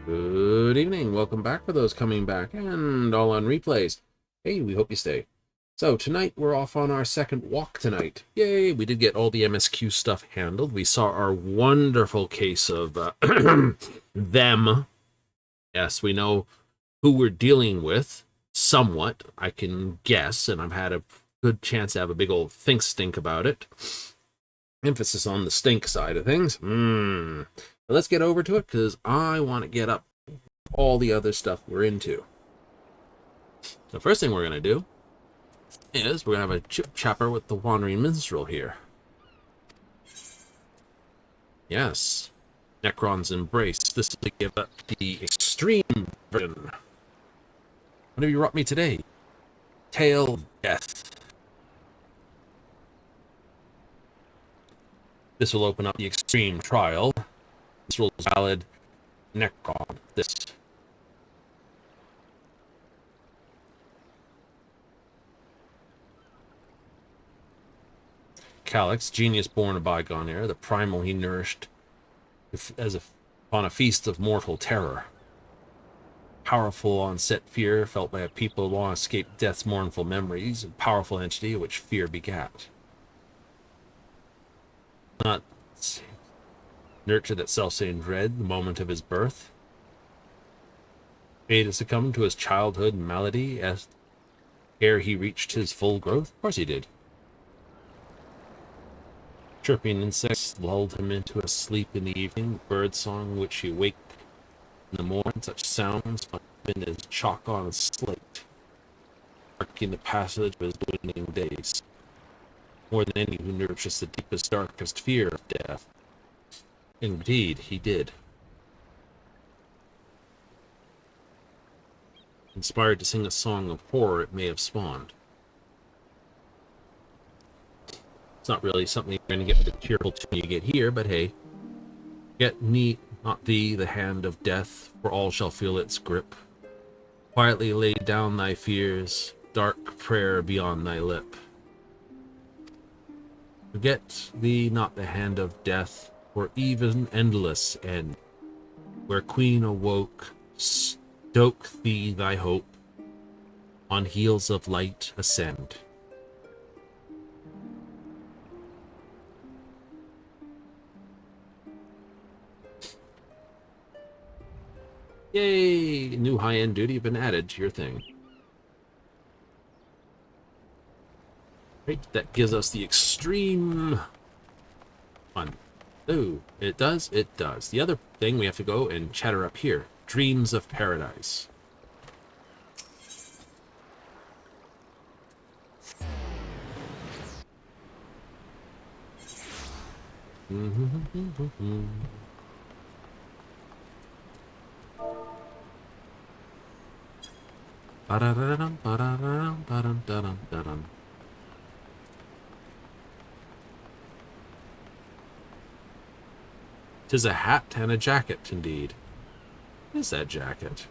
Good evening. Welcome back for those coming back and all on replays. Hey, we hope you stay. So tonight we're off on our second walk tonight. Yay, we did get all the MSQ stuff handled. We saw our wonderful case of them. Yes, we know who we're dealing with somewhat. I can guess, and I've had a good chance to have a big old think stink about it. Emphasis on the stink side of things. But let's get over to it because I want to get up all the other stuff we're into. The first thing we're going to do is we're going to have a chip-chapper with the Wandering Minstrel here. Yes. Necron's Embrace. This is to give up the extreme version. What have you brought me today? Tale of Death. This will open up the extreme trial. This will valid Necron. This. Calyx, genius born of bygone era, the primal he nourished upon a feast of mortal terror. Powerful onset fear felt by a people long escaped death's mournful memories, a powerful entity which fear begat. Not nurture that self-same dread the moment of his birth. Fate had succumbed to his childhood malady ere he reached his full growth. Of course he did. Chirping insects lulled him into a sleep in the evening. Birdsong which he waked in the morning. Such sounds might have been as chalk on a slate, marking the passage of his dwindling days. More than any who nurtures the deepest, darkest fear of death. Indeed, he did. Inspired to sing a song of horror it may have spawned. It's not really something you're going to get with the cheerful tune you get here, but hey. Get me, not thee, the hand of death, for all shall feel its grip. Quietly lay down thy fears, dark prayer beyond thy lip. Forget thee not the hand of death, for even endless end, where Queen awoke, stoke thee thy hope, on heels of light ascend. Yay! New high-end duty been added to your thing. Right, that gives us the extreme one. Oh, it does? It does. The other thing, we have to go and chatter up here. Dreams of Paradise. Tis a hat and a jacket, indeed. What is that jacket?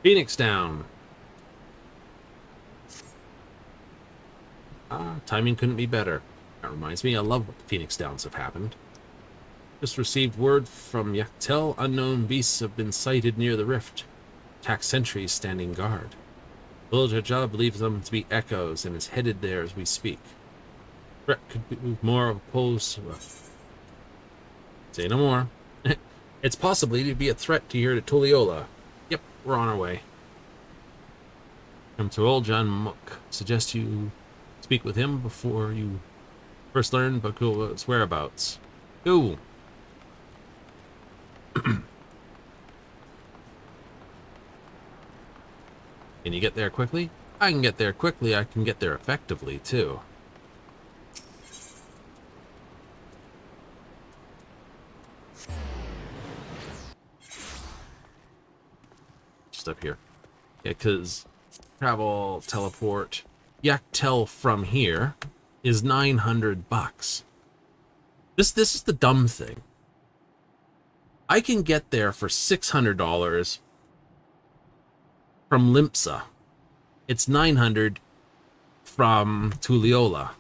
Phoenix down. Timing couldn't be better. That reminds me, I love what the Phoenix Downs have happened. Just received word from Yaktel. Unknown beasts have been sighted near the rift. Attack sentries standing guard. Villager Job believes them to be echoes and is headed there as we speak. Threat could be more opposed to us. Say no more. It's possibly to be a threat to here to Tulliola. Yep, we're on our way. Come to old John Mook. Suggest you speak with him before you first learn Bakula's whereabouts. Go. Can you get there quickly? I can get there quickly. I can get there effectively, too. Just up here. Yeah, because travel, teleport, Yaktel from here is $900. This is the dumb thing. I can get there for $600 from Limpsa. It's $900 from Tulliola.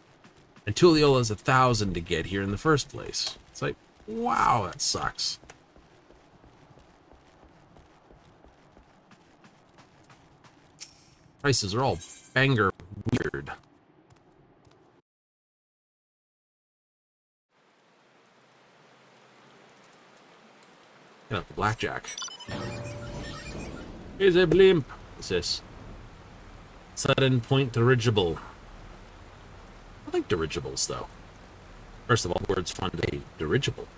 And Tulliola is $1,000 to get here in the first place. It's like, Wow, that sucks. Prices are all banger weird. Get out the blackjack. Here's a blimp. What's this? Sudden point dirigible. I like dirigibles, though. First of all, the word's fun to say. Dirigible.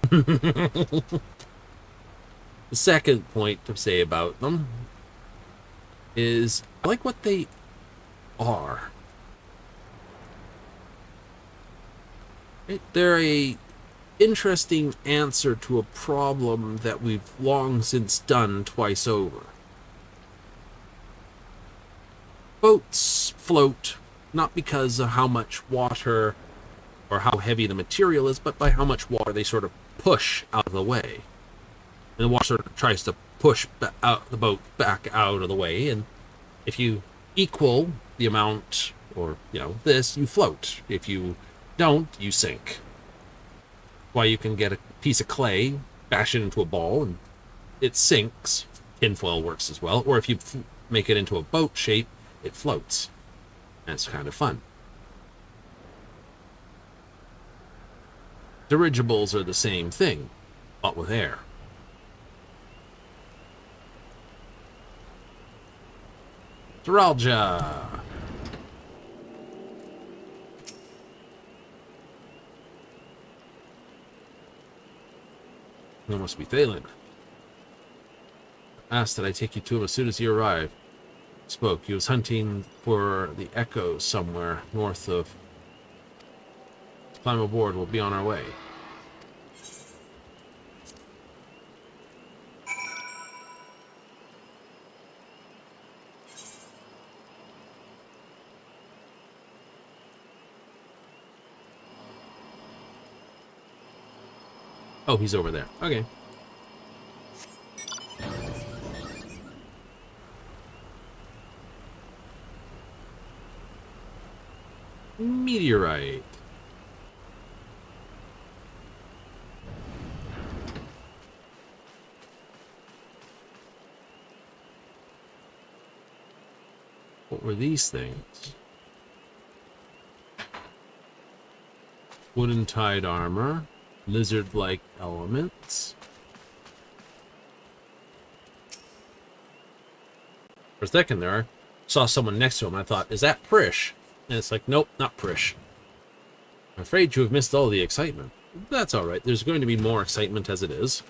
The second point to say about them is I like what they are. They're a interesting answer to a problem that we've long since done twice over. Boats float not because of how much water or how heavy the material is, but by how much water they sort of push out of the way. And the water sort of tries to push the boat back out of the way, and if you equal the amount, or, this, you float. If you don't, you sink. Why you can get a piece of clay, bash it into a ball, and it sinks. Tinfoil works as well. Or if you make it into a boat shape, it floats. That's kind of fun. Dirigibles are the same thing, but with air. Neuralgia. That must be Thalen. Asked that I take you to him as soon as he arrived. Spoke. He was hunting for the echoes somewhere north of. Climb aboard. We'll be on our way. Oh, he's over there. Okay. Meteorite. What were these things? Wooden tide armor. Lizard-like elements. For a second there, I saw someone next to him. I thought, is that Prish? And it's like, nope, not Prish. I'm afraid you have missed all the excitement. That's alright. There's going to be more excitement as it is.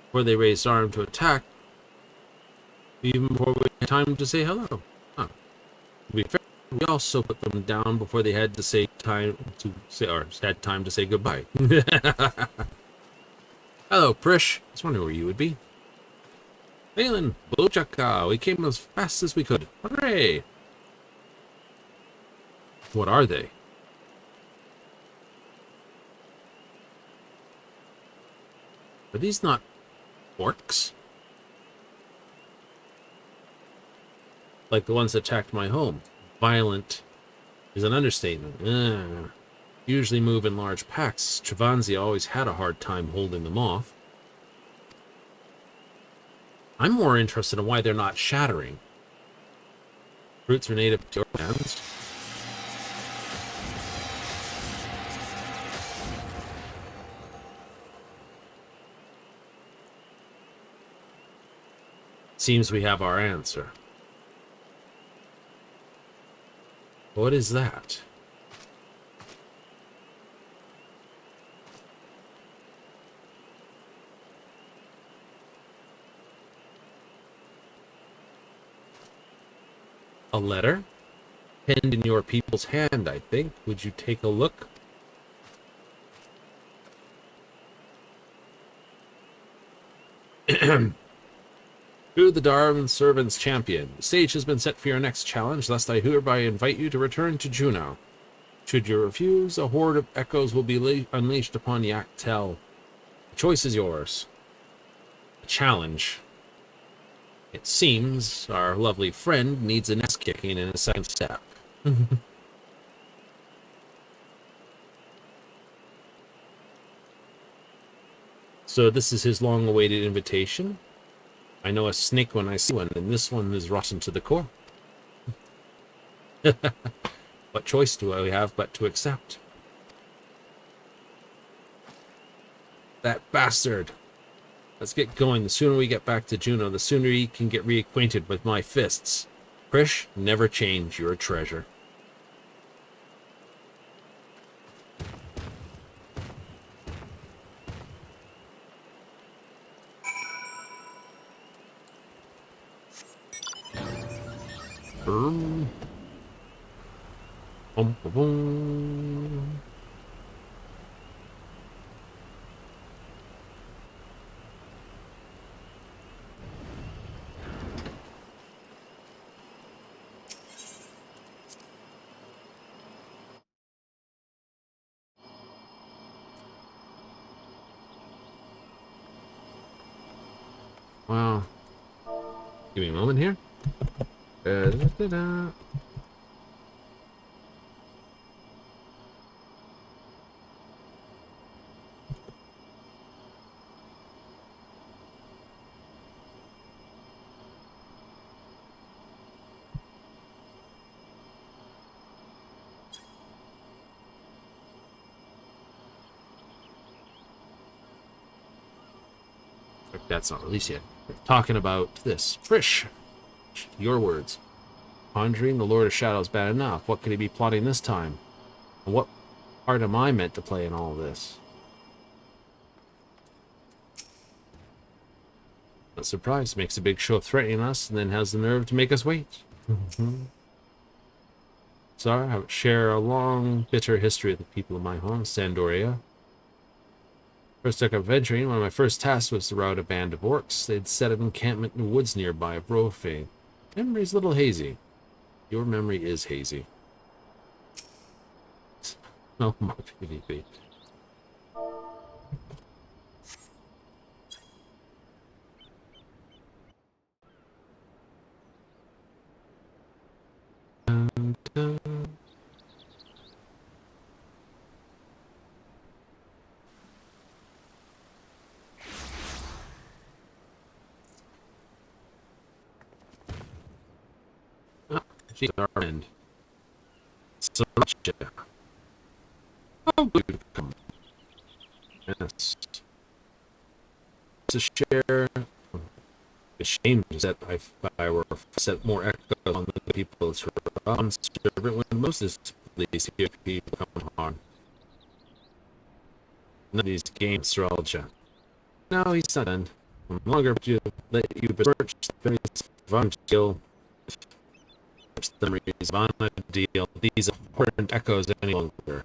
Before they raised arm to attack, even before we had time to say hello. Huh. To be fair, we also put them down before they had time to say goodbye. Hello, Prish. I was wondering where you would be. Thalen, Bochaka, we came as fast as we could. Hooray! What are they? Are these not orcs? Like the ones that attacked my home. Violent is an understatement. Usually move in large packs. Travanzi always had a hard time holding them off. I'm more interested in why they're not shattering. Roots are native to your lands. Seems we have our answer. What is that? A letter? Penned in your people's hand, I think. Would you take a look? To the Darwin Servant's Champion. The stage has been set for your next challenge, thus I hereby invite you to return to Juno. Should you refuse, a horde of echoes will be unleashed upon Yaktel. The choice is yours. A challenge. It seems our lovely friend needs a nest kicking in his second step. So this is his long-awaited invitation. I know a snake when I see one, and this one is rotten to the core. What choice do I have but to accept? That bastard! Let's get going. The sooner we get back to Juno, the sooner he can get reacquainted with my fists. Krish, never change. You're a treasure. Boom, boom, boom. Wow. Give me a moment here. Da-da-da-da. That's not released yet. Talking about this. Frisch. Your words. Conjuring the Lord of Shadows bad enough. What could he be plotting this time? And what part am I meant to play in all this? Not surprised. Makes a big show of threatening us and then has the nerve to make us wait. Sorry, I share a long, bitter history with the people of my home, Sandoria. First took up venturing, one of my first tasks was to rout a band of orcs. They'd set an encampment in the woods nearby of Rofe. Memory's a little hazy. Your memory is hazy. Oh, my PvP. Dun, dun. She's our end. Sriracha. Oh, good. Come. Yes. To share. The shame is that if I were set more echoes on the people's servant when most of these people come on. None of these games, Sriracha. No, he's not done. I'm longer to let you besmirch the memories of until the memories of a deal. These important echoes any longer.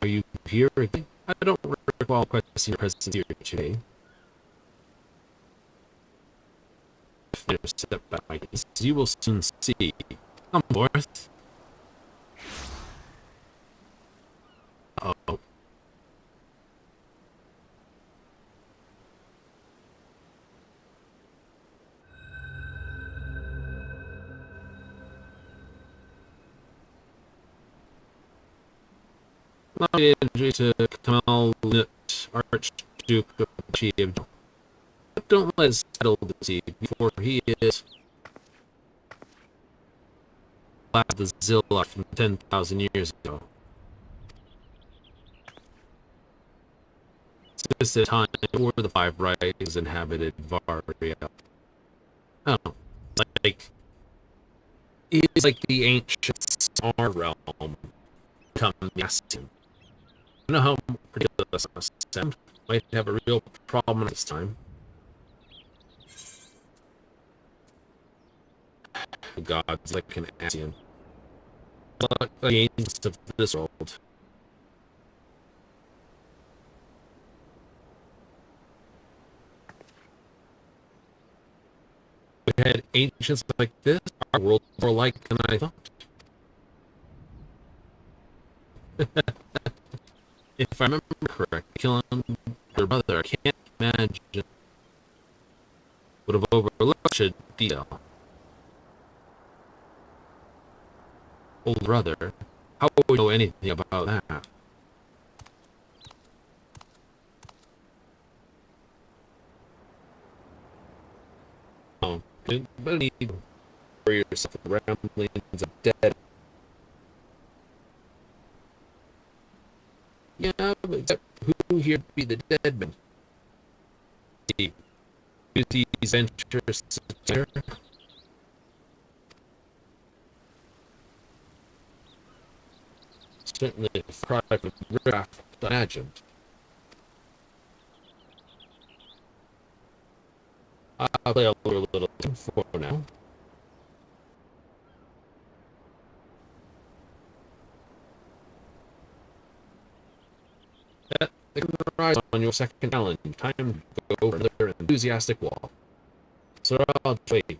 Are you here again? I don't recall requesting your presence here today. Step back. You will soon see. Come forth. Uh-oh. Allow me to introduce Kamal Nut, Archduke of Chief. Don't let his title deceive you, for he is the Zillar from 10,000 years ago. It's a time before the Five Rises inhabited Varia. Oh, like he's like the ancient our realm. Come asking. I know how ridiculous I sound. Might have a real problem this time. The gods like an Asian. Like the ancients of this world. We had ancients like this, our world more like than I thought. If I remember correctly, killing your brother, I can't imagine would have overlooked such a detail. Old brother, how would you know anything about that? But need to worry yourself with the ramblings of dead. Yeah, but except who here be the dead man? See, these ventures here. Certainly a cry from the rift imagined. I'll play a little for now. They can rise on your second challenge. Time to go for another enthusiastic walk. So I'll wait.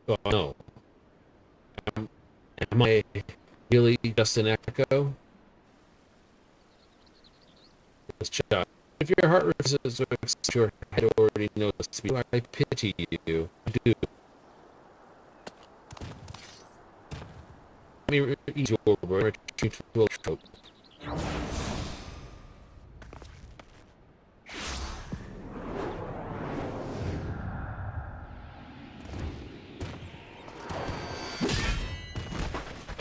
Oh no. Am I really just an echo? Let's check. If your heart refuses to accept your head already knows to be, I pity you. I do. Let me ease your word to a trope.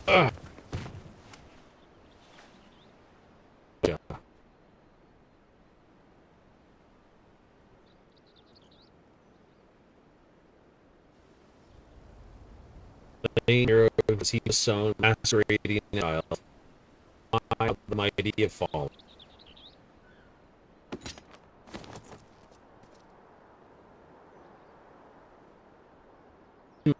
Ugh. Yeah. The main hero is he sown, macerating the child. The mighty have fallen.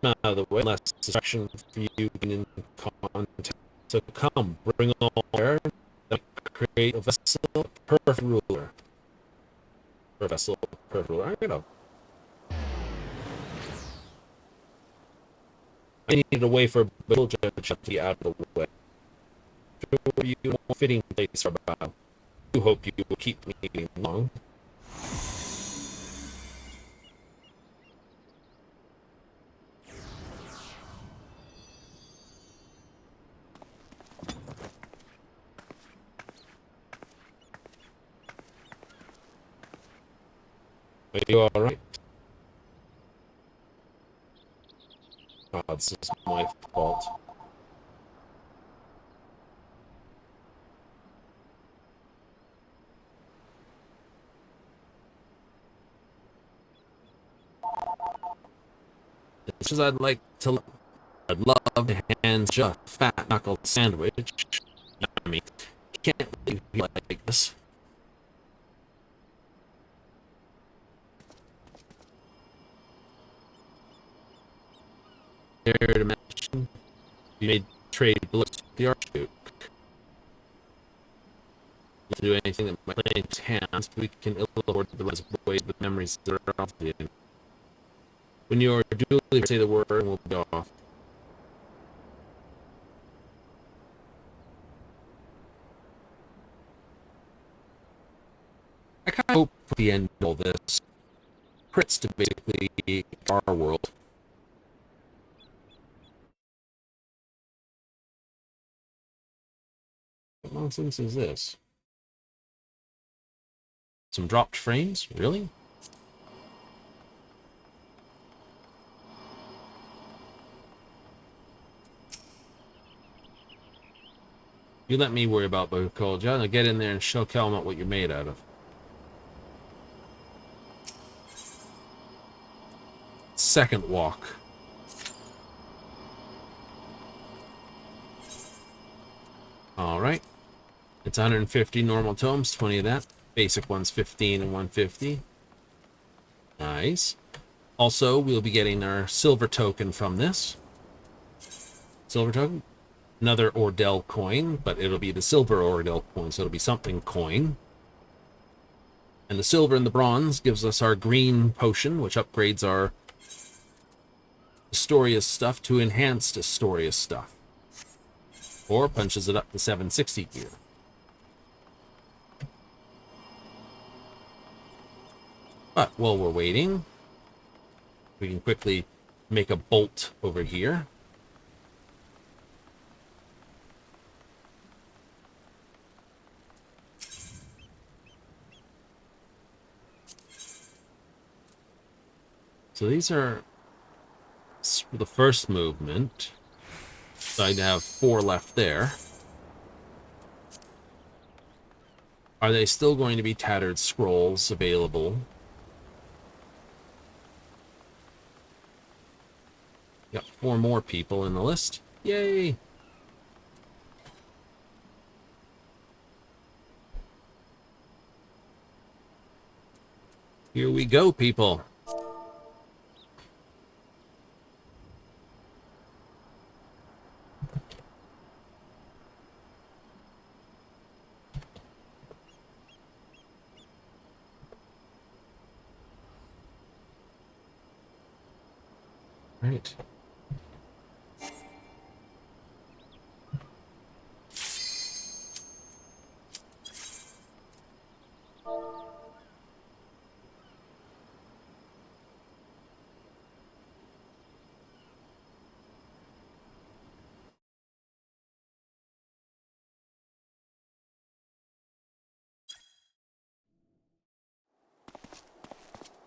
Out of the way, less distraction for you in content. So come, bring all there, create a vessel, perfect ruler. Or a vessel, perfect ruler. I needed a way for Bill to be out of the way. Sure, you want a fitting place for a bow. I hope you will keep me long. Are you alright? Oh, this is my fault. As much as I'd love to hand you a fat knuckled sandwich. I mean, can't leave you like this. Care to mention you made trade bullets with the Archduke. To do anything that might play into hands, we can illustrat the ways with memories that are off you. When you are duly say the word, and we'll be off. I kind of hope for the end of all this, crits to basically our world. What nonsense is this? Some dropped frames? Really? You let me worry about Bokolja. Now get in there and show Kelmut what you're made out of. Second walk. Alright. It's 150 normal tomes, 20 of that. Basic one's 15 and 150. Nice. Also, we'll be getting our silver token from this. Silver token? Another Ordell coin, but it'll be the silver Ordell coin, so it'll be something coin. And the silver and the bronze gives us our green potion, which upgrades our Astoria stuff to enhanced Astoria stuff. Or punches it up to 760 gear. But while we're waiting, we can quickly make a bolt over here. So these are the first movement. So I'd have 4 left there. Are they still going to be tattered scrolls available? Got 4 more people in the list. Yay! Here we go, people. Right.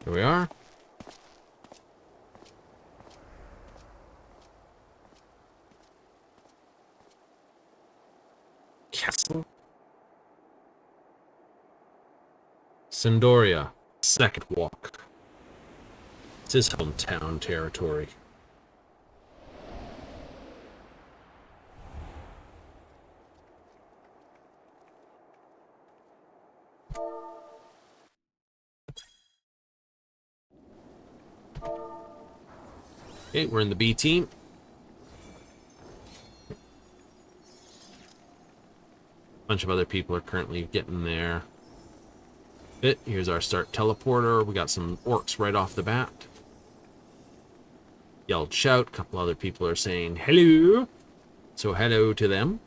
Here we are. Castle. Sandoria. Second walk. It's his hometown territory. Okay, we're in the B team. A bunch of other people are currently getting there. Here's our start teleporter. We got some orcs right off the bat. Yelled shout. A couple other people are saying hello. So hello to them.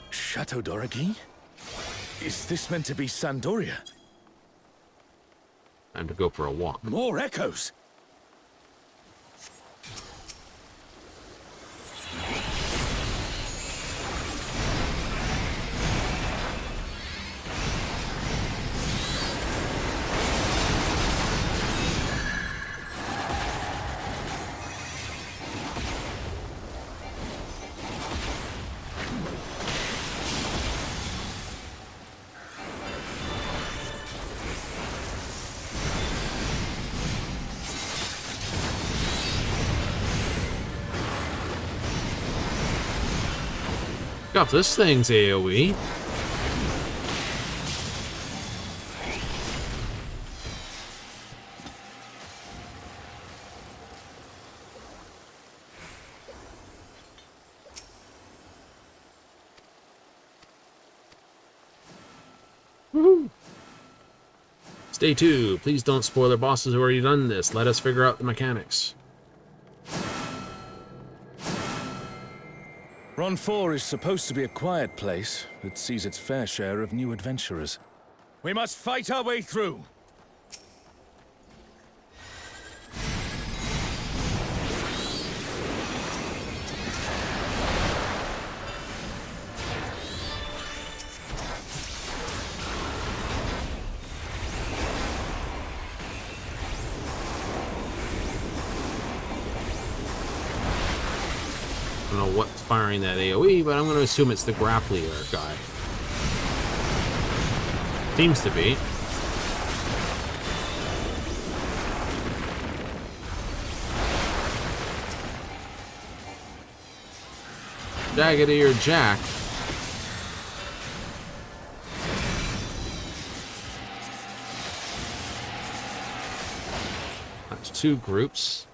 Chateau d'Origny? Is this meant to be Sandoria? Time to go for a walk. More echoes! Got this thing's AoE. Woohoo! Stay tuned. Please don't spoil their bosses who already done this. Let us figure out the mechanics. Ron 4 is supposed to be a quiet place that sees its fair share of new adventurers. We must fight our way through! I don't know what's firing that AoE, but I'm going to assume it's the grappler guy. Seems to be. Jaggedy or Jack. That's 2 groups.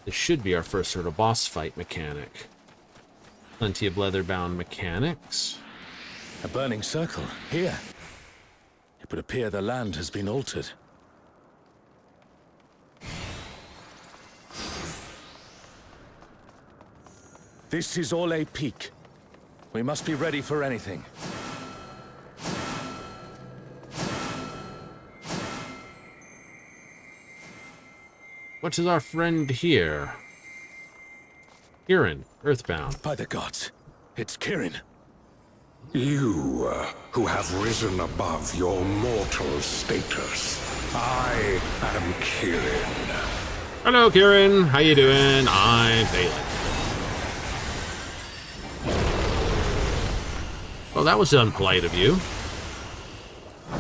This should be our first sort of boss fight mechanic. Plenty of leather-bound mechanics. A burning circle, here. It would appear the land has been altered. This is all a peak. We must be ready for anything. What is our friend here? Kirin, Earthbound. By the gods, it's Kirin. You, who have risen above your mortal status, I am Kirin. Hello, Kieran. How you doing? I'm Balin. Well, that was unpolite of you.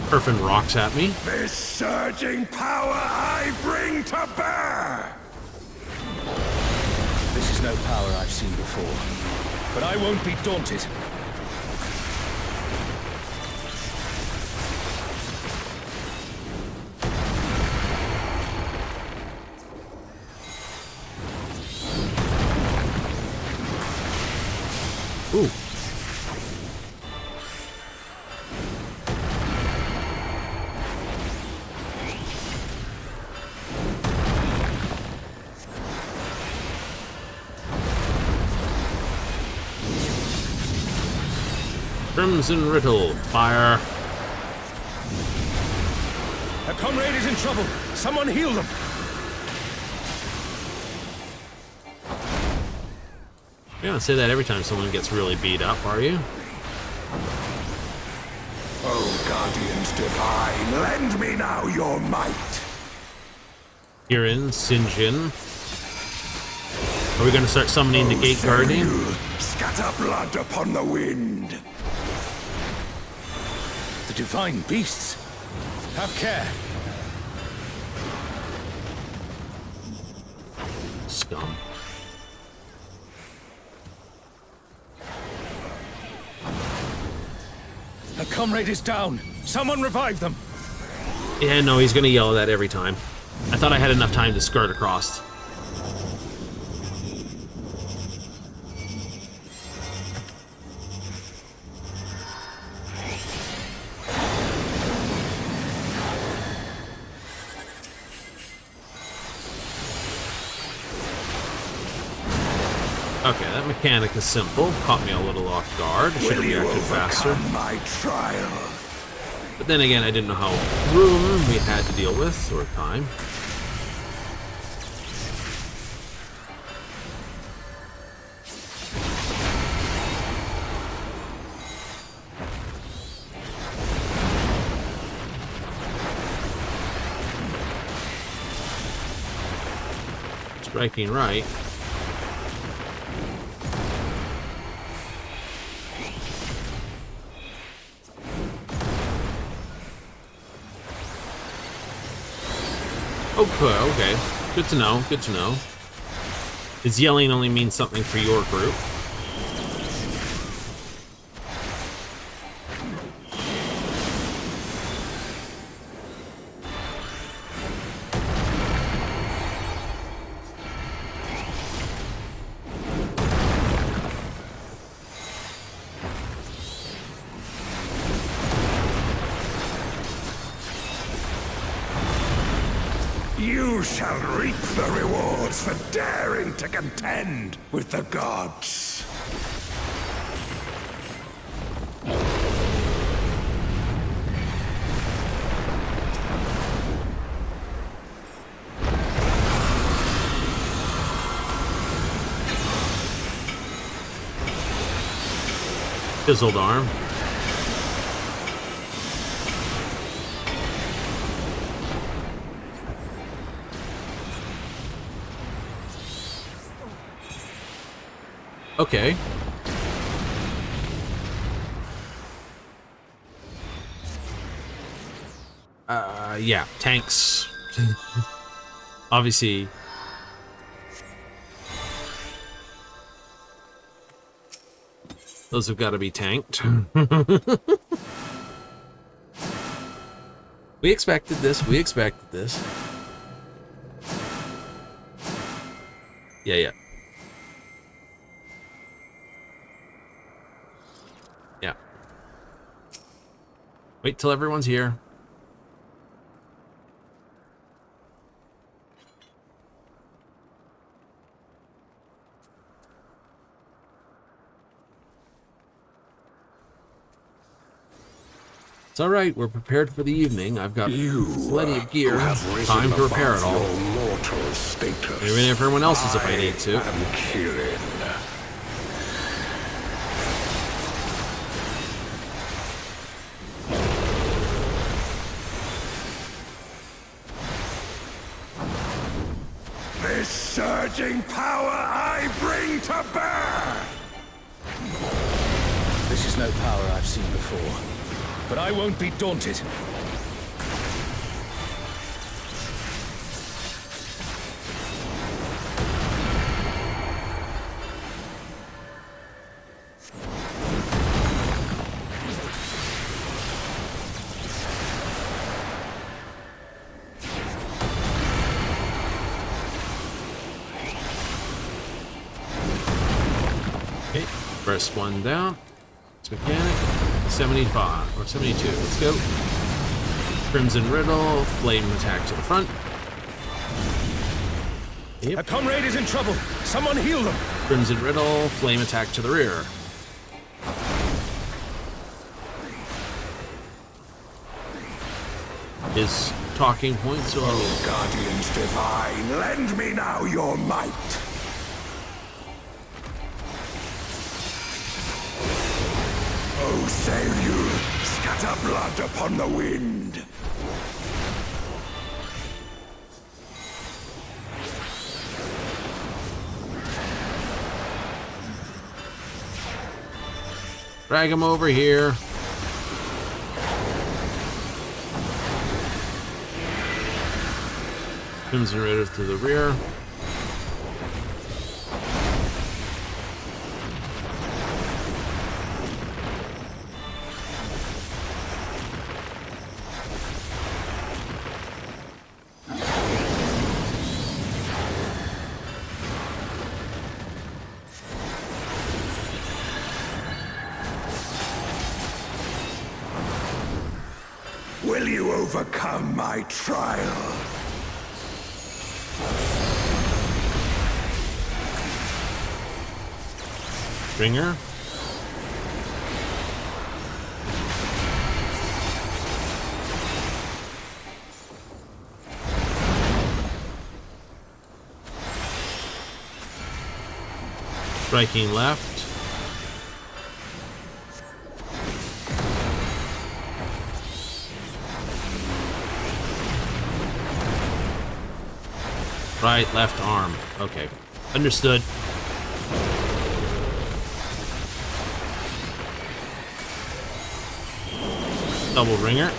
Hurfing rocks at me. This surging power I bring to bear! This is no power I've seen before, but I won't be daunted. Ooh. Crimson Riddle, fire. A comrade is in trouble. Someone heal them. You're gonna say that every time someone gets really beat up, are you? Oh, Guardians divine, lend me now your might. Kieran, Sinjin. Are we gonna start summoning the Gate Guardian? Scatter blood upon the wind. The divine beasts. Have care. Scum. A comrade is down. Someone revive them. Yeah, no, he's gonna yell that every time. I thought I had enough time to skirt across. Okay, that mechanic is simple. Caught me a little off guard. Should have reacted faster. My trial. But then again, I didn't know how room we had to deal with, or time. Striking right. Okay. Good to know, good to know. His yelling only means something for your group. You shall reap the rewards for daring to contend with the gods. Fizzled arm. Okay. Yeah, tanks. Obviously. Those have got to be tanked. We expected this. We expected this. Yeah. Yeah. Wait till everyone's here. It's all right. We're prepared for the evening. I've got plenty of gear. Time to repair it all. Even if everyone else is, if I need to. this surging power I bring to bear! This is no power I've seen before, but I won't be daunted. Okay, first one down. It's mechanic. 75 or 72. Let's go. Crimson Riddle, flame attack to the front. Yep. A comrade is in trouble. Someone heal them. Crimson Riddle, flame attack to the rear. His talking points are... Oh, Guardians divine, lend me now your might! Oh, sail you, scatter blood upon the wind! Drag him over here. Crimson Riddle to the rear. Will you overcome my trial? Stringer. Striking left. Right, left arm. Okay. Understood. Double ringer.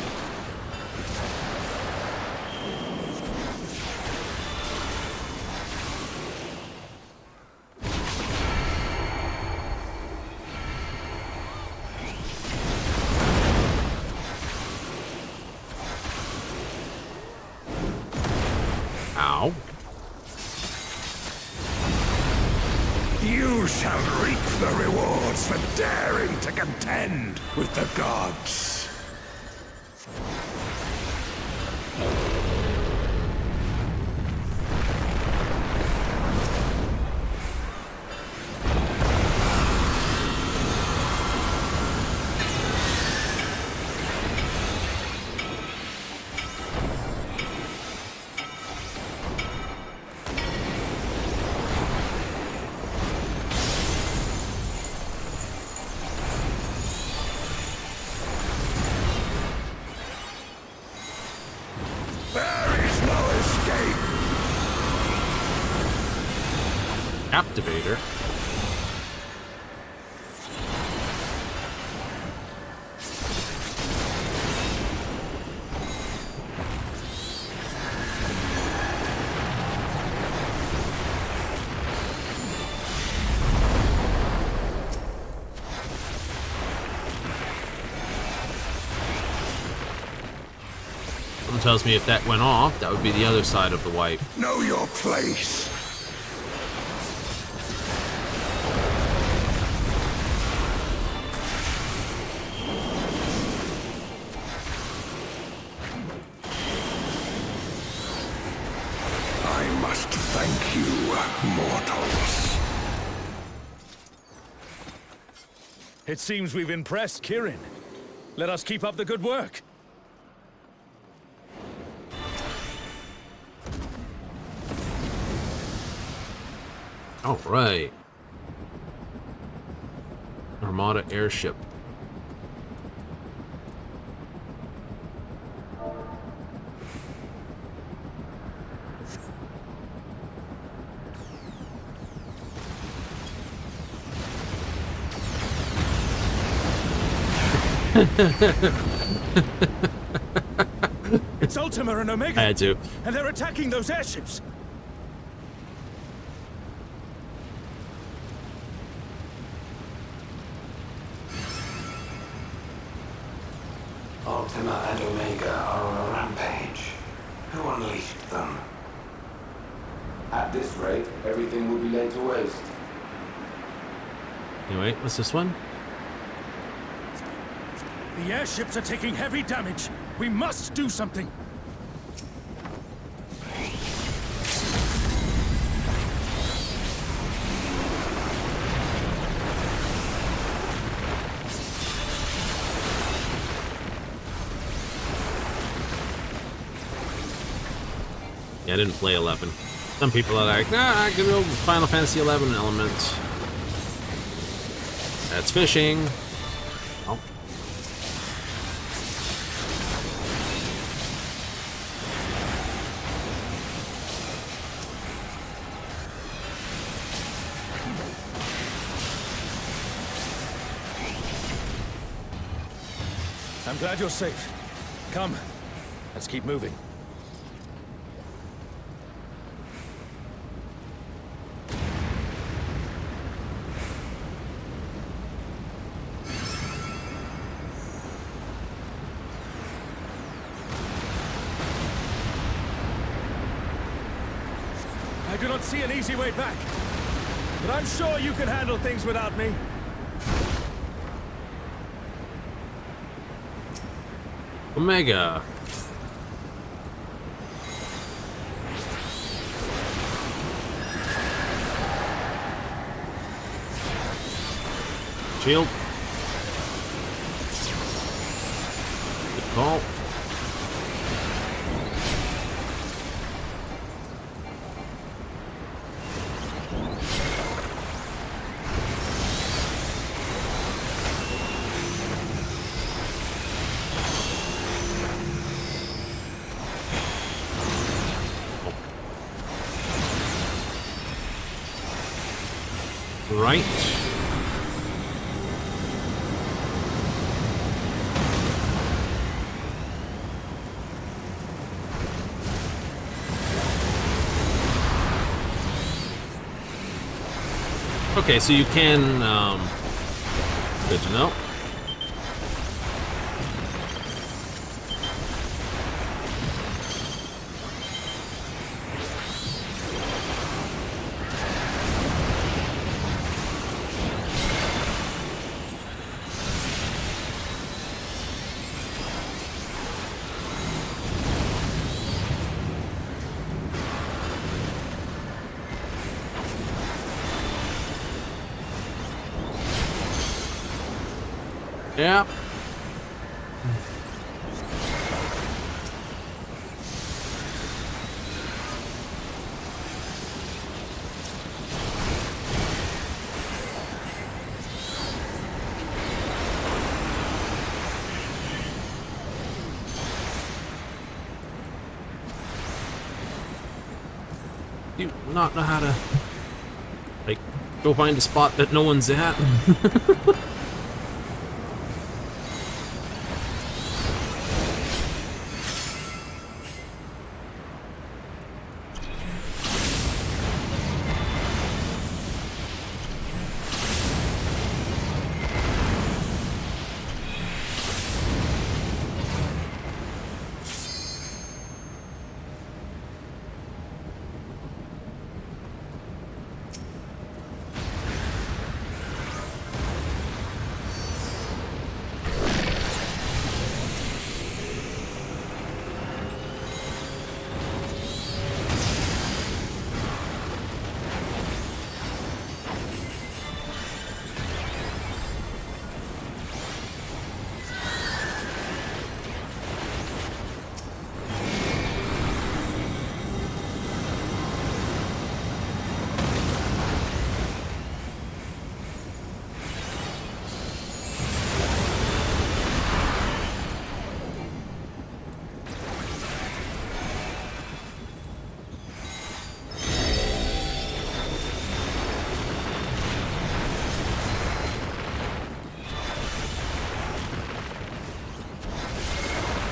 Ow. You shall reap the rewards for daring to contend with the gods. There is no escape! Captivator. Someone tells me if that went off, that would be the other side of the wipe. Know your place! I must thank you, mortals. It seems we've impressed Kirin. Let us keep up the good work. All right. Armada airship. It's Ultima and Omega. I had to. And they're attacking those airships. Ultima and Omega are on a rampage. Who unleashed them? At this rate, everything will be laid to waste. Anyway, what's this one? The airships are taking heavy damage. We must do something. Yeah, I didn't play 11. Some people are like, nah, I can go Final Fantasy 11 elements. That's fishing. Oh. I'm glad you're safe. Come, let's keep moving. I do not see an easy way back, but I'm sure you can handle things without me. Omega. Shield. Good call. Right. Okay, so you can, good to know. Yeah. Do you not know how to, like, go find a spot that no one's at?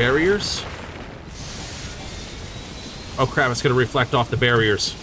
Barriers? Oh crap, it's gonna reflect off the barriers.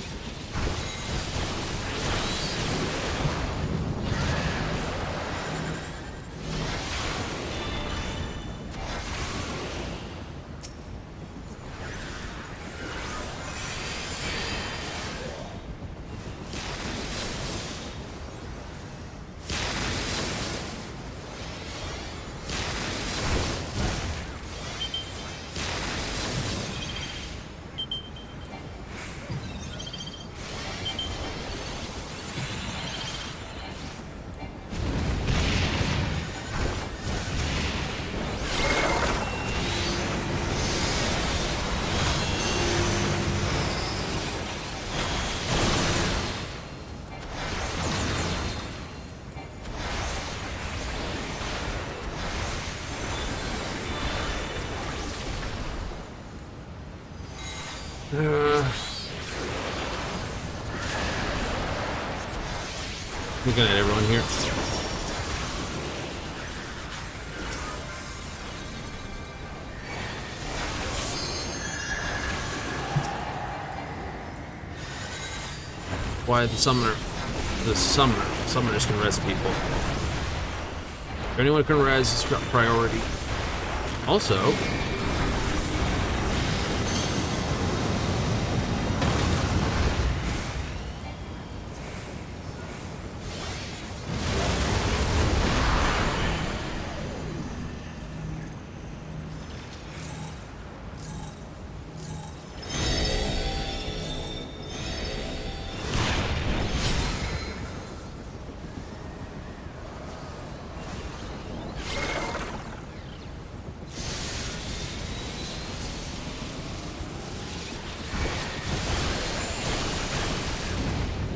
Looking at everyone here. Why the summoners can res people. If anyone can res, it's got priority. Also,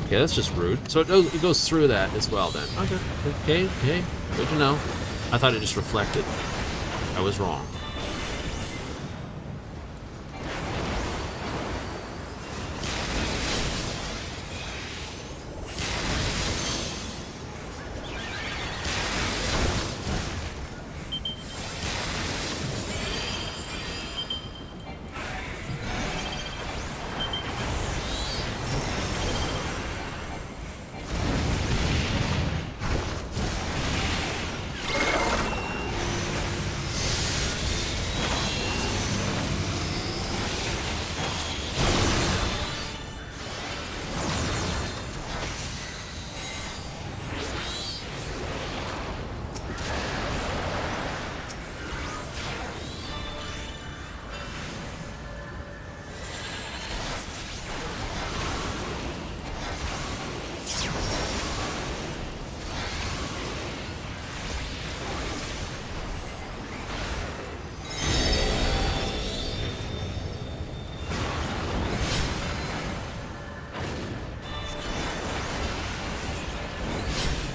okay, that's just rude. So it goes through that as well then. Okay, good to know. I thought it just reflected. I was wrong.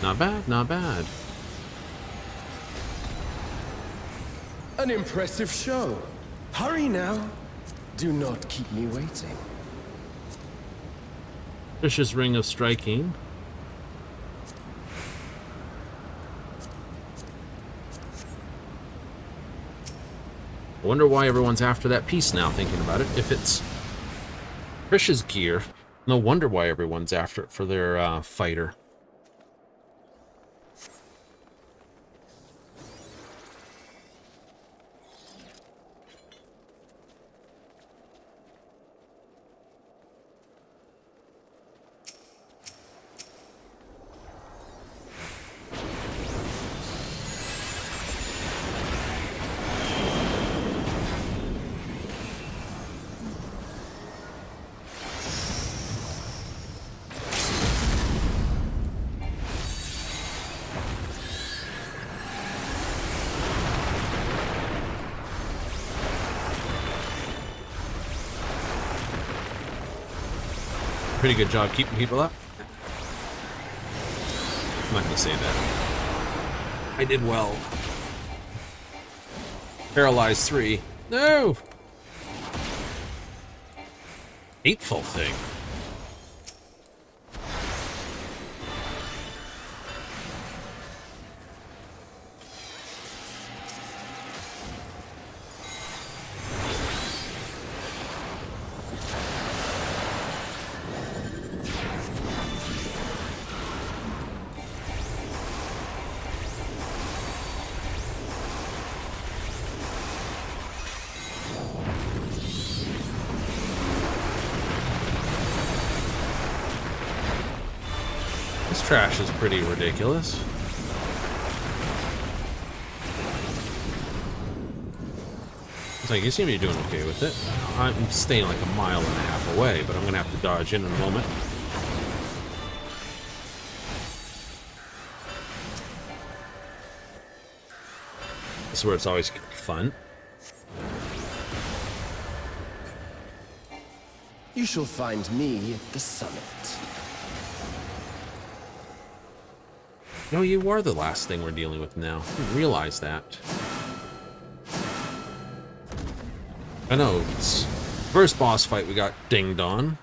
Not bad, not bad. An impressive show. Hurry now. Do not keep me waiting. Fish's Ring of Striking. I wonder why everyone's after that piece now, thinking about it. If it's Krish's gear, no wonder why everyone's after it for their fighter. Pretty good job keeping people up. I'm not gonna say that. I did well. Paralyzed 3. No! Hateful thing. This trash is pretty ridiculous. It's like, you seem to be doing okay with it. I'm staying like a mile and a half away, but I'm gonna have to dodge in a moment. This is where it's always fun. You shall find me at the summit. No, you are the last thing we're dealing with now. I didn't realize that. I know, it's first boss fight we got dinged on.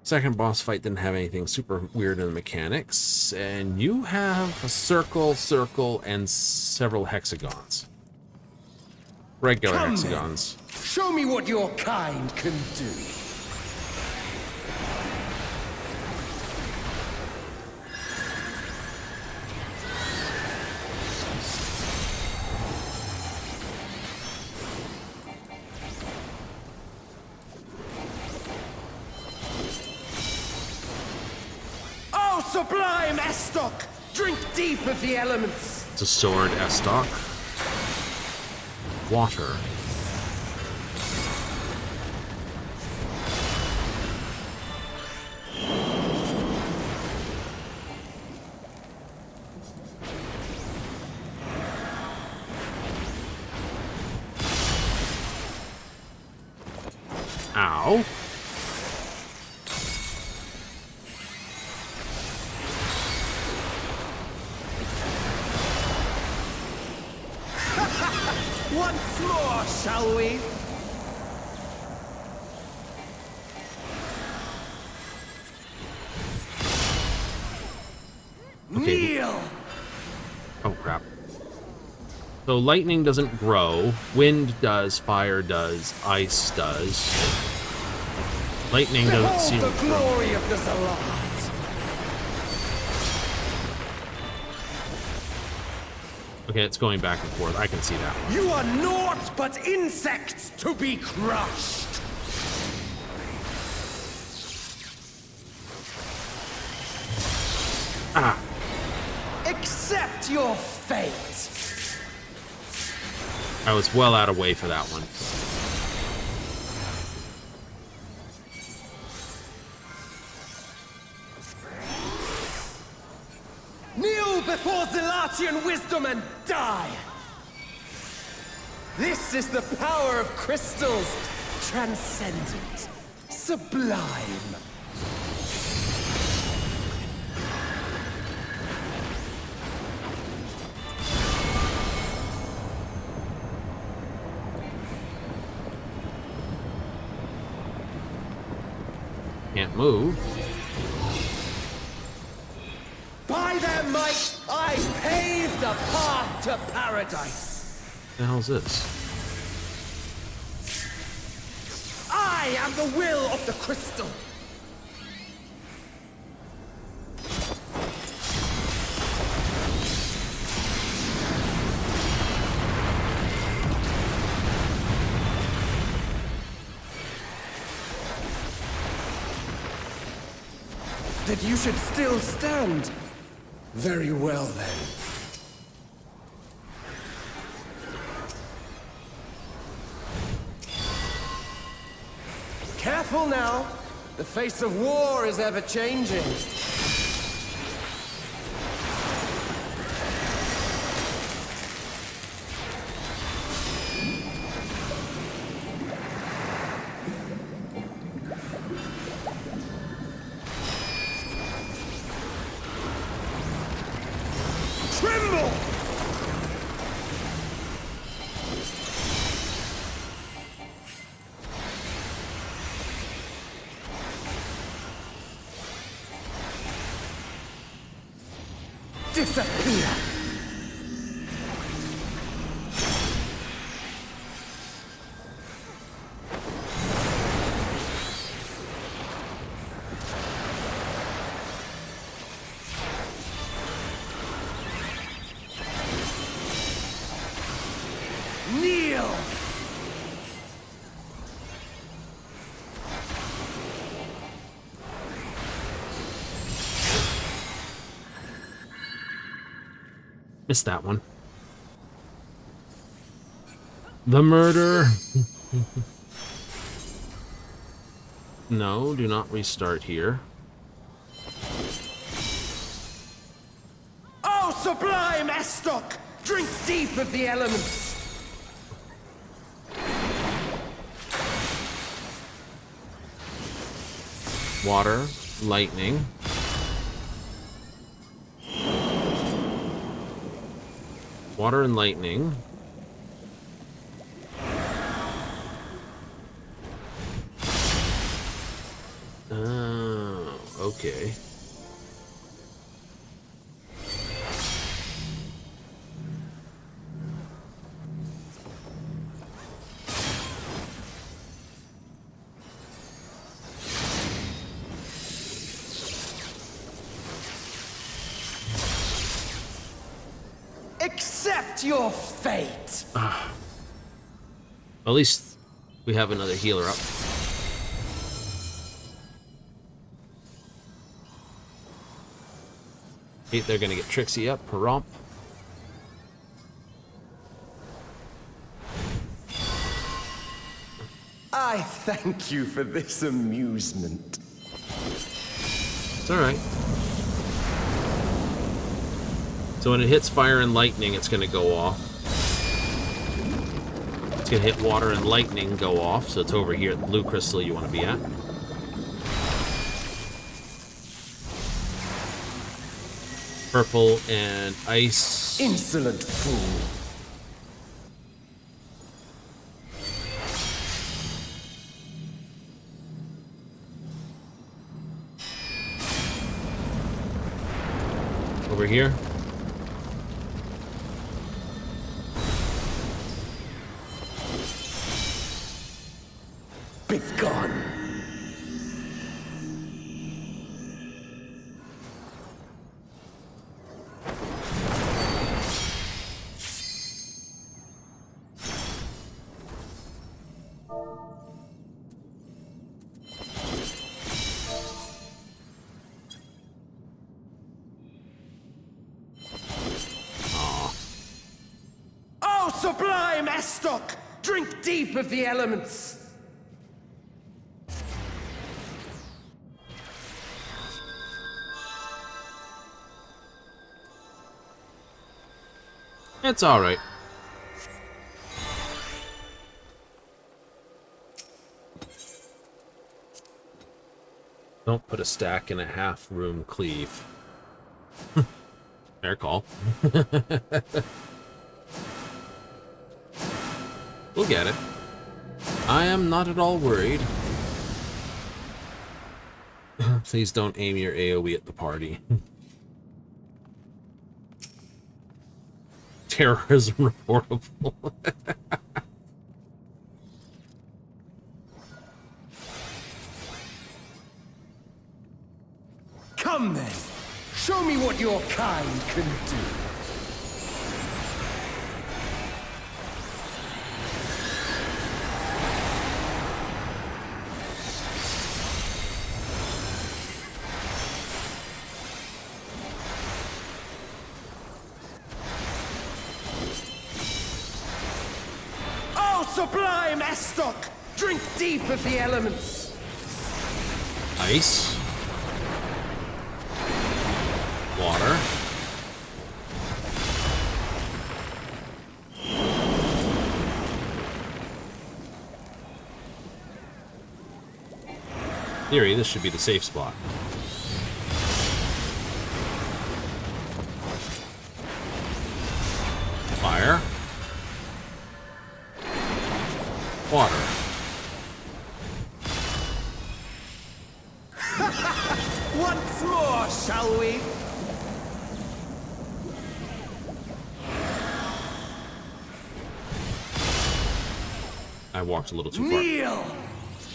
Second boss fight didn't have anything super weird in the mechanics. And you have a circle, and several hexagons. Regular Come hexagons. then. Show me what your kind can do. Sublime Estoc! Drink deep of the elements! It's a sword, Estoc. Water. Ow. Once more, shall we? Okay. Kneel! Oh, crap. So lightning doesn't grow. Wind does. Fire does. Ice does. Lightning doesn't seem to Behold the grow. glory of the Zalat! Okay, it's going back and forth. I can see that one. You are naught but insects to be crushed! Ah! Accept your fate! I was well out of way for that one. Kneel before Zalatian wisdom and die! This is the power of crystals, transcendent, sublime. Can't move. By their might, I pave the path to paradise. What the hell's this? I am the will of the crystal. That you should still stand. Very well, then. Careful now. The face of war is ever changing. Tremble! Disappear! Kneel! Missed that one. The murder. No, do not restart here. Oh, sublime Estoc! Drink deep of the elements! Water, lightning. Water and lightning. Oh, okay. Accept your fate! At least we have another healer up. They're gonna get Trixie up, romp. I thank you for this amusement. It's alright. So when it hits fire and lightning, it's gonna go off. It's gonna hit water and lightning, go off, so it's over here at the blue crystal you want to be at. Purple and ice. Insolent fool. Over here. Be gone. Oh, sublime Estoc! Drink deep of the elements! It's alright. Don't put a stack in a half-room cleave. Fair call. We'll get it. I am not at all worried. Please don't aim your AoE at the party. Terrorism reportable. Come then, show me what your kind can do. Oh, sublime Estoc! Drink deep of the elements! Ice. Water. Theory, this should be the safe spot. Fire. Water. Once more, shall we? I walked a little too far. Kneel!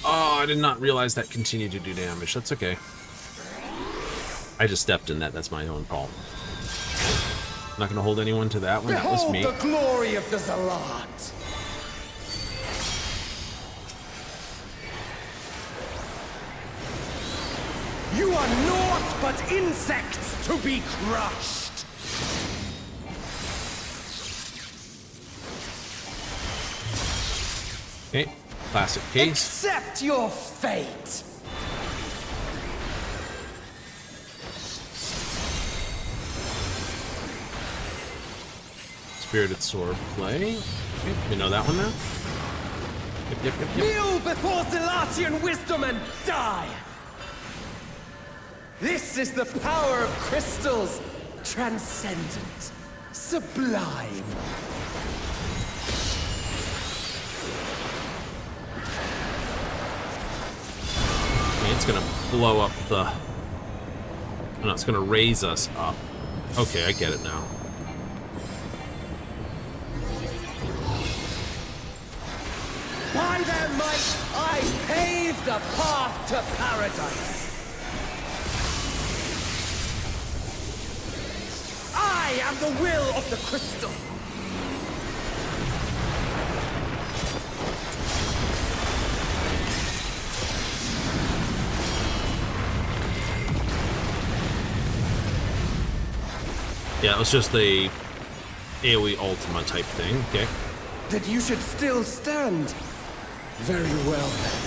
Oh, I did not realize that continued to do damage. That's okay. I just stepped in that. That's my own fault. I'm not going to hold anyone to that one. That was Behold me. the glory of the Zalat! You are naught but insects to be crushed! Okay, plastic case. Accept your fate! Spirited Sword play. Okay, we know that one now. Yep. Kneel before Zilatian wisdom and die! This is the power of crystals, transcendent, sublime. Okay, it's gonna blow up the... No, it's gonna raise us up. Okay, I get it now. By their might, I pave the path to paradise. I am the will of the crystal. Yeah, it was just the AoE Ultima type thing. Okay. That you should still stand. Very well then.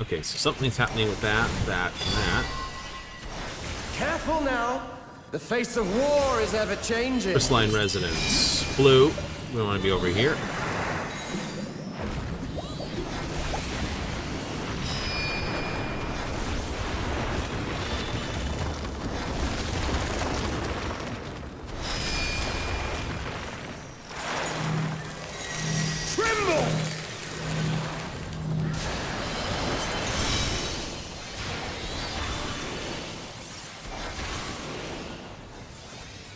Okay, so something's happening with that, and that. Careful now. The face of war is ever changing. Crystalline Resonance. Blue. We want to be over here. Tremble!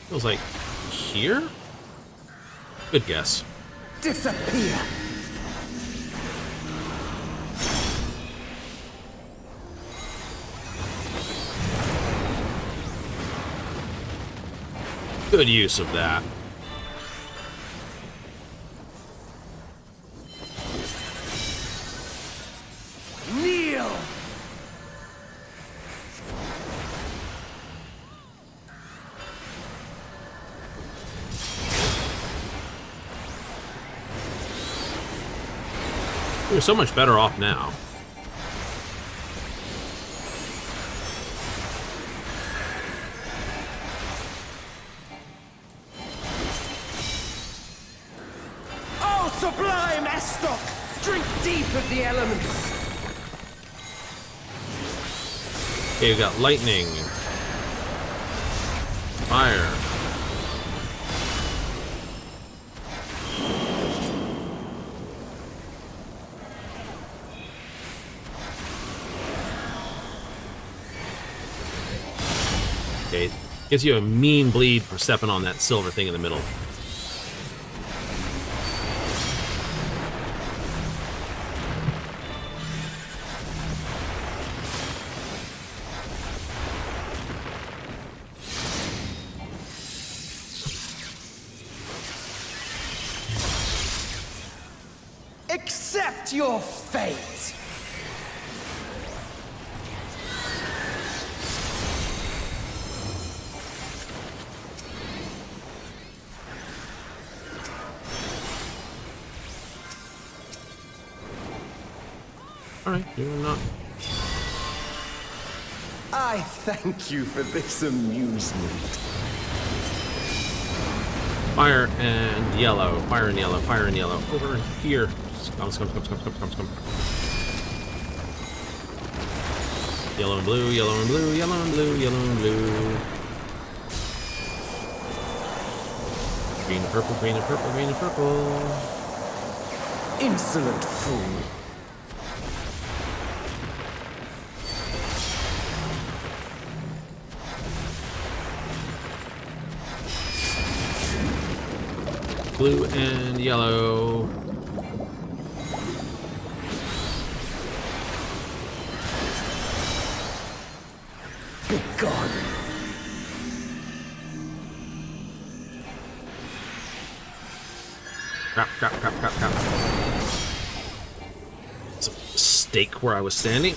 Feels like here? Good guess. Disappear! Good use of that. Kneel! We're so much better off now. Oh, sublime Estok! Drink deep of the elements! Okay, we got lightning. Fire. Okay, gives you a mean bleed for stepping on that silver thing in the middle. Accept your fate! Alright, you're not... I thank you for this amusement. Fire and yellow. Fire and yellow. Fire and yellow. Over here. Come. Yellow and blue, yellow and blue, yellow and blue, yellow and blue. Green and purple, green and purple, green and purple. Insolent fool. Blue and yellow. Be gone. Crap. Some stake where I was standing.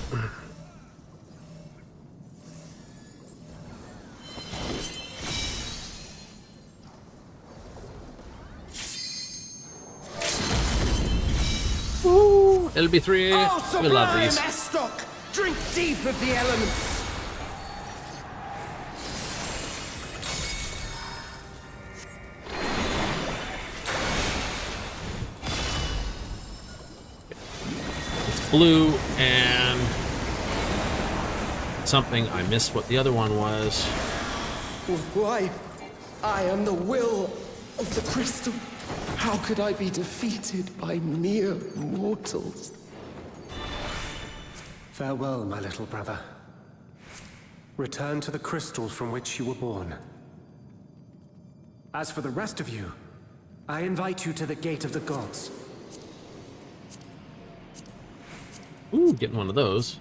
LB3, Oh, we love sublime these. Estoc! Drink deep of the elements! It's blue and something. I missed what the other one was. Why? I am the will of the crystal. How could I be defeated by mere mortals? Farewell, my little brother. Return to the crystal from which you were born. As for the rest of you, I invite you to the Gate of the Gods. Ooh, getting one of those.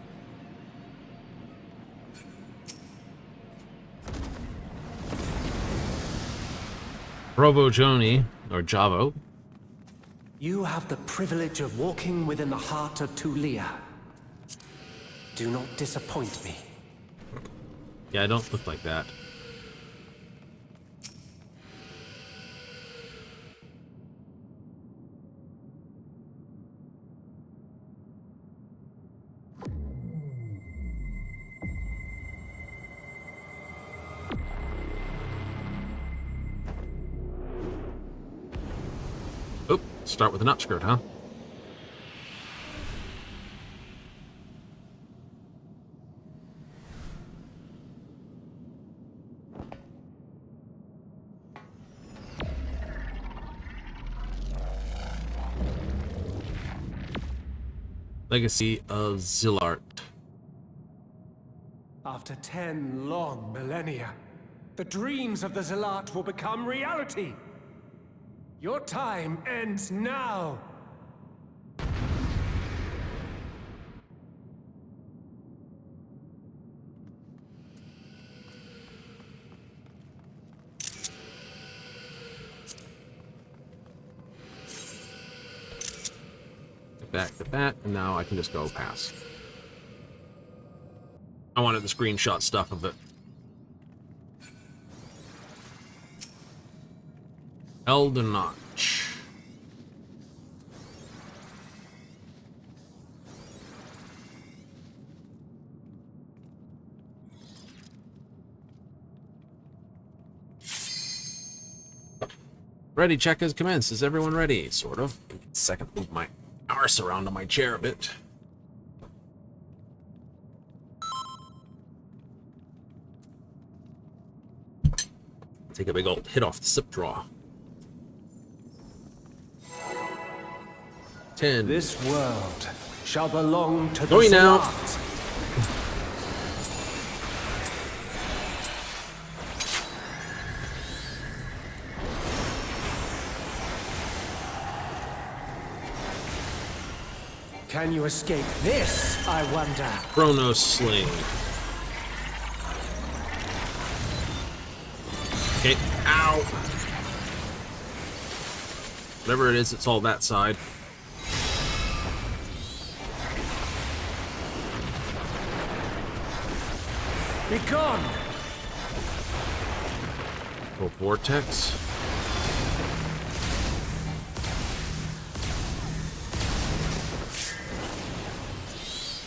Provo Joni, or Javo. You have the privilege of walking within the heart of Tulia. Do not disappoint me. Yeah, I don't look like that. Oop, start with an upskirt, huh? Legacy of Zillart. After 10 long millennia, the dreams of the Zealot will become reality. Your time ends now. Back to that, and now I can just go past. I wanted the screenshot stuff of it. Elder Notch. Ready, check has commenced. Is everyone ready? Sort of. Second, move my arse around on my chair a bit. Take a big old hit off the sip draw. 10. This world shall belong to the Going now. Zealot. Can you escape this, I wonder? Chrono Sling. Okay, ow! Whatever it is, it's all that side. Be gone! Oh, Vortex.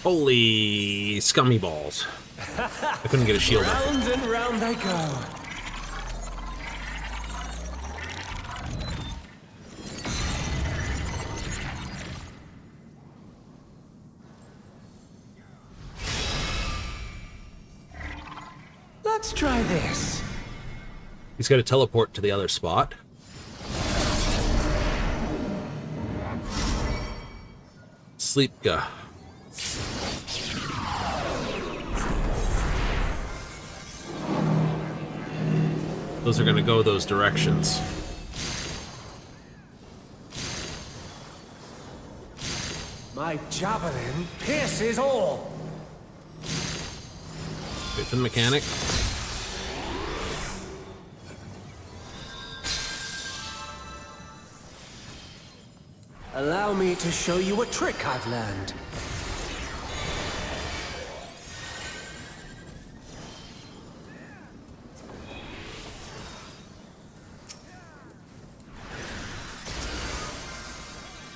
Holy scummy balls. I couldn't get a shield up. Round and round they go. Let's try this. He's got to teleport to the other spot. Sleepka. Those are going to go those directions. My javelin pierces all. Wait for the mechanic. Allow me to show you a trick I've learned.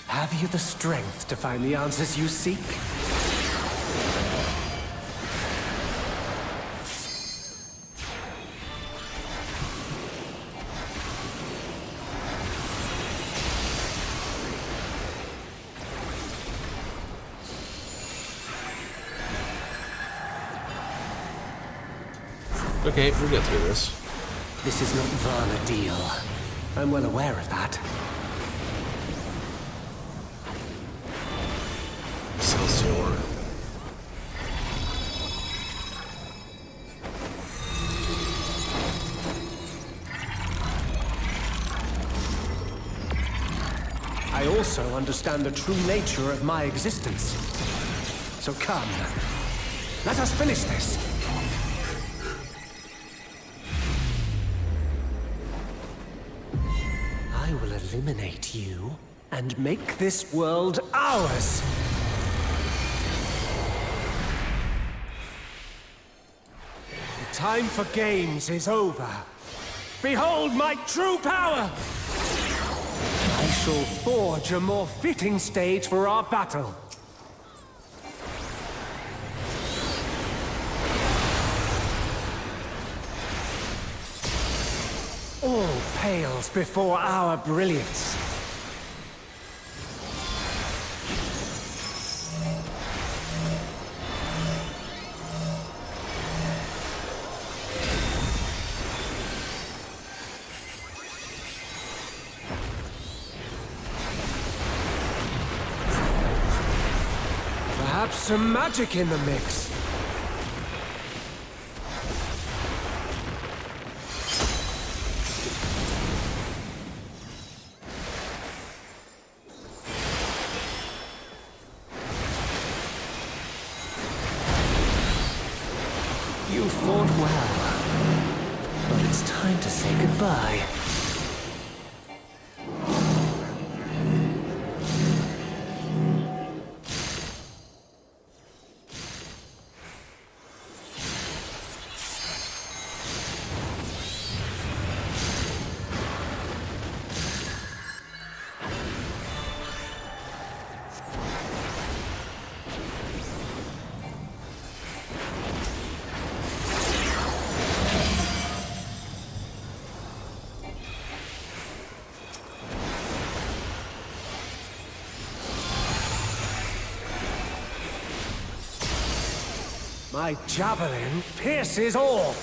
Have Have you the strength to find the answers you seek? Okay, we'll get through this. This is not Varna deal. I'm well aware of that. Excelsior. I also understand the true nature of my existence. So come, let us finish this. I will eliminate you and make this world ours. The time for games is over. Behold my true power! I shall forge a more fitting stage for our battle. All pales before our brilliance. Perhaps some magic in the mix. You fought well, but it's time to say goodbye. My javelin pierces all.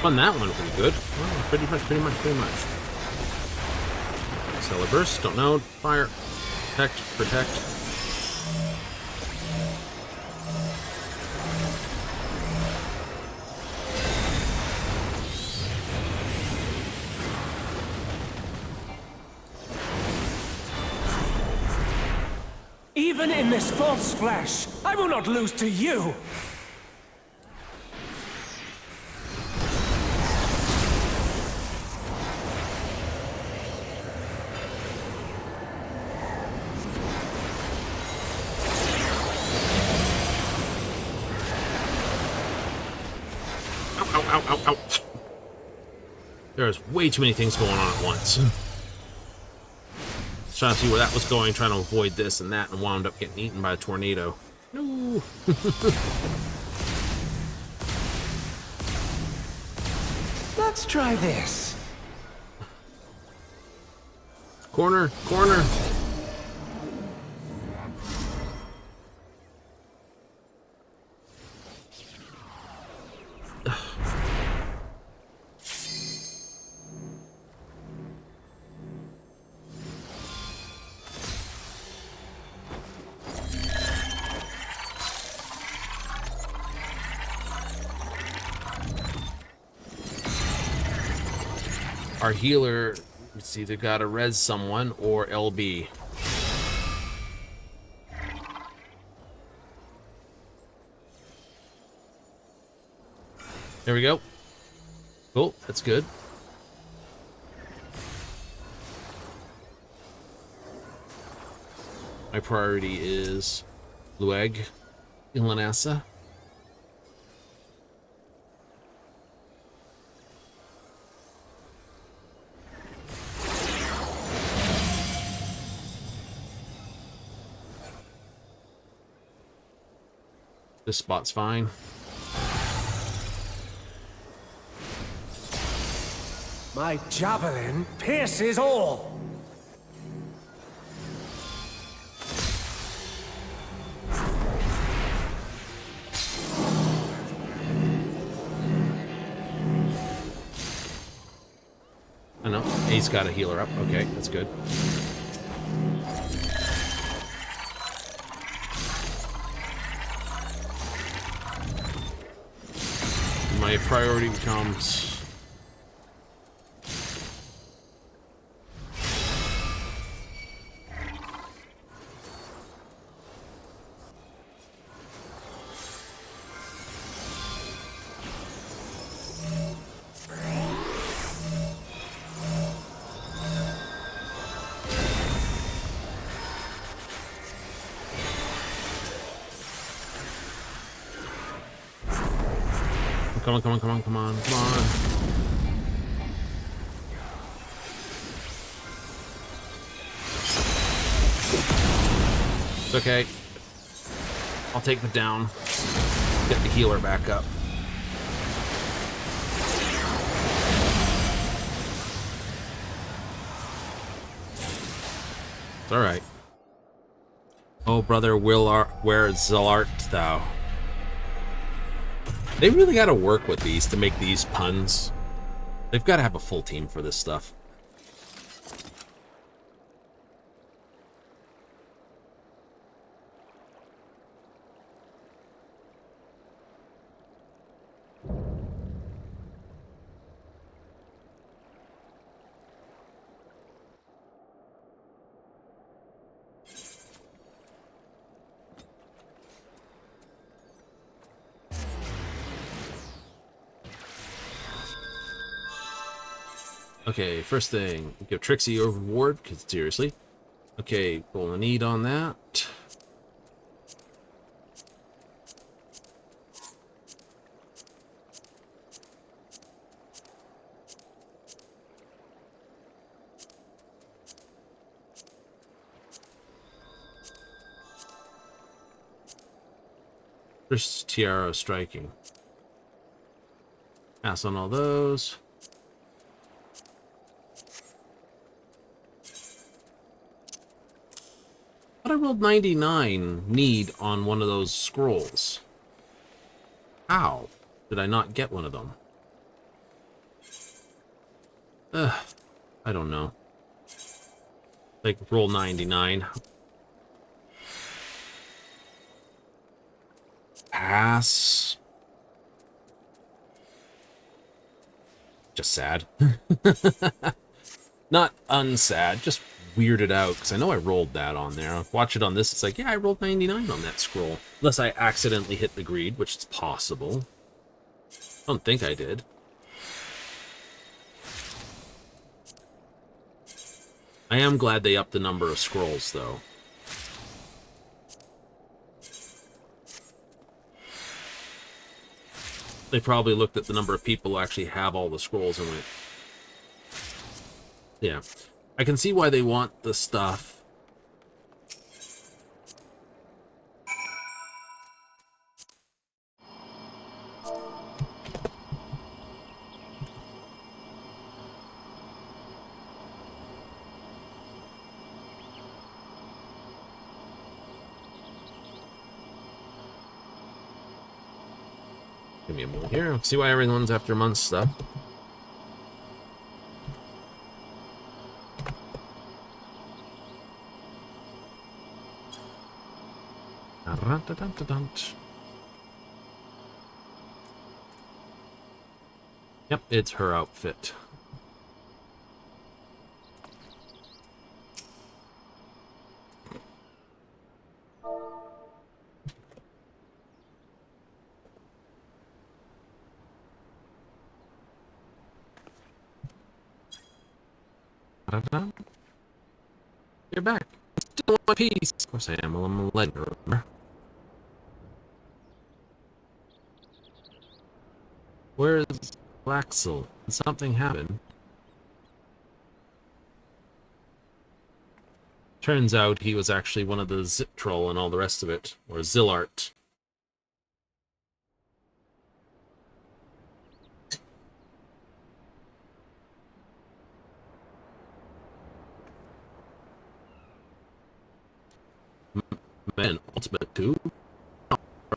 On that one, pretty good. Well, pretty much. Stellar burst, don't know. Fire. Protect. Even in this false flesh, I will not lose to you! Ow. There's way too many things going on at once. Trying to see where that was going, trying to avoid this and that, and wound up getting eaten by a tornado. No. Let's try this. Corner. Our healer It's either gotta res someone or LB. There we go. Cool, that's good. My priority is Lueg in Lanassa. This spot's fine. My javelin pierces all. I know. He's got a healer up. Okay, that's good. My priority becomes... Come on, come on, come on, come on, come on. It's okay. I'll take the down. Get the healer back up. It's alright. Oh, brother, where art thou? They really got to work with these to make these puns. They've got to have a full team for this stuff. Okay, first thing, give Trixie a reward, because seriously. Okay, roll a need on that. There's Tiara striking. Pass on all those. But I rolled 99 need on one of those scrolls. How did I not get one of them? I don't know. Like, roll 99. Pass. Just sad. Not unsad, just weirded out, because I know I rolled that on there. I'll watch it on this, it's like, yeah, I rolled 99 on that scroll. Unless I accidentally hit the greed, which is possible. I don't think I did. I am glad they upped the number of scrolls, though. They probably looked at the number of people who actually have all the scrolls and went, yeah. I can see why they want the stuff. Give me a moment here. See why everyone's after months stuff. Yep, it's her outfit. Da-da-da. You're back. Still in one piece. Of course I am. Well, I'm a legend, remember? Where's Laxel? Did something happen? Turns out he was actually one of the Zip Troll and all the rest of it. Or Zillart. Man, Ultimate 2?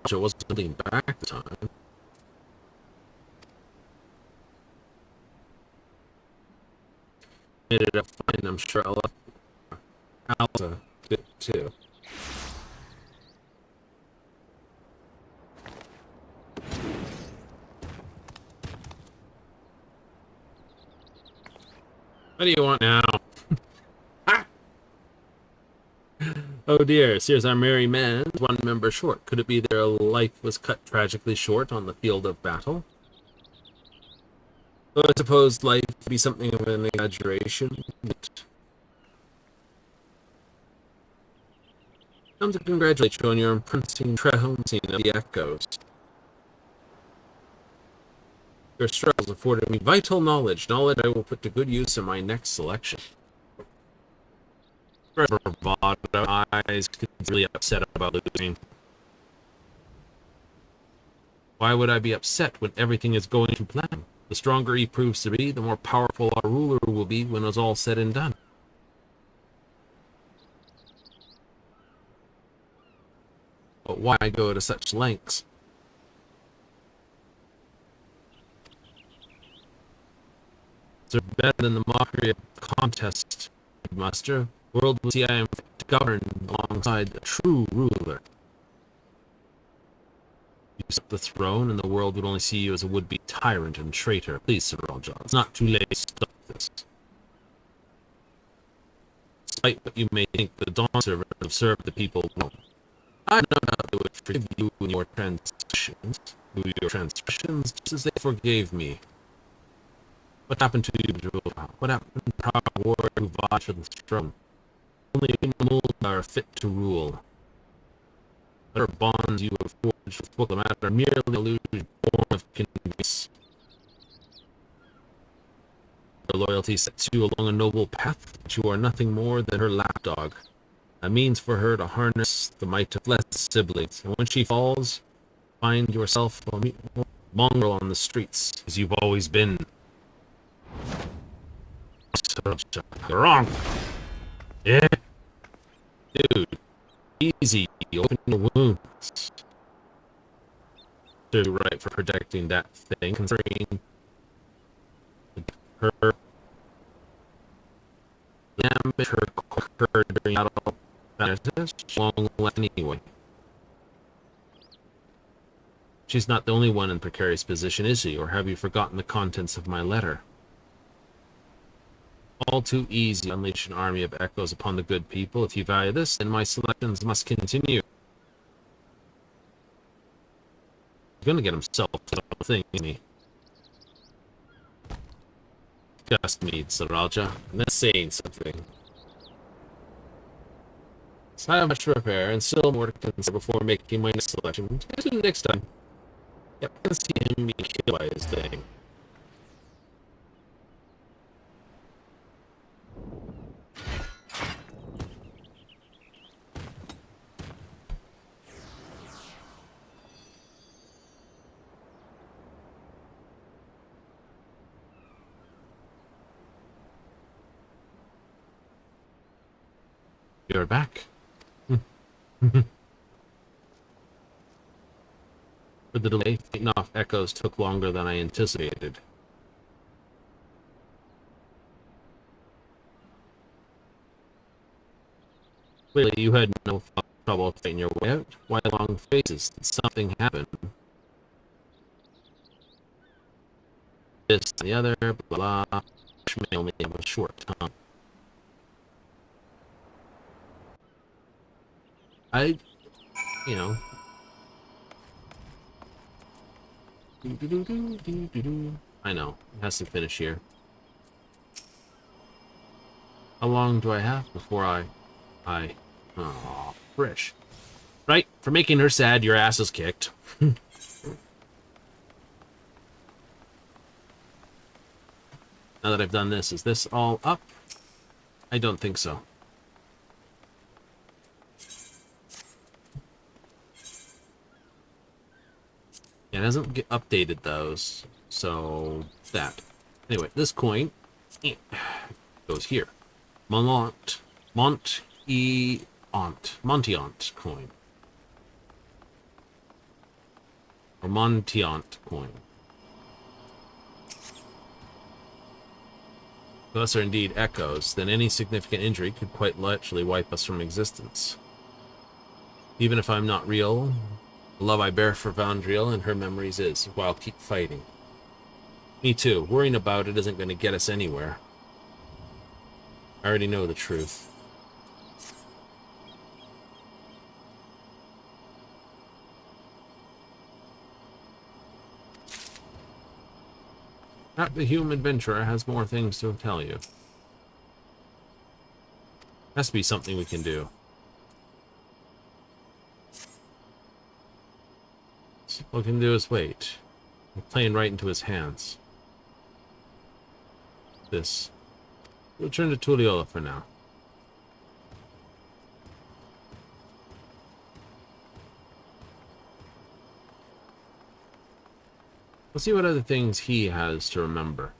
Russia wasn't something back at the time. Made it up fine, I'm sure I'll Alta did too. What do you want now? Oh dear, here's our merry man, one member short. Could it be their life was cut tragically short on the field of battle? Though I suppose life would be something of an exaggeration. Come to congratulate you on your imprinting trouncing of the echoes. Your struggles afforded me vital knowledge I will put to good use in my next selection. Bravado eyes could be really upset about losing. Why would I be upset when everything is going to plan? The stronger he proves to be, the more powerful our ruler will be when it's all said and done. But why go to such lengths? They're better than the mockery of the contest, Master. The world will see I am fit to govern alongside the true ruler. You usurp the throne, and the world would only see you as a would-be tyrant and traitor. Please, Sir Aljon, it's not too late to stop this. Despite what you may think, the Dawn servants have served the people well. I no doubt they would forgive you in your transgressions, just as they forgave me. What happened to you, Jewel? What happened to our warrior who vied for the throne? Only Mulda are fit to rule. Whatever bonds you have forged with Willamette are merely illusions born of convenience. Her loyalty sets you along a noble path, but you are nothing more than her lapdog. A means for her to harness the might of less siblings, and when she falls, find yourself a mongrel on the streets, as you've always been. You're wrong. Yeah. Dude, easy. Open your wounds. Do right for protecting that thing, considering her ambush, her quicker during battle. Long anyway. She's not the only one in precarious position, is she? Or have you forgotten the contents of my letter? All too easy to unleash an army of echoes upon the good people. If you value this, then my selections must continue. He's gonna get himself to the thing, isn't he? Just me, Saralja. And that's saying something. So I have much to prepare, and still more to consider before making my next selection. Next time. Yep, I can see him being killed by his thing. You're back. For the delay, fighting off echoes took longer than I anticipated. Clearly, you had no trouble fighting your way out. Why long faces? Did something happen? This and the other, blah blah. May only have a short tongue. You know. I know. It has to finish here. How long do I have before oh, frish. Right, for making her sad, your ass is kicked. Now that I've done this, is this all up? I don't think so. Yeah, it hasn't updated those, so that. Anyway, this coin goes here. Montiant coin. Or Montiant coin. If us are indeed echoes, then any significant injury could quite literally wipe us from existence. Even if I'm not real, the love I bear for Dawntrail and her memories is, while I'll keep fighting. Me too. Worrying about it isn't going to get us anywhere. I already know the truth. Not the human adventurer has more things to tell you. Has to be something we can do. So what we can do is wait. We're playing right into his hands. This. We'll turn to Tulliola for now. Let's see what other things he has to remember.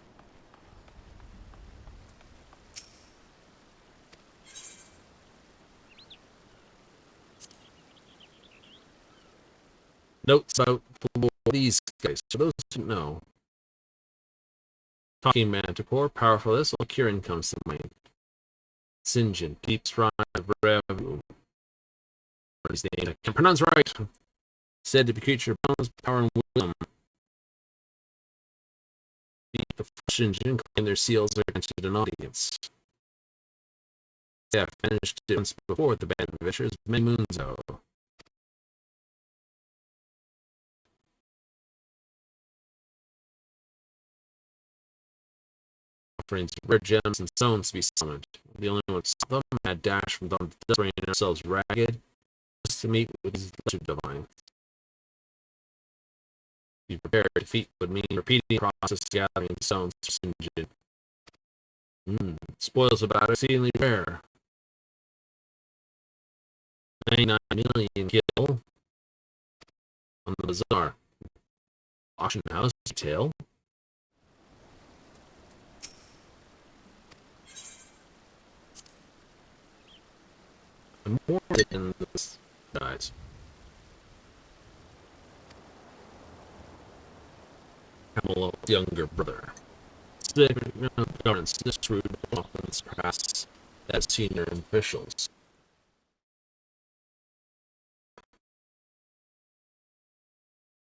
Notes about these guys. For those who don't know, Talking Manticore, powerful this, Kieran comes to mind. Sinjin, Deep Shrine of Rev. What is the name? I can't pronounce right. Said to be creature bones, power and wisdom. The Sinjin claim their seals are granted an audience. They have finished it once before with the band of adventurers many moons ago. Offerings of rare gems and stones to be summoned. The only one saw them had dashed from dawn to dusk, bringing ourselves ragged, just to meet with these lesser divines. Be prepared. Defeat would mean repeating the process of gathering stones for Sinjin. Spoils about exceedingly rare. 99 million gil on the bazaar. Auction house detail. And more in this guys. Hamil's younger brother. Governance this rude often surpasses that senior officials.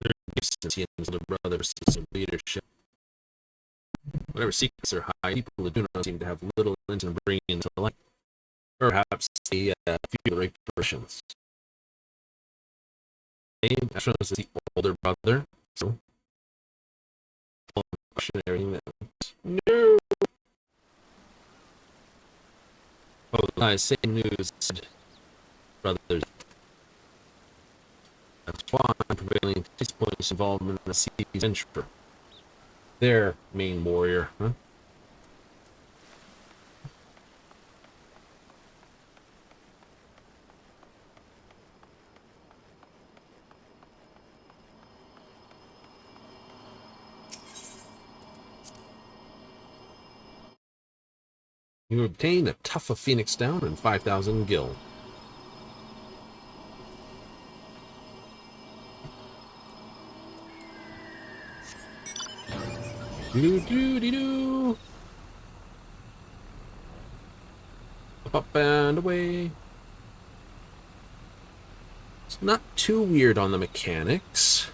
Their gifts and the brothers in leadership. Whatever secrets are high, people who do not seem to have little interest in bringing to light. Perhaps the few reparations. Name shows the older brother, so cautionary note. No. Oh, I say news, brothers. That's why I'm prevailing taste points involvement in the sea's venture. Their main warrior, huh? You obtain a Tough of Phoenix Down and 5,000 gil. Do-do-do-do-do. Up and away. It's not too weird on the mechanics.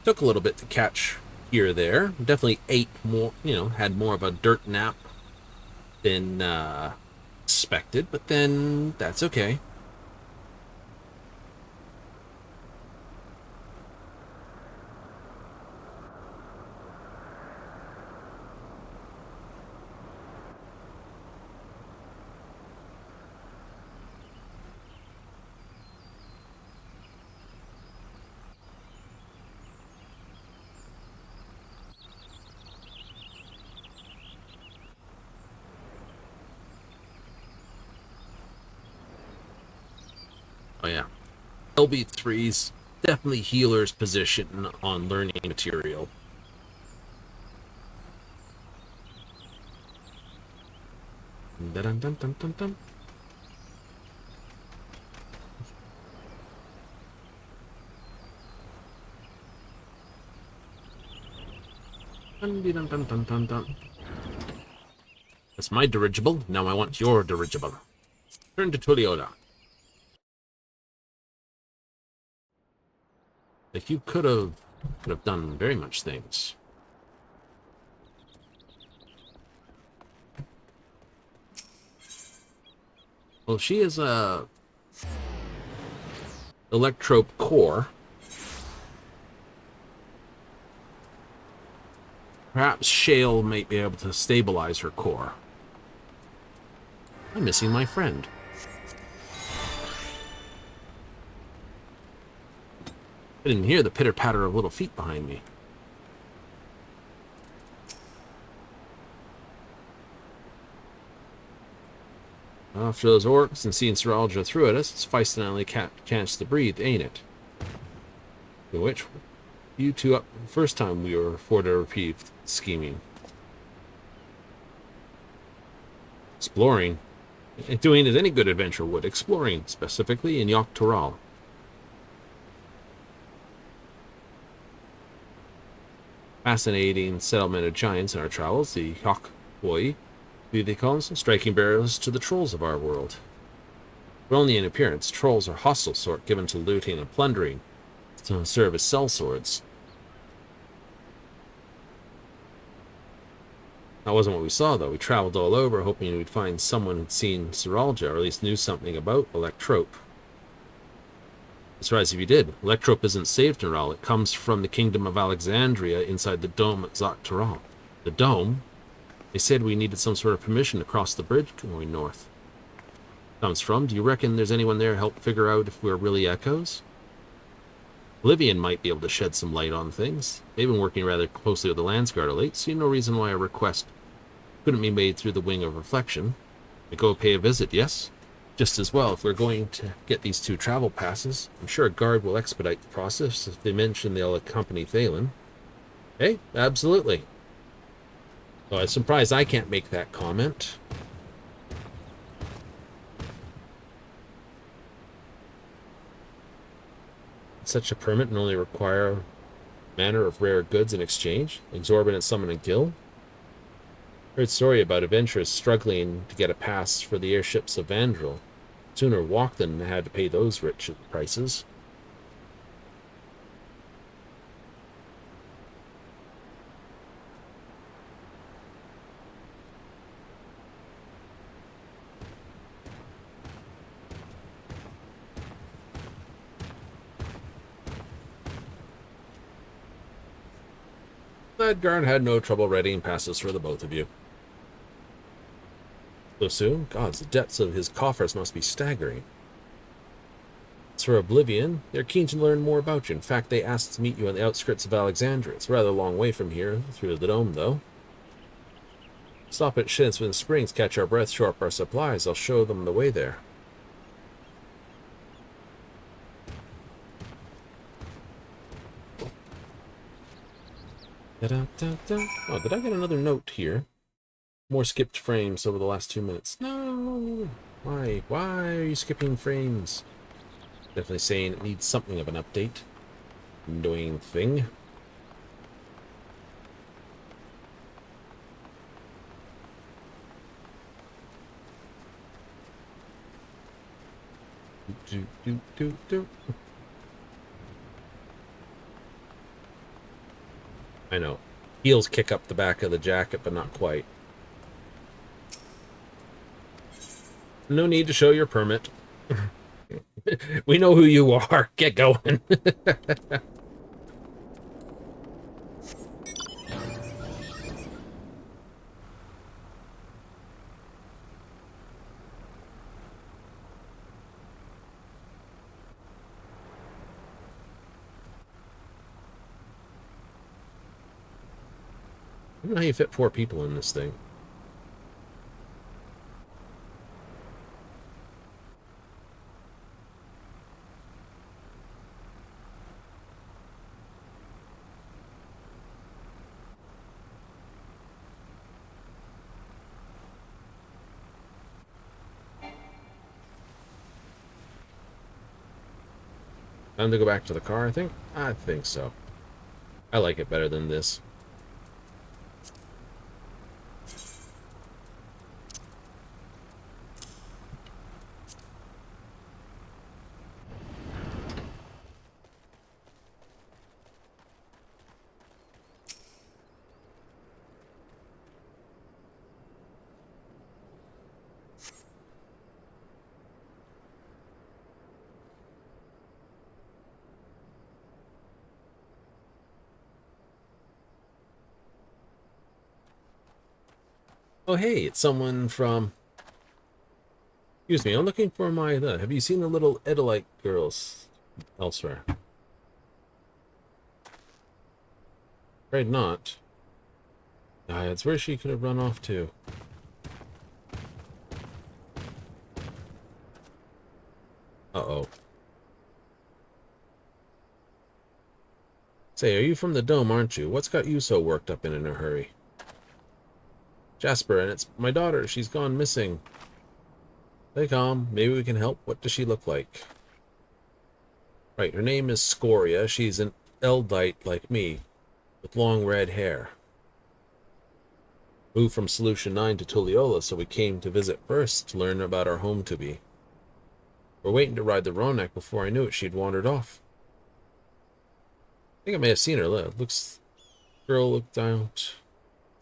Took a little bit to catch here there. Definitely ate more, had more of a dirt nap than expected, but then that's okay. Oh yeah. LB3's definitely healer's position on learning material. Dun, dun, dun, dun, dun. Dun, dun, dun, dun, dun, dun. That's my dirigible. Now I want your dirigible. Turn to Tuliola. Like you could have done very much things. Well, she is a electrope core. Perhaps Shale might be able to stabilize her core. I'm missing my friend. I didn't hear the pitter-patter of little feet behind me. After those orcs and seeing Seralja through at us, it's feisty and only chance to breathe, ain't it? In which, you two up the first time we were for to repeat scheming. Exploring. Doing as any good adventure would. Exploring, specifically in Yok Toral. Fascinating settlement of giants in our travels, the Yok Hoi, who they call them, striking barriers to the trolls of our world. But only in appearance, trolls are hostile sort given to looting and plundering, to serve as sellswords. That wasn't what we saw, though. We traveled all over, hoping we'd find someone who'd seen Seralja, or at least knew something about Electrope. Surprised if you did. Electrope isn't saved in Ral. It comes from the Kingdom of Alexandria inside the dome at Zoktoral. The dome? They said we needed some sort of permission to cross the bridge going north. Comes from? Do you reckon there's anyone there to help figure out if we're really echoes? Oblivion might be able to shed some light on things. They've been working rather closely with the Landsguard of late, so you no reason why a request couldn't be made through the Wing of Reflection. We go pay a visit, yes? Just as well, if we're going to get these 2 travel passes, I'm sure a guard will expedite the process if they mention they'll accompany Thalen. Hey, absolutely. Well, I'm surprised I can't make that comment. Such a permit and only require manner of rare goods in exchange, exorbitant sum and a gill. Heard story about adventurers struggling to get a pass for the airships of Vandril. Sooner walked than had to pay those rich prices. Ladguard had no trouble readying passes for the both of you. So soon? Gods, the depths of his coffers must be staggering. As for Oblivion, they're keen to learn more about you. In fact, they asked to meet you on the outskirts of Alexandria. It's a rather long way from here, through the dome, though. Stop at Shinsman Springs, catch our breath, shore up our supplies. I'll show them the way there. Da-da-da-da. Oh, did I get another note here? More skipped frames over the last 2 minutes. No! Why? Why are you skipping frames? Definitely saying it needs something of an update. Annoying thing. Do. I know. Heels kick up the back of the jacket, but not quite. No need to show your permit. We know who you are. Get going. I don't know how you fit 4 people in this thing. Time to go back to the car, I think? I think so. I like it better than this. Oh, hey, it's someone from... Excuse me, I'm looking for my... have you seen the little Edolite girls elsewhere? Afraid not. It's where she could have run off to. Uh-oh. Say, are you from the Dome, aren't you? What's got you so worked up and in a hurry? Jasper, and it's my daughter. She's gone missing. Stay calm. Maybe we can help. What does she look like? Right, her name is Scoria. She's an Eldite like me, with long red hair. Moved from Solution 9 to Tulliola, so we came to visit first to learn about our home to be. We're waiting to ride the Ronak. Before I knew it, she'd wandered off. I think I may have seen her. Looks... Girl looked out.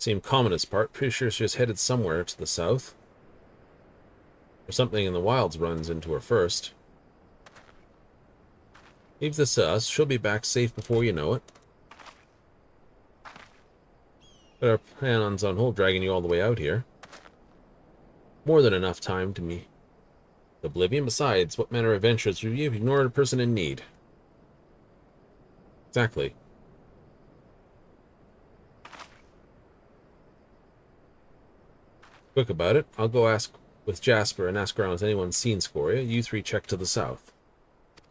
Seemed calm as part. Pretty sure she was headed somewhere to the south. Or something in the wilds runs into her first. Leave this to us. She'll be back safe before you know it. But our plan's on hold, dragging you all the way out here. More than enough time to me. Oblivion. Besides, what manner of adventures would you have ignored a person in need? Exactly. Quick about it. I'll go ask with Jasper and ask around if anyone's seen Scoria. You three check to the south.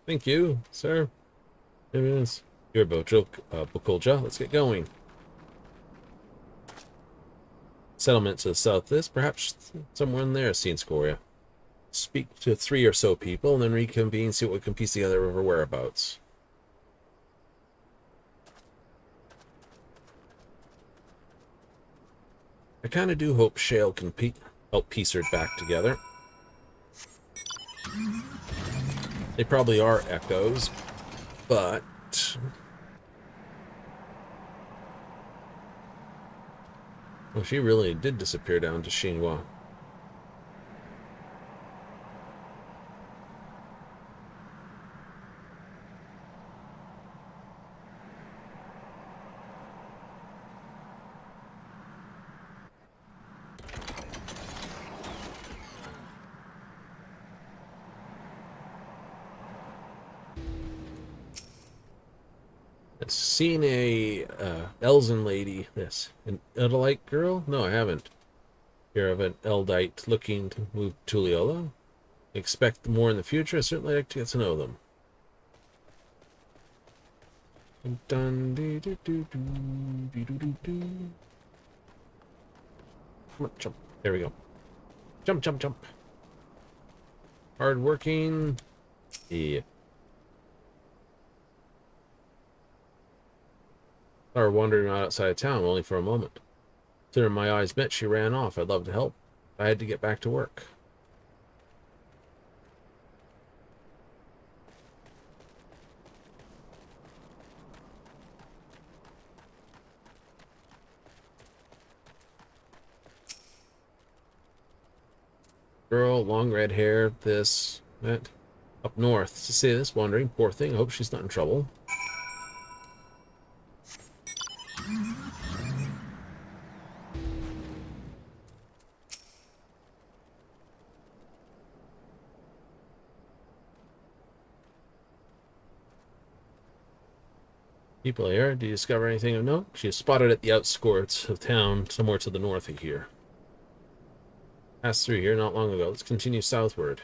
Thank you, sir. There it is. You're Bukulja. Let's get going. Settlement to the south of this. Perhaps somewhere in there has seen Scoria. Speak to 3 or so people and then reconvene, see what we can piece together of her whereabouts. I kind of do hope Shale can help piece her back together. They probably are echoes, but... Well, she really did disappear down to Xinhua. Seen a Elzen lady. This an Eldite girl? No, I haven't. Hear of an Eldite looking to move to Tulliola. Expect more in the future. I certainly like to get to know them. Dun, dee, doo, doo, doo, dee, doo, doo, doo. Come on, jump. There we go. Jump, jump, jump. Hard working. Yeah. Saw her wandering outside of town only for a moment. Sooner my eyes met, she ran off. I'd love to help. I had to get back to work. Girl, long red hair, this, that. Up north. To see this wandering, poor thing. I hope she's not in trouble. People here, do you discover anything of note? She is spotted at the outskirts of town, somewhere to the north of here. Passed through here not long ago. Let's continue southward.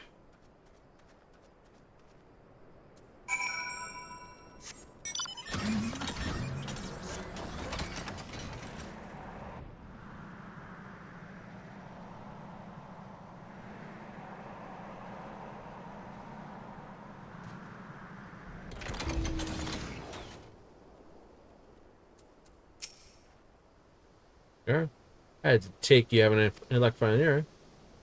Yeah. I had to take you having an electrifying error.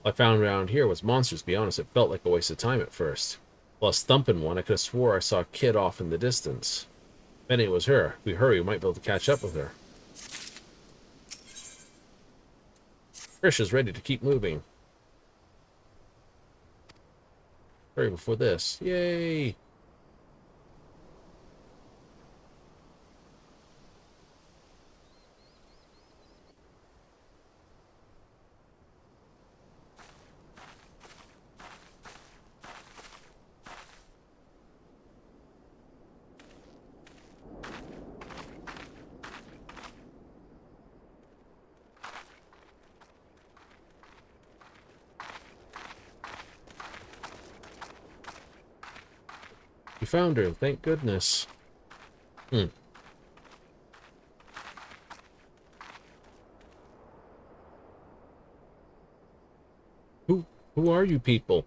All I found around here was monsters, to be honest. It felt like a waste of time at first. Plus thumping one, I could have swore I saw a kid off in the distance. If it was her. If we hurry, we might be able to catch up with her. Trish is ready to keep moving. Hurry before this. Yay! You found her, thank goodness. Who are you people?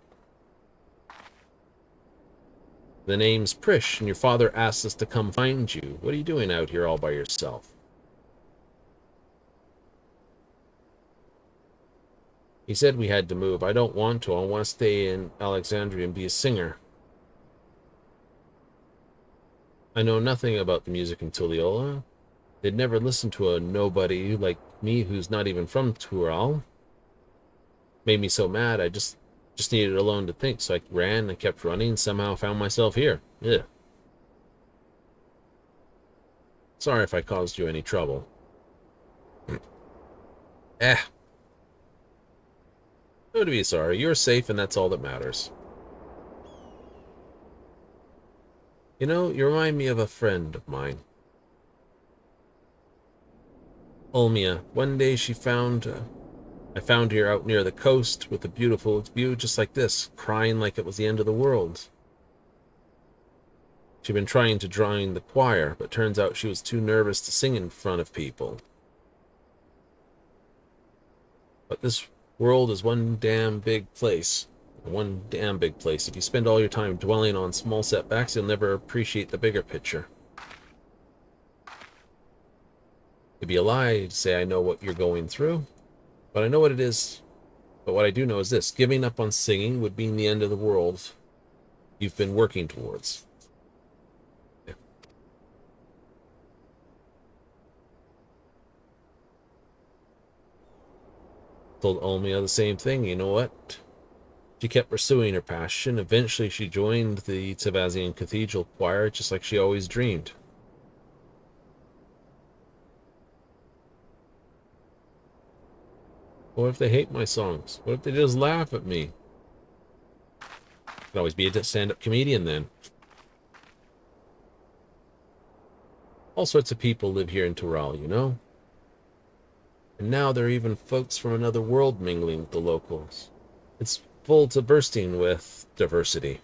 The name's Prish, and your father asked us to come find you. What are you doing out here all by yourself? He said we had to move. I don't want to. I want to stay in Alexandria and be a singer. I know nothing about the music in Tulliola. They'd never listen to a nobody like me who's not even from Tural. Made me so mad, I just needed alone to think, so I ran and kept running and somehow found myself here. Ugh. Sorry if I caused you any trouble. No to be sorry. You're safe and that's all that matters. You know, you remind me of a friend of mine. Olmia. One day I found her out near the coast with a beautiful view just like this, crying like it was the end of the world. She'd been trying to join the choir, but turns out she was too nervous to sing in front of people. But this world is one damn big place. One damn big place. If you spend all your time dwelling on small setbacks, you'll never appreciate the bigger picture. It'd be a lie to say I know what you're going through, but I know what it is. But what I do know is this: giving up on singing would mean the end of the world you've been working towards. Yeah. Told Olmia the same thing. You know what? She kept pursuing her passion. Eventually, she joined the Tavazian Cathedral Choir, just like she always dreamed. What if they hate my songs? What if they just laugh at me? Could always be a stand-up comedian then. All sorts of people live here in Tural, you know? And now there are even folks from another world mingling with the locals. It's full to bursting with diversity.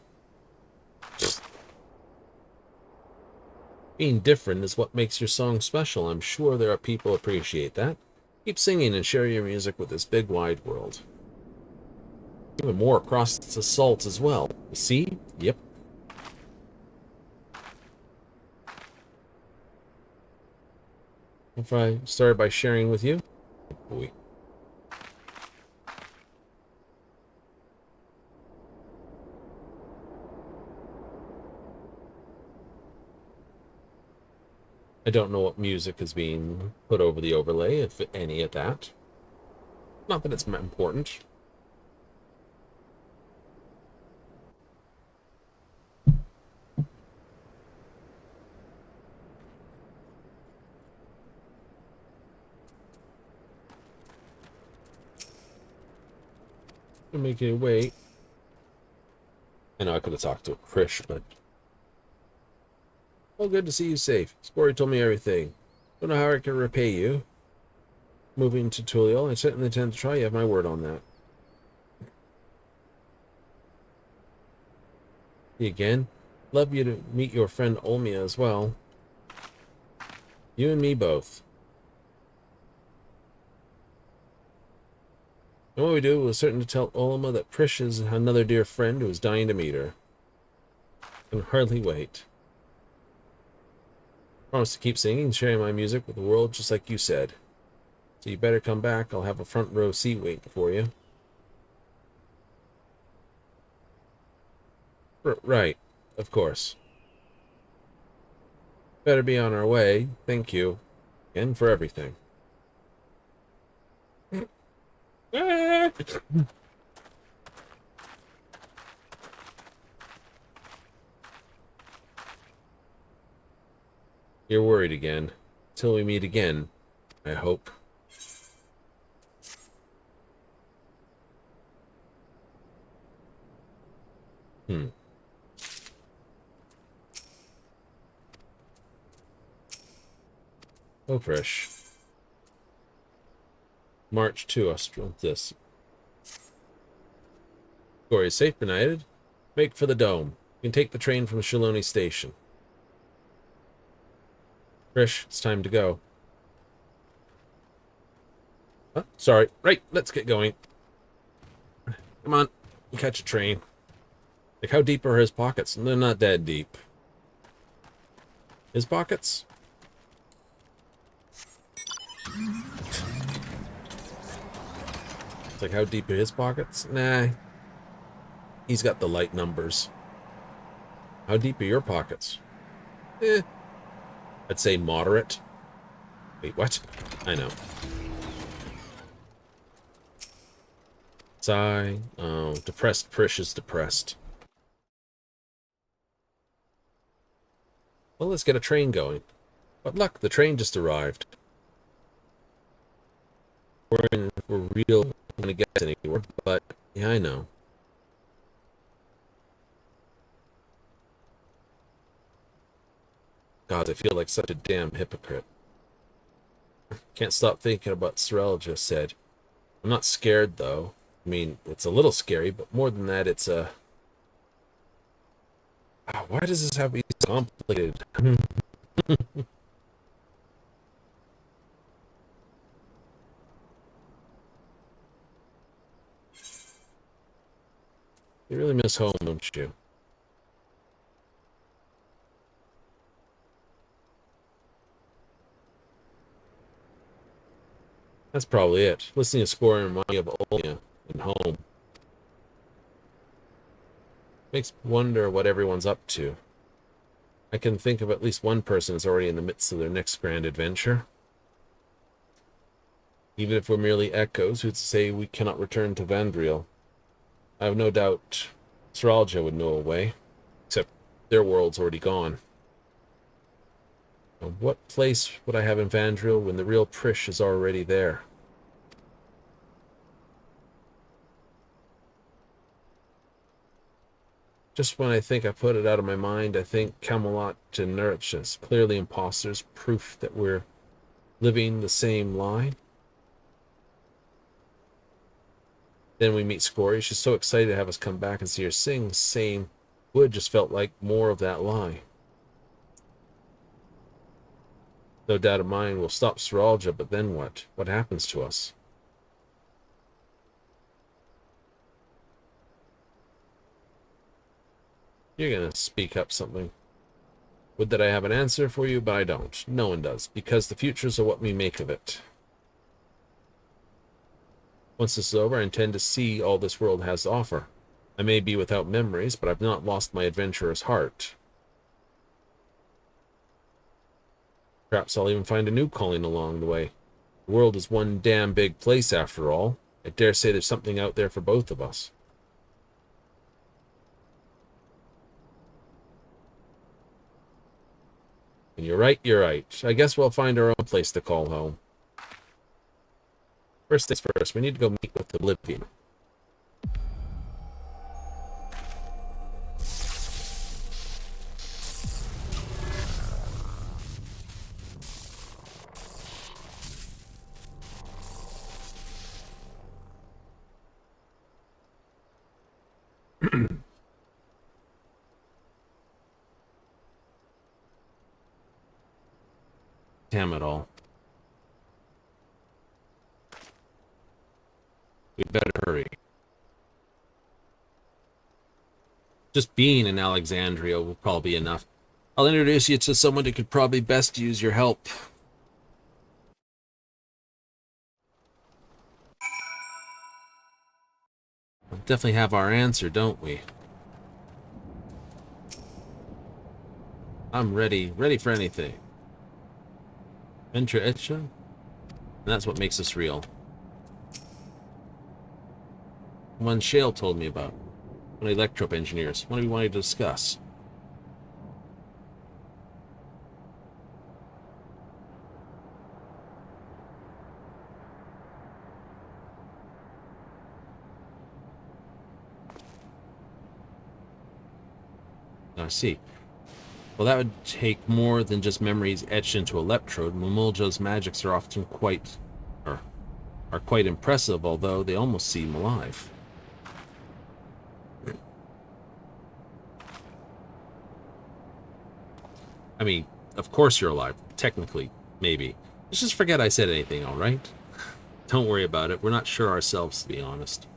Being different is what makes your song special. I'm sure there are people who appreciate that. Keep singing and share your music with this big wide world. Even more across the salt as well. You see? Yep. If I started by sharing with you? Oh boy. I don't know what music is being put over the overlay, if any at that. Not that it's important. Make it wait. I know I could have talked to Krish, but... Well, good to see you safe. Square told me everything. Don't know how I can repay you. Moving to Tullio, I certainly intend to try. You have my word on that. You again? Love you to meet your friend Olmia as well. You and me both. And what we do, we're certain to tell Olma that Prish is another dear friend who is dying to meet her. I can hardly wait. Promise to keep singing and sharing my music with the world just like you said. So you better come back. I'll have a front row seat waiting for you. Right, of course. Better be on our way. Thank you. Again for everything. You're worried again. Till we meet again, I hope. Oh, fresh. March to this. Corey is safe benighted. Make for the dome. You can take the train from Shaloni Station. Frisch, it's time to go. Oh, sorry. Right, let's get going. Come on, catch a train. Like, how deep are his pockets? They're not that deep. His pockets? It's like, how deep are his pockets? Nah. He's got the light numbers. How deep are your pockets? I'd say moderate. Wait, what? I know. Sigh. Oh, depressed Prish is depressed. Well, let's get a train going. But luck, the train just arrived. We're real gonna get anywhere, but yeah, I know. God, I feel like such a damn hypocrite. Can't stop thinking about what Sorrel just said. I'm not scared, though. I mean, it's a little scary, but more than that, it's a... why does this have to be so complicated? You really miss home, don't you? That's probably it. Listening to Score reminds me of Olya and home. Makes me wonder what everyone's up to. I can think of at least one person who's already in the midst of their next grand adventure. Even if we're merely echoes, who'd say we cannot return to Vandriel? I have no doubt Seralja would know a way, except their world's already gone. Now, what place would I have in Vandriel when the real Prish is already there? Just when I think I put it out of my mind, I think Camelot and Nurchus, clearly imposters, proof that we're living the same lie. Then we meet Scory. She's so excited to have us come back and see her sing. Same wood just felt like more of that lie. No doubt of mine we'll stop Seralja, but then what? What happens to us? You're gonna speak up something. Would that I have an answer for you, but I don't. No one does, because the futures are what we make of it. Once this is over, I intend to see all this world has to offer. I may be without memories, but I've not lost my adventurer's heart. Perhaps I'll even find a new calling along the way. The world is one damn big place, after all. I dare say there's something out there for both of us. And you're right, you're right. I guess we'll find our own place to call home. First things first, we need to go meet with Oblivion. Damn it all. We better hurry. Just being in Alexandria will probably be enough. I'll introduce you to someone who could probably best use your help. definitely have our answer, don't we? I'm ready for anything. Venture Etcha? And that's what makes us real. One Shale told me about. One electrope engineers. What do you want to discuss? I see. Well, that would take more than just memories etched into a electrode. Mamuljo's magics are often quite impressive, although they almost seem alive. I mean, of course you're alive. Technically, maybe. Let's just forget I said anything, alright? Don't worry about it. We're not sure ourselves, to be honest.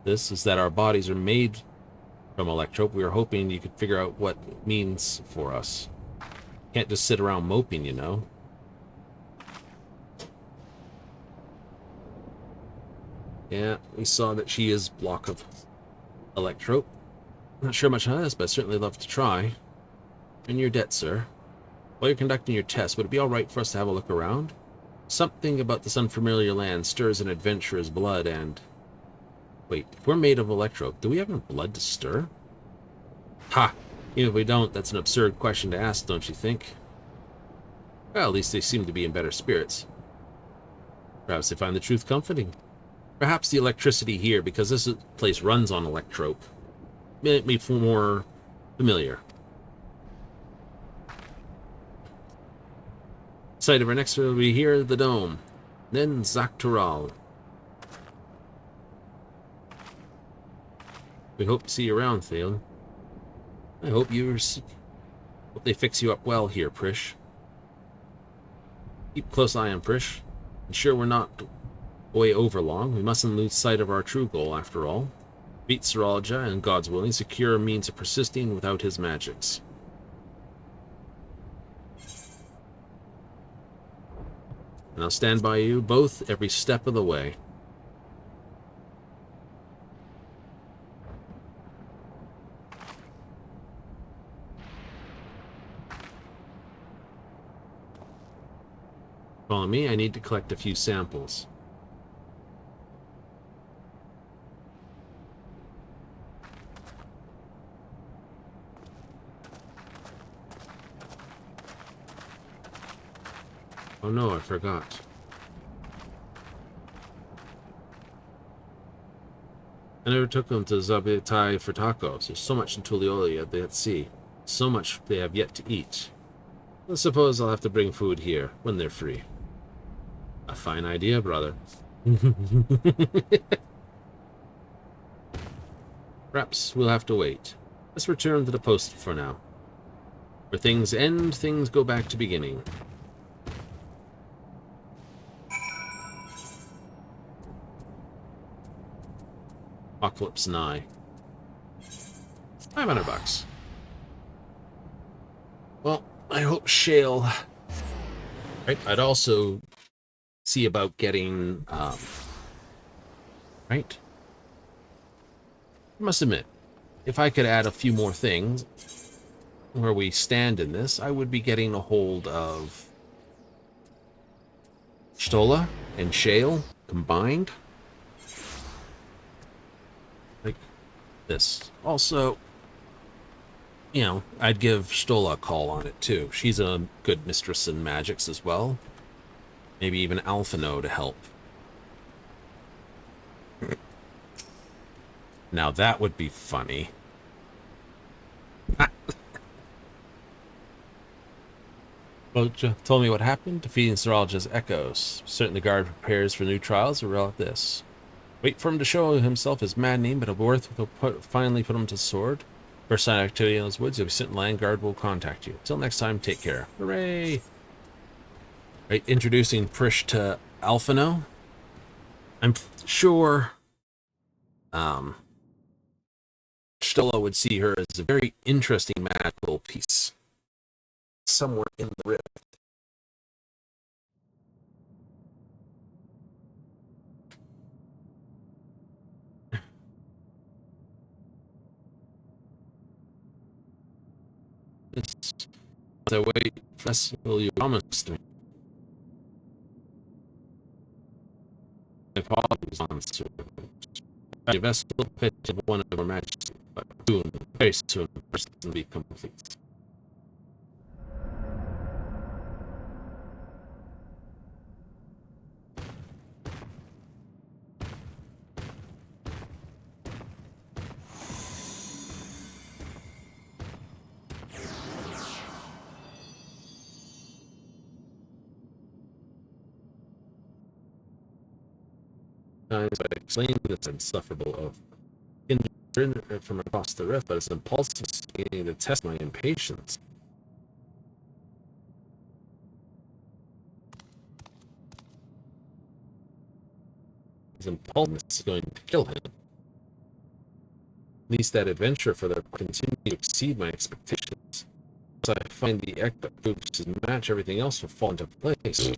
This is that our bodies are made from electrope. We were hoping you could figure out what it means for us. Can't just sit around moping, you know. Yeah, we saw that she is block of electrope. Not sure much on this, but I'd certainly love to try. In your debt, sir. While you're conducting your test, would it be alright for us to have a look around? Something about this unfamiliar land stirs an adventurer's blood and... Wait, if we're made of electrope, do we have any blood to stir? Ha! Even if we don't, that's an absurd question to ask, don't you think? Well, at least they seem to be in better spirits. Perhaps they find the truth comforting. Perhaps the electricity here, because this place runs on electrope, made me feel more familiar. Site of our next will be here, the Dome. Then Zaktural. We hope to see you around, Thalen. I hope they fix you up well here, Prish. Keep a close eye on Prish. Ensure we're not away over long. We mustn't lose sight of our true goal, after all. Beat Saralja and, God's willing, secure a means of persisting without his magics. And I'll stand by you both every step of the way. Follow me, I need to collect a few samples. Oh no, I forgot. I never took them to Zabetai for tacos. There's so much in Tulioli at sea. So much they have yet to eat. I suppose I'll have to bring food here when they're free. A fine idea, brother. Perhaps we'll have to wait. Let's return to the post for now. Where things end, things go back to beginning. Apocalypse nigh. $500. Well, I hope Shale... Right, I'd also see about getting... right? I must admit, if I could add a few more things where we stand in this, I would be getting a hold of Stola and Shale combined. Like this. Also, you know, I'd give Stola a call on it too. She's a good mistress in magics as well. Maybe even Alphino to help. Now that would be funny. Boja told me what happened, defeating Saralja's echoes. Certainly guard prepares for new trials or about this. Wait for him to show himself his mad name, but Aborth will finally put him to sword. First sign of activity in those woods, you'll be sent in land guard will contact you. Till next time, take care. Hooray! Right, introducing Prish to Alphino. I'm sure Stola would see her as a very interesting magical piece. Somewhere in the rift. As I wait for this, will you promise me? My apologies, Monster. The vessel pitted one of our majesty, but soon, very soon, the person will be complete. Times I explain this insufferable of kindred from across the rift, but it's impulsive beginning to test my impatience. His impulsiveness is going to kill him. At least that adventure for the continue to exceed my expectations. As I find the act that proves to match, everything else will fall into place.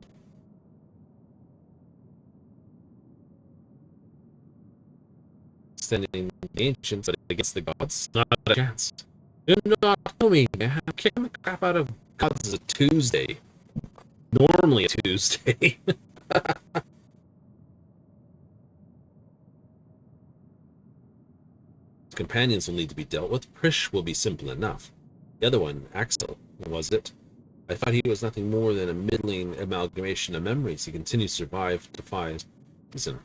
Sending the ancients against the gods, not a chance. Do not kill me, man. I'm kicking the crap out of gods is a Tuesday. Normally a Tuesday. Companions will need to be dealt with. Prish will be simple enough. The other one, Axel, was it? I thought he was nothing more than a middling amalgamation of memories. He continues to survive, defies reason.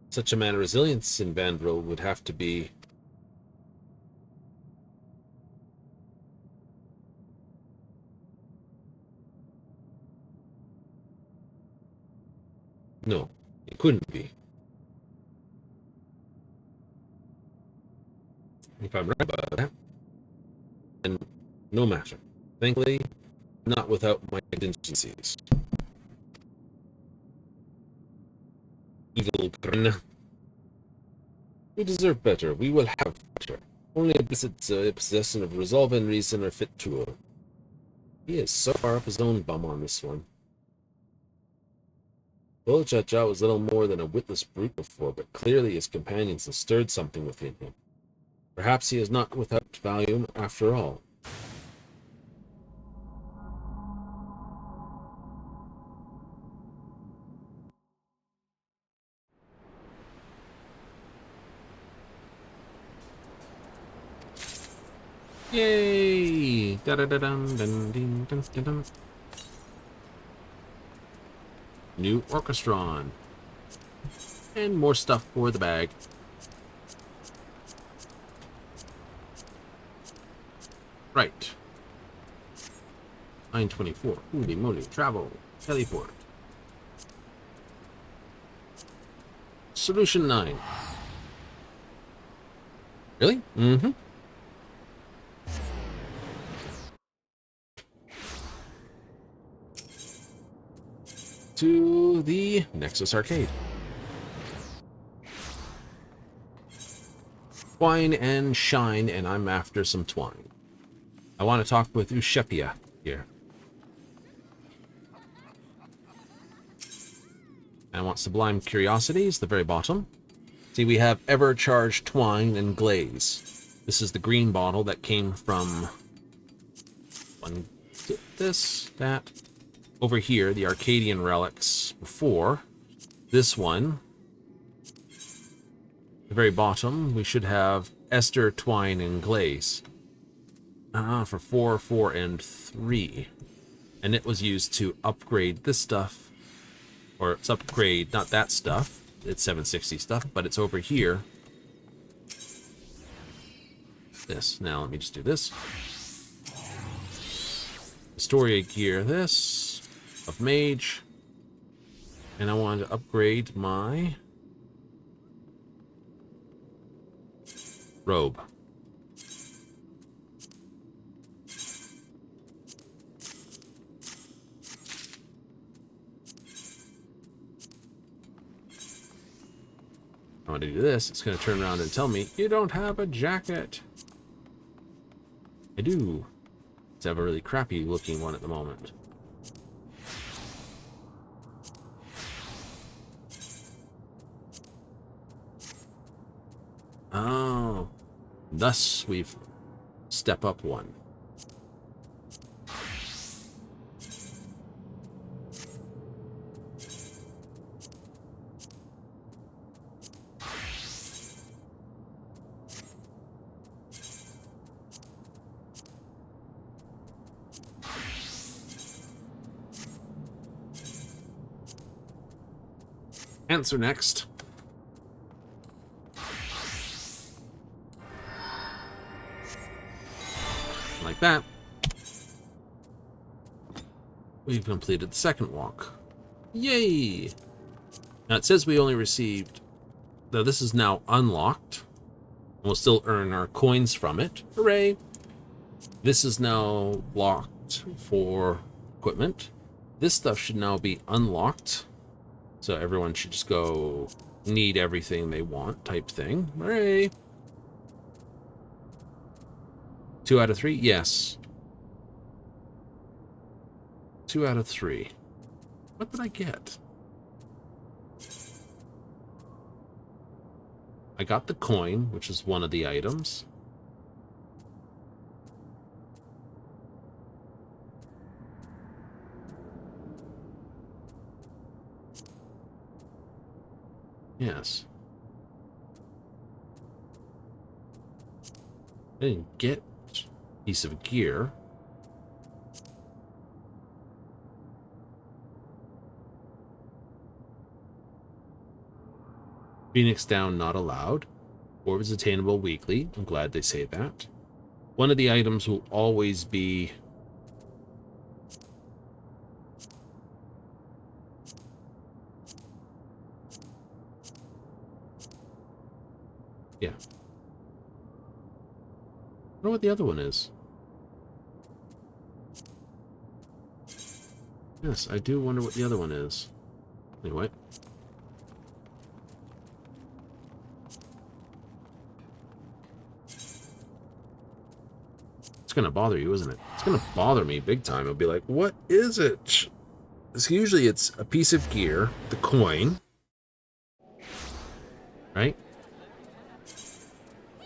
Such a man of resilience in Vandril would have to be... No, it couldn't be. If I'm right about that, then no matter. Thankfully, not without my contingencies. Evil grin. We deserve better. We will have better. Only a possession of resolve and reason are fit to her. He is so far up his own bum on this one. Bolchacha was little more than a witless brute before, but clearly his companions have stirred something within him. Perhaps he is not without value after all. Yay! Da da da dun dun dun dun dun dun. New Orchestron. And more stuff for the bag. Right. 924. Holy moly. Travel. Teleport. Solution 9. Really? Mm-hmm. To the Nexus Arcade. Twine and shine, and I'm after some twine. I want to talk with Ushepia here. I want Sublime Curiosities, the very bottom. See, we have Ever Charged Twine and Glaze. This is the green bottle that came from that. Over here, the Arcadian relics before. This one, the very bottom, we should have Ester, Twine, and Glaze. For 4, 4, and 3. And it was used to upgrade this stuff. Or it's upgrade, not that stuff. It's 760 stuff, but it's over here. This. Now, let me just do this. Historia gear, this. Of Mage. And I wanted to upgrade my robe. I want to do this. It's going to turn around and tell me, you don't have a jacket. I do. I have a really crappy looking one at the moment. Oh, thus we've step up one. Answer next. Like that. We've completed the second walk. Yay! Now it says we only received... Though this is now unlocked. We'll still earn our coins from it. Hooray! This is now locked for equipment. This stuff should now be unlocked. So everyone should just go need everything they want type thing. Hooray! 2 out of 3? Yes. 2 out of 3. What did I get? I got the coin, which is one of the items. Yes. I didn't get a piece of gear. Phoenix down not allowed. Orb is attainable weekly. I'm glad they say that. One of the items will always be... Yeah. I wonder what the other one is. Yes, I do wonder what the other one is. Anyway. It's going to bother you, isn't it? It's going to bother me big time. It'll be like, what is it? So usually it's a piece of gear, the coin, right?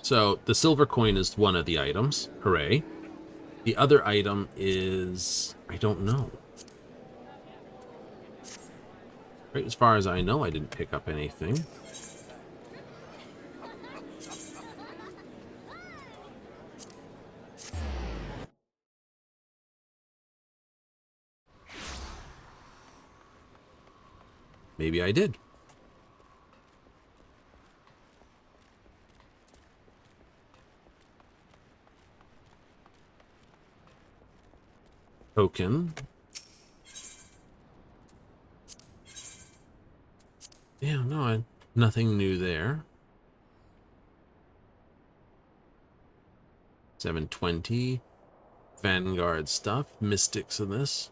So the silver coin is one of the items. Hooray. The other item is... I don't know. Right, as far as I know, I didn't pick up anything. Maybe I did. Token. Yeah, no, nothing new there. 720. Vanguard stuff. Mystics in this.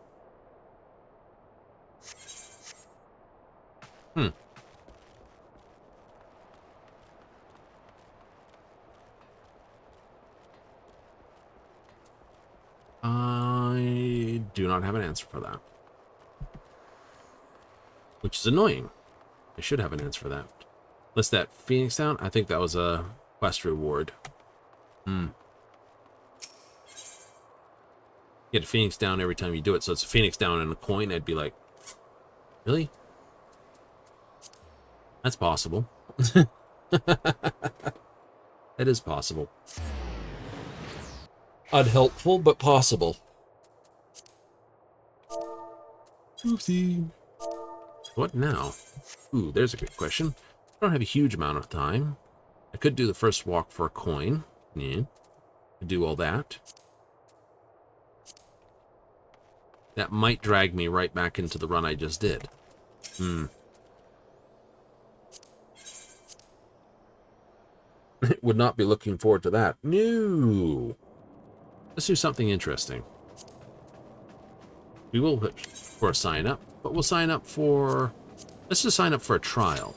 I do not have an answer for that. Which is annoying. I should have an answer for that. Unless that Phoenix down? I think that was a quest reward. Get a Phoenix down every time you do it, so it's a Phoenix down and a coin. I'd be like, really? That's possible. That is possible. Unhelpful, but possible. Oopsie. What now? Ooh, there's a good question. I don't have a huge amount of time. I could do the first walk for a coin. Yeah. Do all that. That might drag me right back into the run I just did. Would not be looking forward to that. No. Let's do something interesting. We will put for a sign up, but we'll sign up for... Let's just sign up for a trial.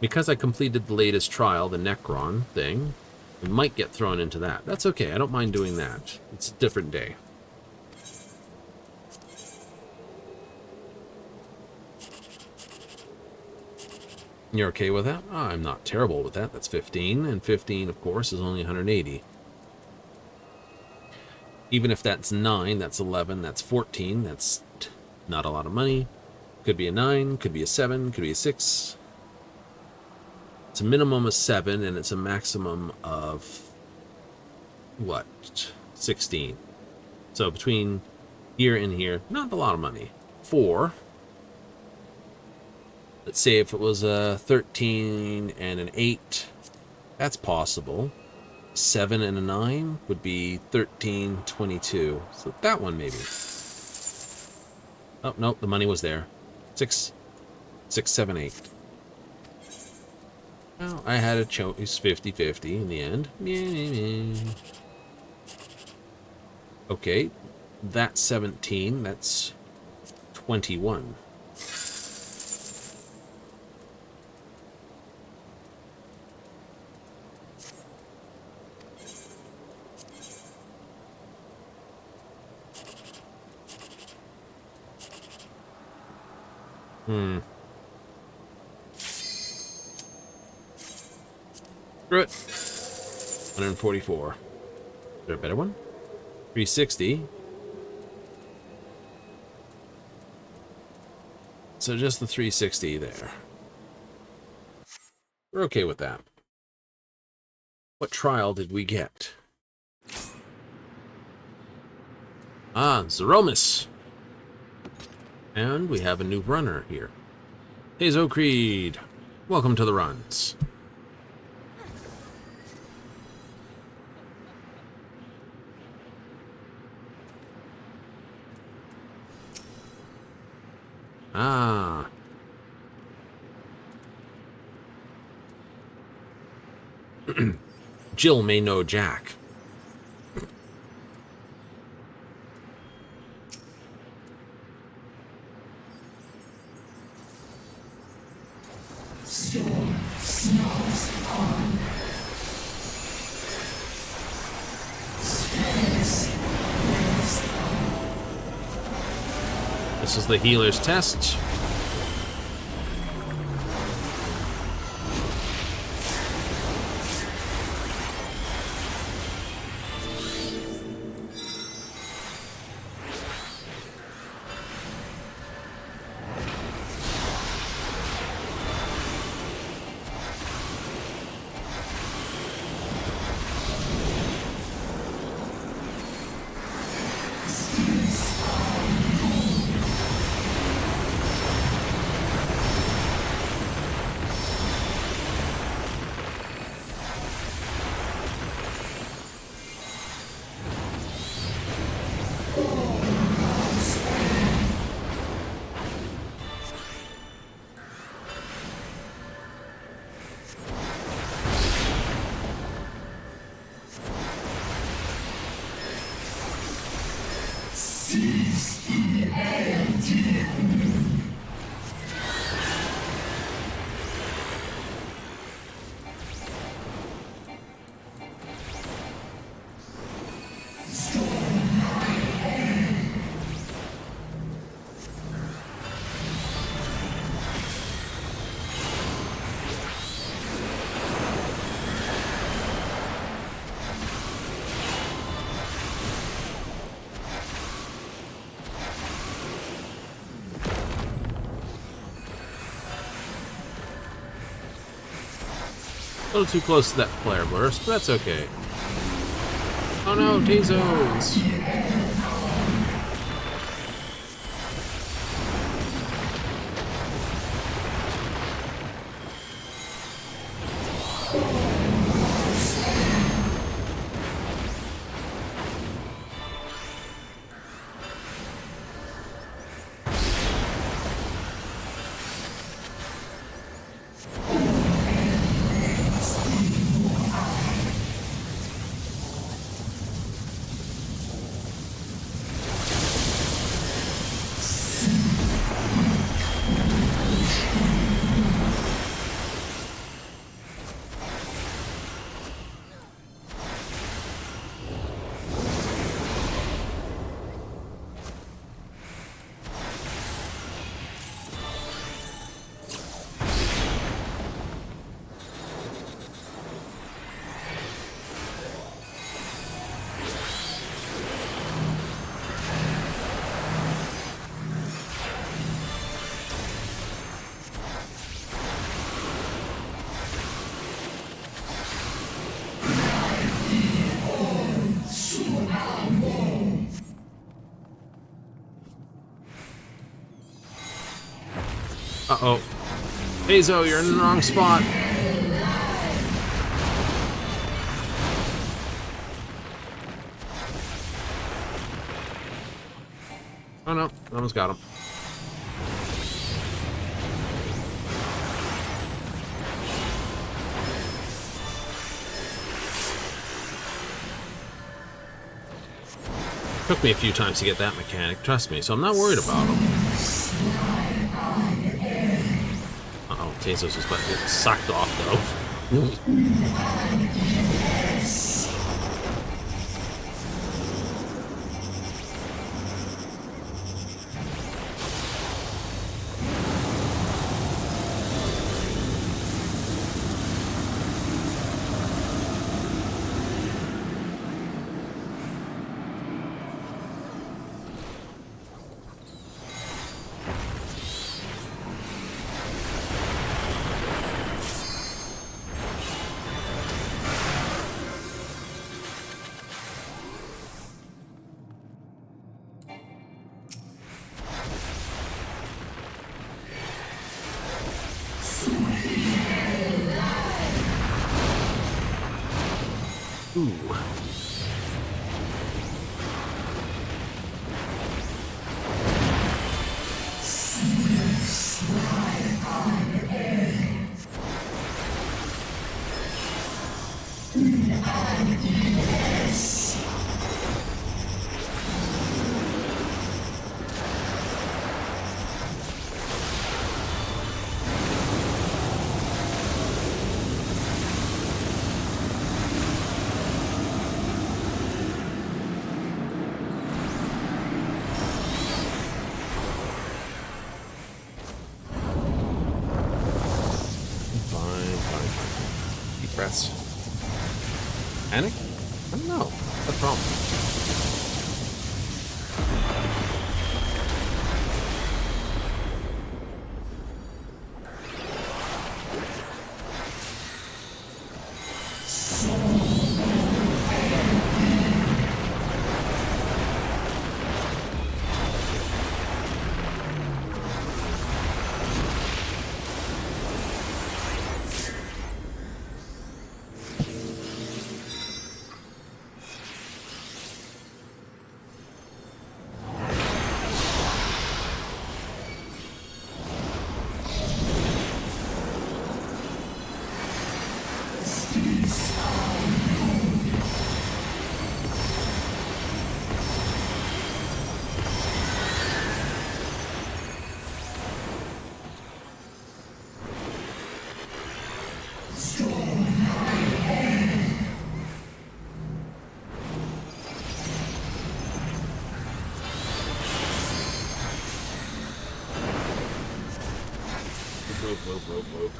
Because I completed the latest trial, the Necron thing, we might get thrown into that. That's okay. I don't mind doing that. It's a different day. You're okay with that? Oh, I'm not terrible with that. That's 15, and 15, of course, is only 180. Even if that's 9, that's 11, that's 14, that's not a lot of money. Could be a 9, could be a 7, could be a 6. It's a minimum of 7, and it's a maximum of, what, 16. So between here and here, not a lot of money. 4, Let's say if it was a 13 and an 8, that's possible. 7 and a 9 would be 13, 22. So that one maybe. Oh, nope, the money was there. 6, 7, 8. Well, I had a choice 50-50 in the end. Okay, that's 17, that's 21. Screw it. 144. Is there a better one? 360. So just the 360 there. We're okay with that. What trial did we get? Ah, Zeromus. And we have a new runner here. Hazo Creed. Welcome to the runs. Ah. Jill may know Jack. Storm snarls on. This is the healer's test. A little too close to that flare burst, but that's okay. Oh no, T-zones! Uh-oh. Azo, you're in the wrong spot. Oh no, almost got him. Took me a few times to get that mechanic, trust me, so I'm not worried about him. Uh-oh, Tezos is about to get sucked off, though. Ooh. Press. Panic? I don't know. What's the problem? Whoop.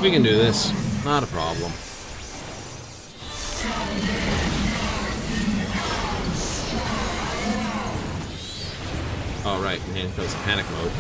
We can do this. Not a problem. All right, man, goes panic mode.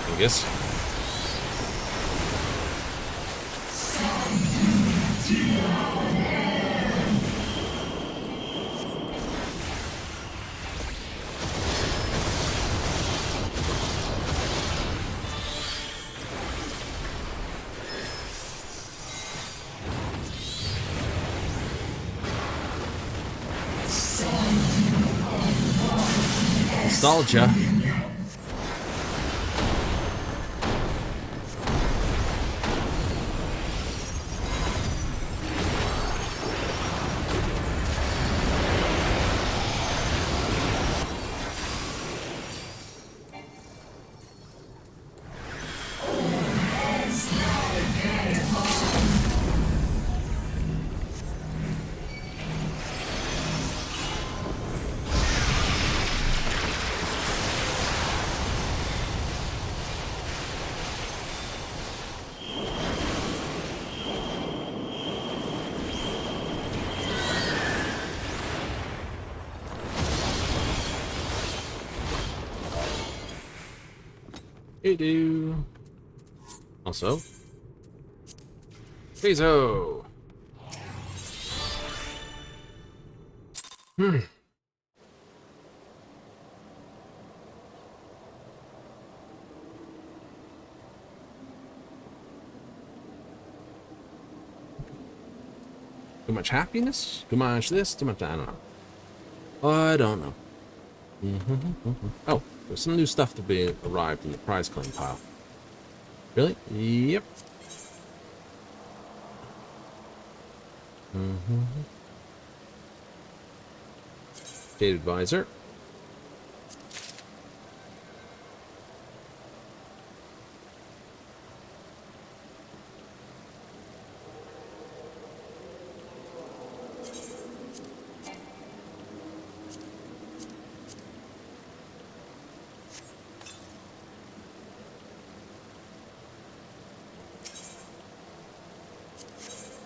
I guess. Nostalgia. Do. Also, Peso. Too much happiness? Too much this? Too much? I don't know. I don't know. Oh, there's some new stuff to be arrived in the prize claim pile. Really? Yep. Data advisor.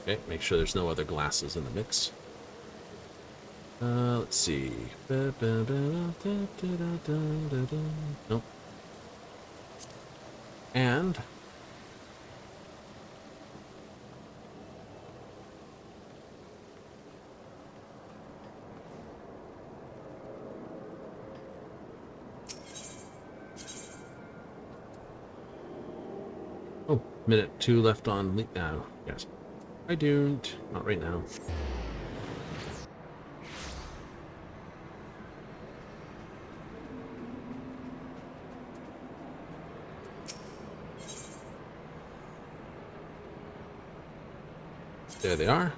Okay, make sure there's no other glasses in the mix. Let's see. Nope. And oh, minute 2 left on now. Yes. I don't. Not right now. There they are.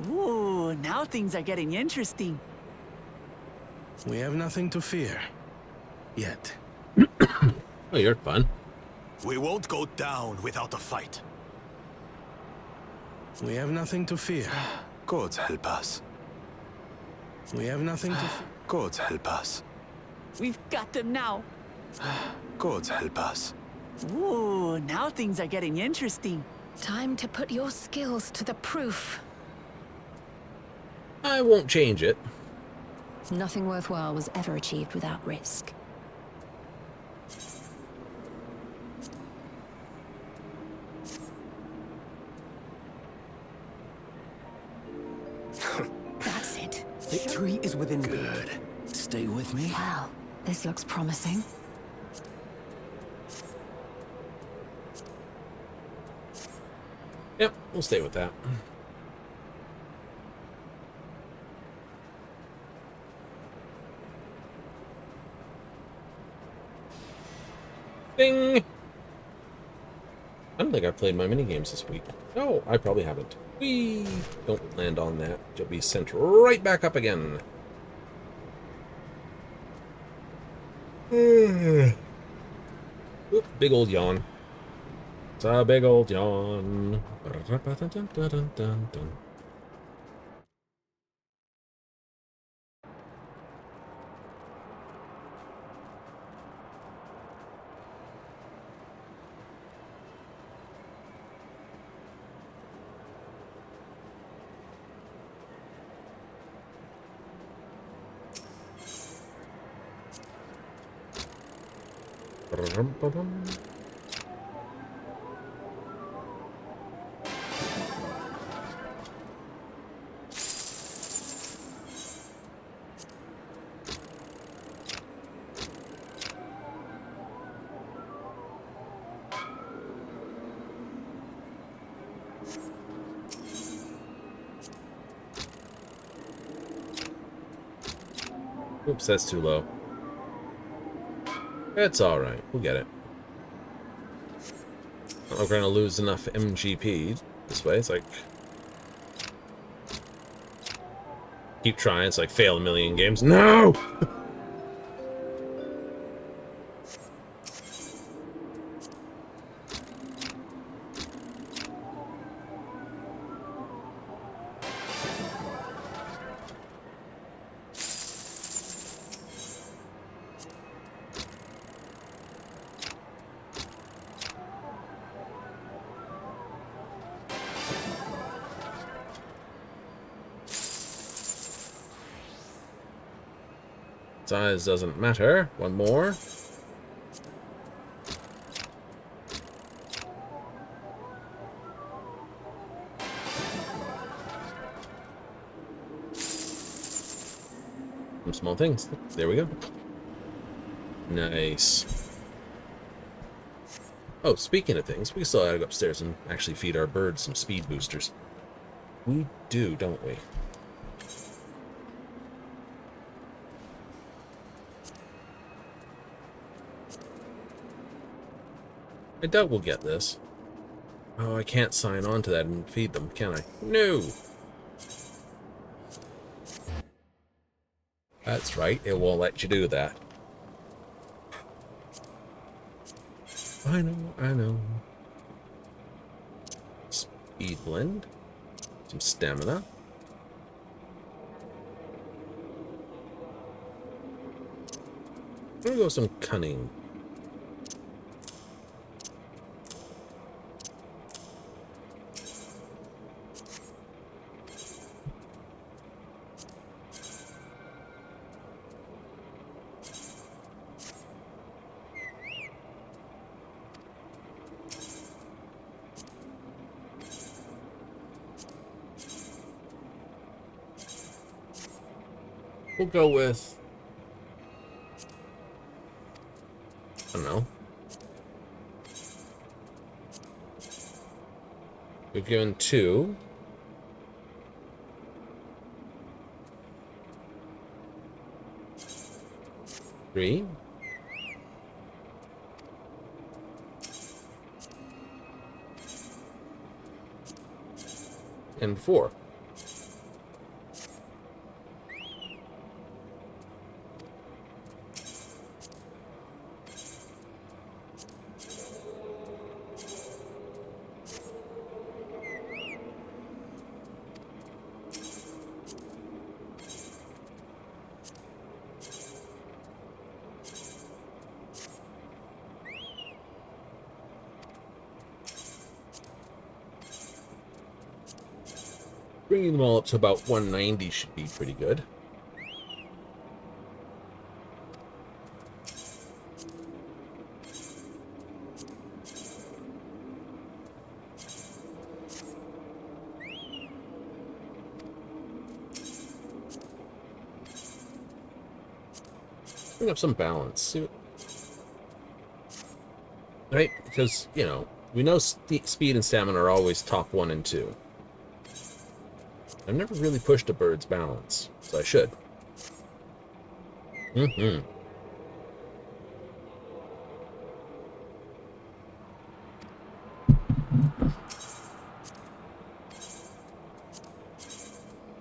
Ooh, now things are getting interesting. We have nothing to fear. Yet. Oh, you're fun. We won't go down without a fight. We have nothing to fear. Gods help us. We have nothing to fear. Gods help us. We've got them now. Gods help us. Ooh, now things are getting interesting. Time to put your skills to the proof. I won't change it. Nothing worthwhile was ever achieved without risk. That's it. Victory is within reach. Good. Stay with me. Well, this looks promising. Yep, we'll stay with that. Ding! I don't think I've played my minigames this week. No, I probably haven't. Whee! Don't land on that. You'll be sent right back up again. Oop, big old yawn. It's a big old yawn. Oops, that's too low. It's alright, we'll get it. We're gonna lose enough MGP this way. It's like... keep trying, it's like fail a million games. No! Size doesn't matter. One more. Some small things. There we go. Nice. Oh, speaking of things, we still gotta go upstairs and actually feed our birds some speed boosters. We do, don't we? I doubt we'll get this. Oh, I can't sign on to that and feed them, can I? No! That's right, it won't let you do that. I know, I know. Speed blend. Some stamina. I'm gonna go with some cunning. We'll go with, I don't know. We've given 2. Three. And 4. Bringing them all up to about 190 should be pretty good. Bring up some balance. See what... Right? Because, you know, we know speed and stamina are always top 1 and 2. I've never really pushed a bird's balance, so I should. Mm-hmm.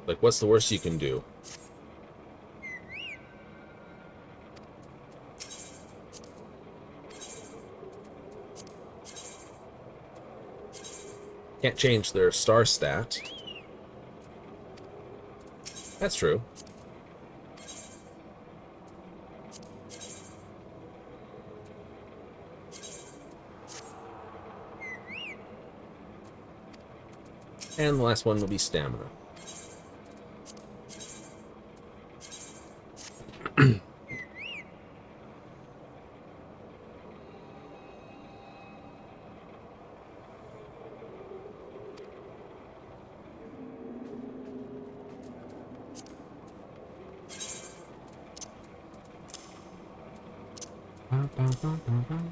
Like, what's the worst you can do? Can't change their star stat. That's true. And the last one will be stamina.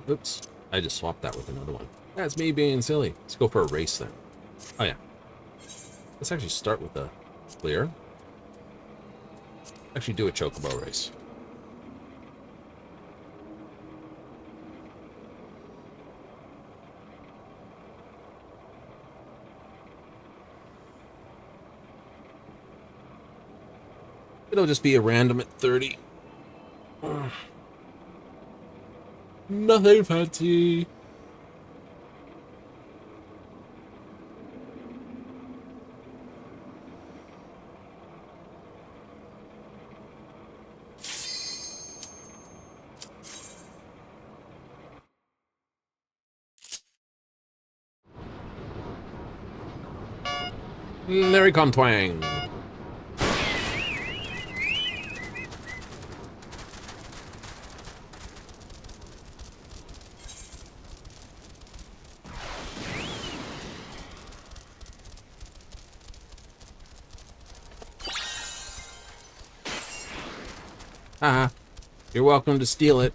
Oops. I just swapped that with another one. That's me being silly. Let's go for a race then. Oh yeah. Let's actually start with the clear. Actually do a chocobo race. It'll just be a random at 30. Nothing fancy. There he come, twang. Haha. You're welcome to steal it.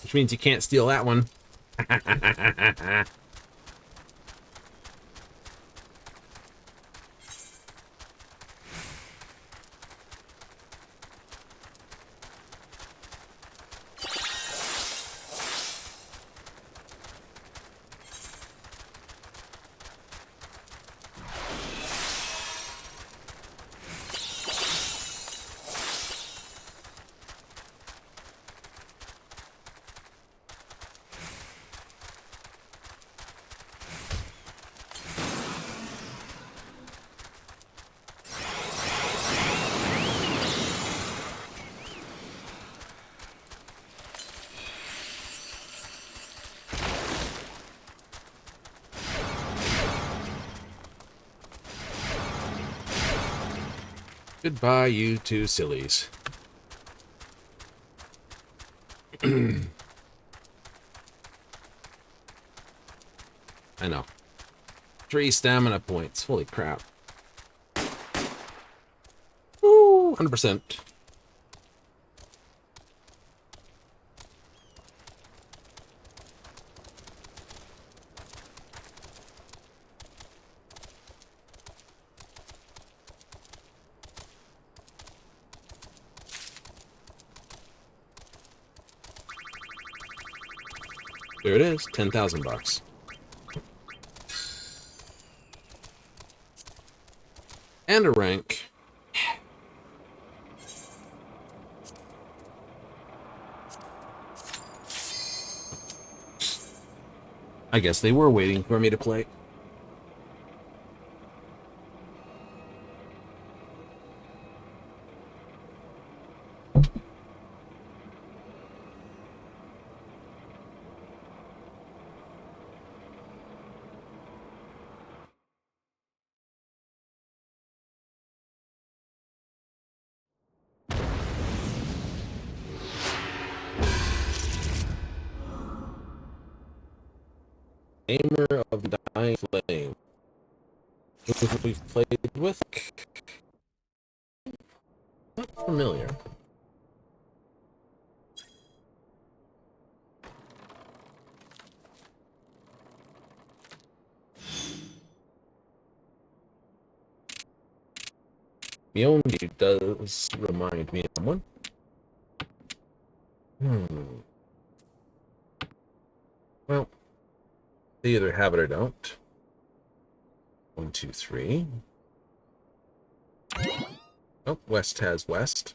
Which means you can't steal that one. Goodbye, you two sillies. I know. 3 stamina points. Holy crap. Woo! 100%. There it is, 10,000 bucks. And a rank. I guess they were waiting for me to play. Tamer of the Dying Flame. Who we've played with? Not familiar. Mionji does remind me of someone. Well, they either have it or don't. 1, 2, 3. Oh, West has West.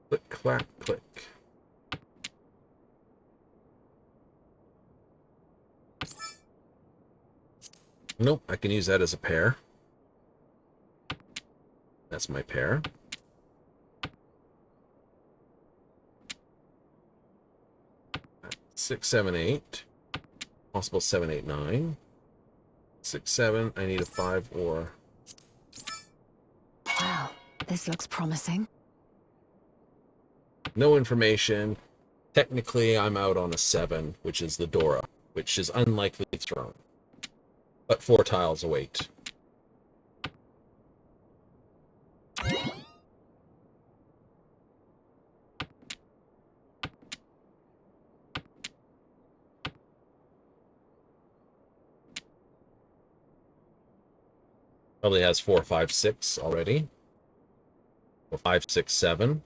Click, clack, click. Nope, I can use that as a pair. That's my pair. Six, 7, 8. Possible 7, 8, 9. 6, 7. I need a 5 or... Wow, this looks promising. No information. Technically, I'm out on a 7, which is the Dora, which is unlikely thrown. But 4 tiles await. Probably has 4, 5, 6 already. Or 5, 6, 7.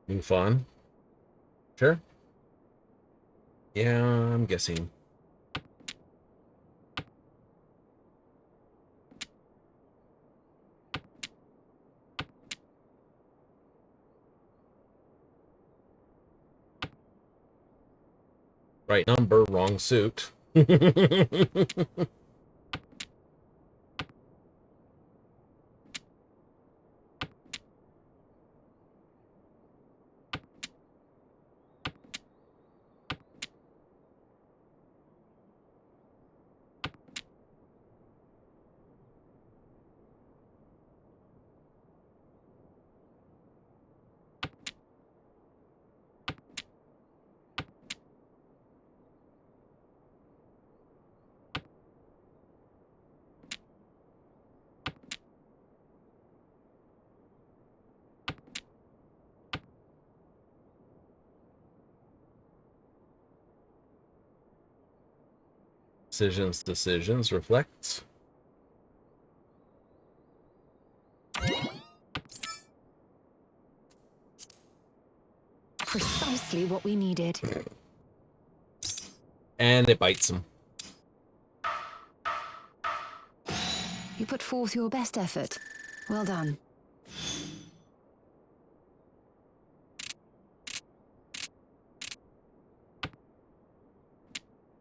Being fun. Sure. Yeah, I'm guessing. Right number, wrong suit. Decisions, reflect. Precisely what we needed. And it bites him. You put forth your best effort. Well done.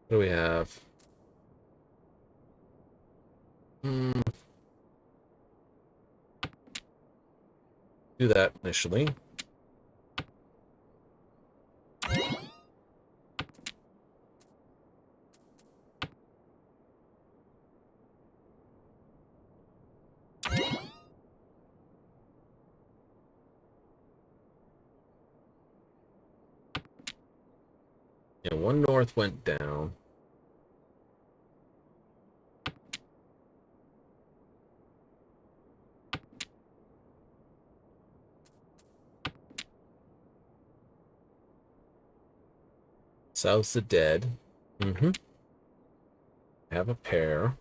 What do we have? Do that initially. Yeah, 1 north went down. South's the dead. Have a pair.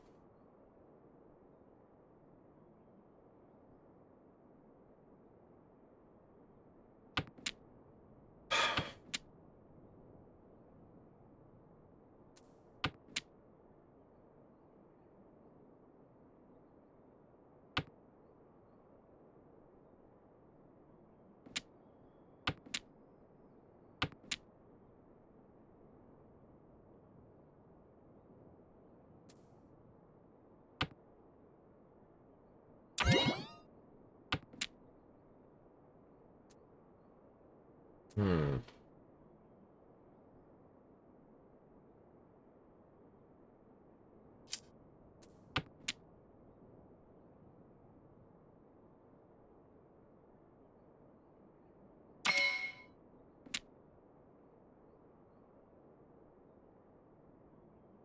Hmm.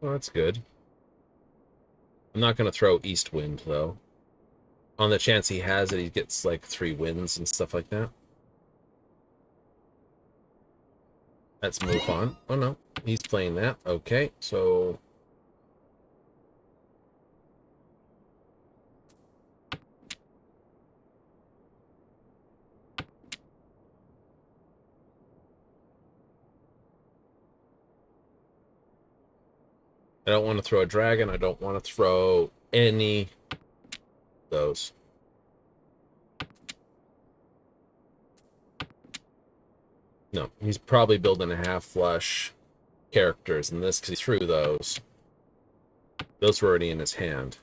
Well, that's good. I'm not going to throw East Wind, though. On the chance he has it, he gets, like, 3 wins and stuff like that. Let's move on. Oh, no. He's playing that. Okay, so... I don't want to throw a dragon. I don't want to throw any of those. No, he's probably building a half-flush characters in this because he threw those. Those were already in his hand.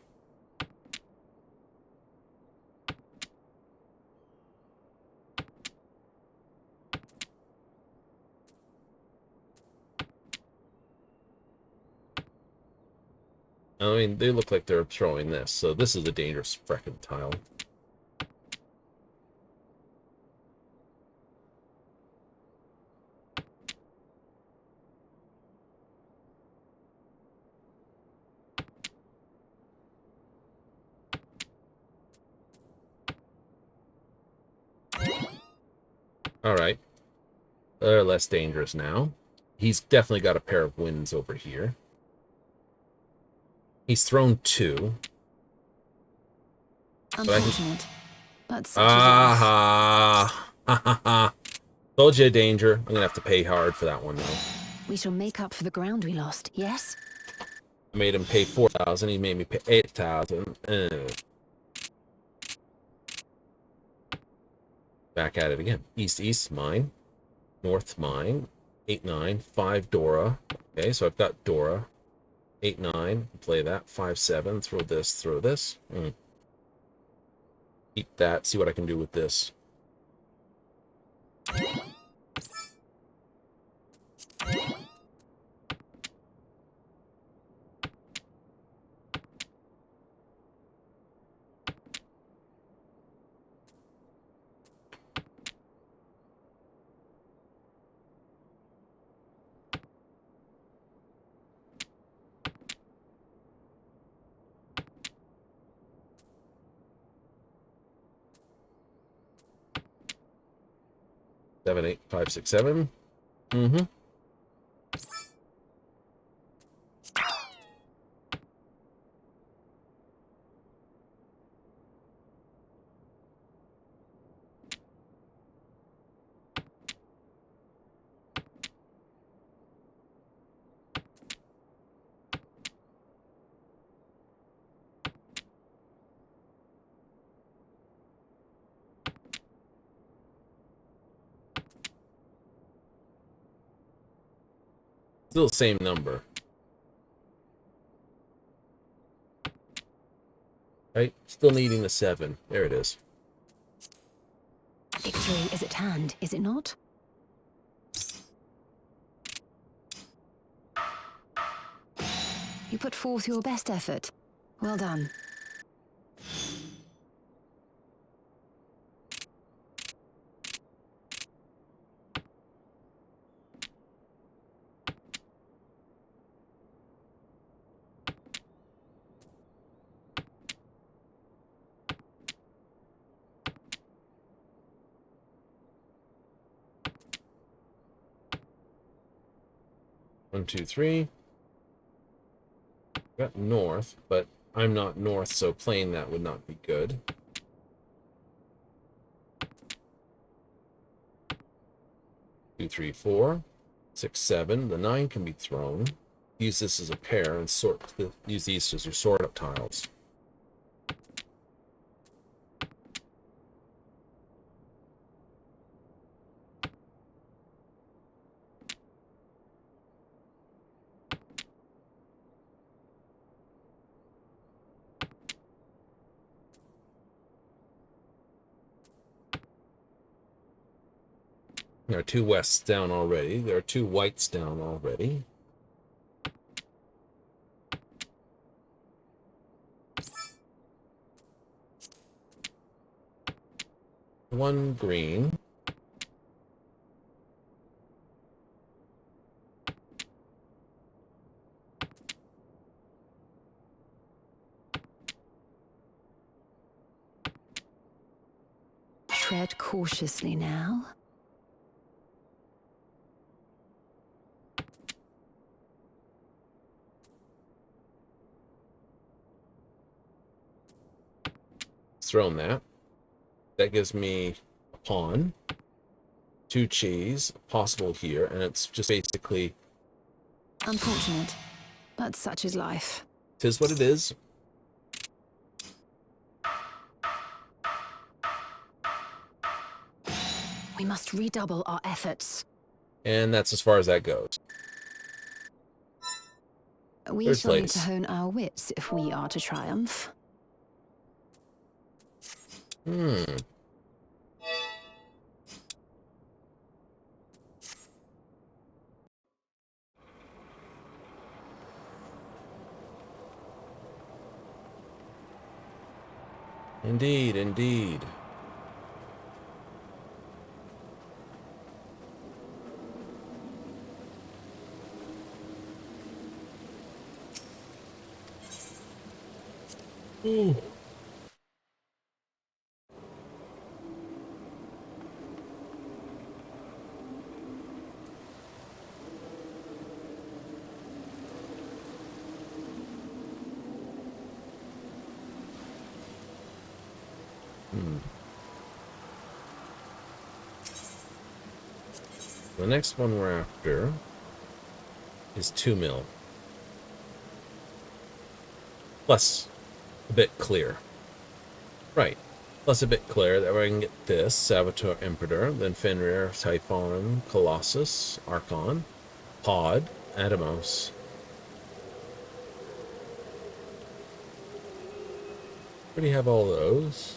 I mean, they look like they're throwing this, so this is a dangerous frickin' tile. Alright. They're less dangerous now. He's definitely got a pair of wins over here. He's thrown 2. Unfortunate. But such is life. Aha! Ha ha ha! Told you danger. I'm gonna have to pay hard for that one, though. We shall make up for the ground we lost, yes? I made him pay 4,000. He made me pay 8,000. Back at it again. East, mine. North, mine. 8, 9. 5, Dora. Okay, so I've got Dora. 8, 9. Play that. 5, 7. Throw this. Throw this. Keep that. See what I can do with this. Seven, 8, 5, 6, 7. Still the same number. Right? Still needing the 7. There it is. Victory is at hand, is it not? You put forth your best effort. Well done. One, 2, 3. Got north, but I'm not north, so playing that would not be good. Two, 3, 4, 6, 7. The 9 can be thrown. Use this as a pair and use these as your sort up tiles. There are 2 wests down already. There are 2 whites down already. One green. Tread cautiously now. Thrown that. That gives me a pawn, 2 cheese, possible here, and it's just basically... Unfortunate, but such is life. 'Tis what it is. We must redouble our efforts. And that's as far as that goes. We Third shall need place. to hone our wits if we are to triumph. Indeed, indeed. Ooh. The next one we're after is 2 mil. Plus a bit clear. Right. Plus a bit clear. That way I can get this. Saboteur Emperor, then Fenrir, Typhon, Colossus, Archon, Pod, Atomos. Already have all those.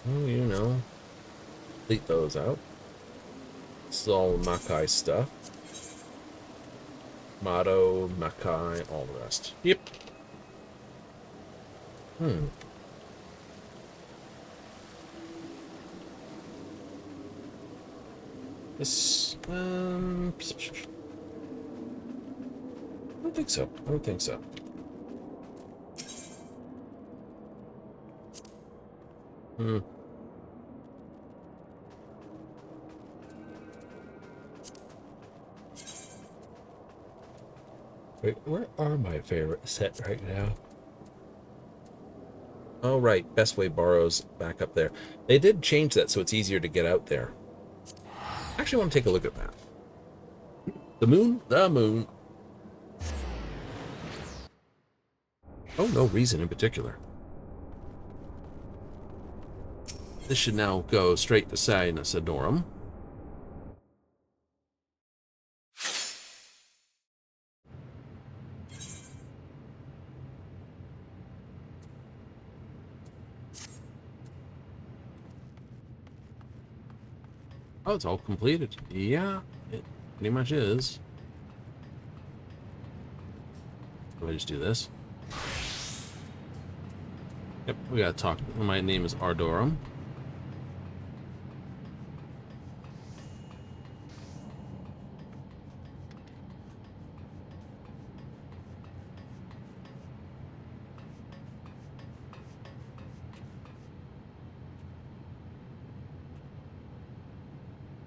Well, you know, delete those out. This is all Makai stuff. Motto, Makai, all the rest. Yep. This, I don't think so. I don't think so. Wait, where are my favorite set right now? Oh, right. Best Way Borrows back up there. They did change that so it's easier to get out there. I actually want to take a look at that. The moon? The moon. Oh, no reason in particular. This should now go straight to Sinus Adorum. Oh, it's all completed. Yeah, it pretty much is. Let me just do this. Yep, we gotta talk. My name is Ardorum.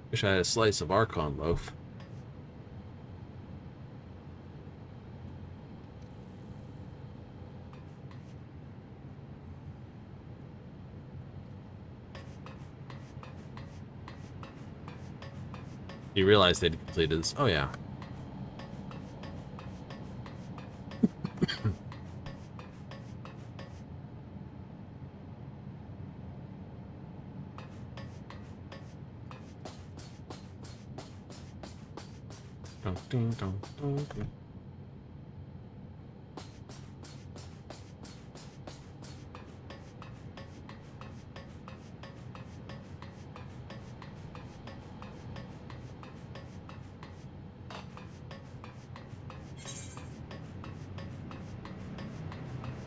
Wish I had a slice of Archon loaf. You realize they'd completed this. Oh, yeah. Dun, dun, dun, dun, dun.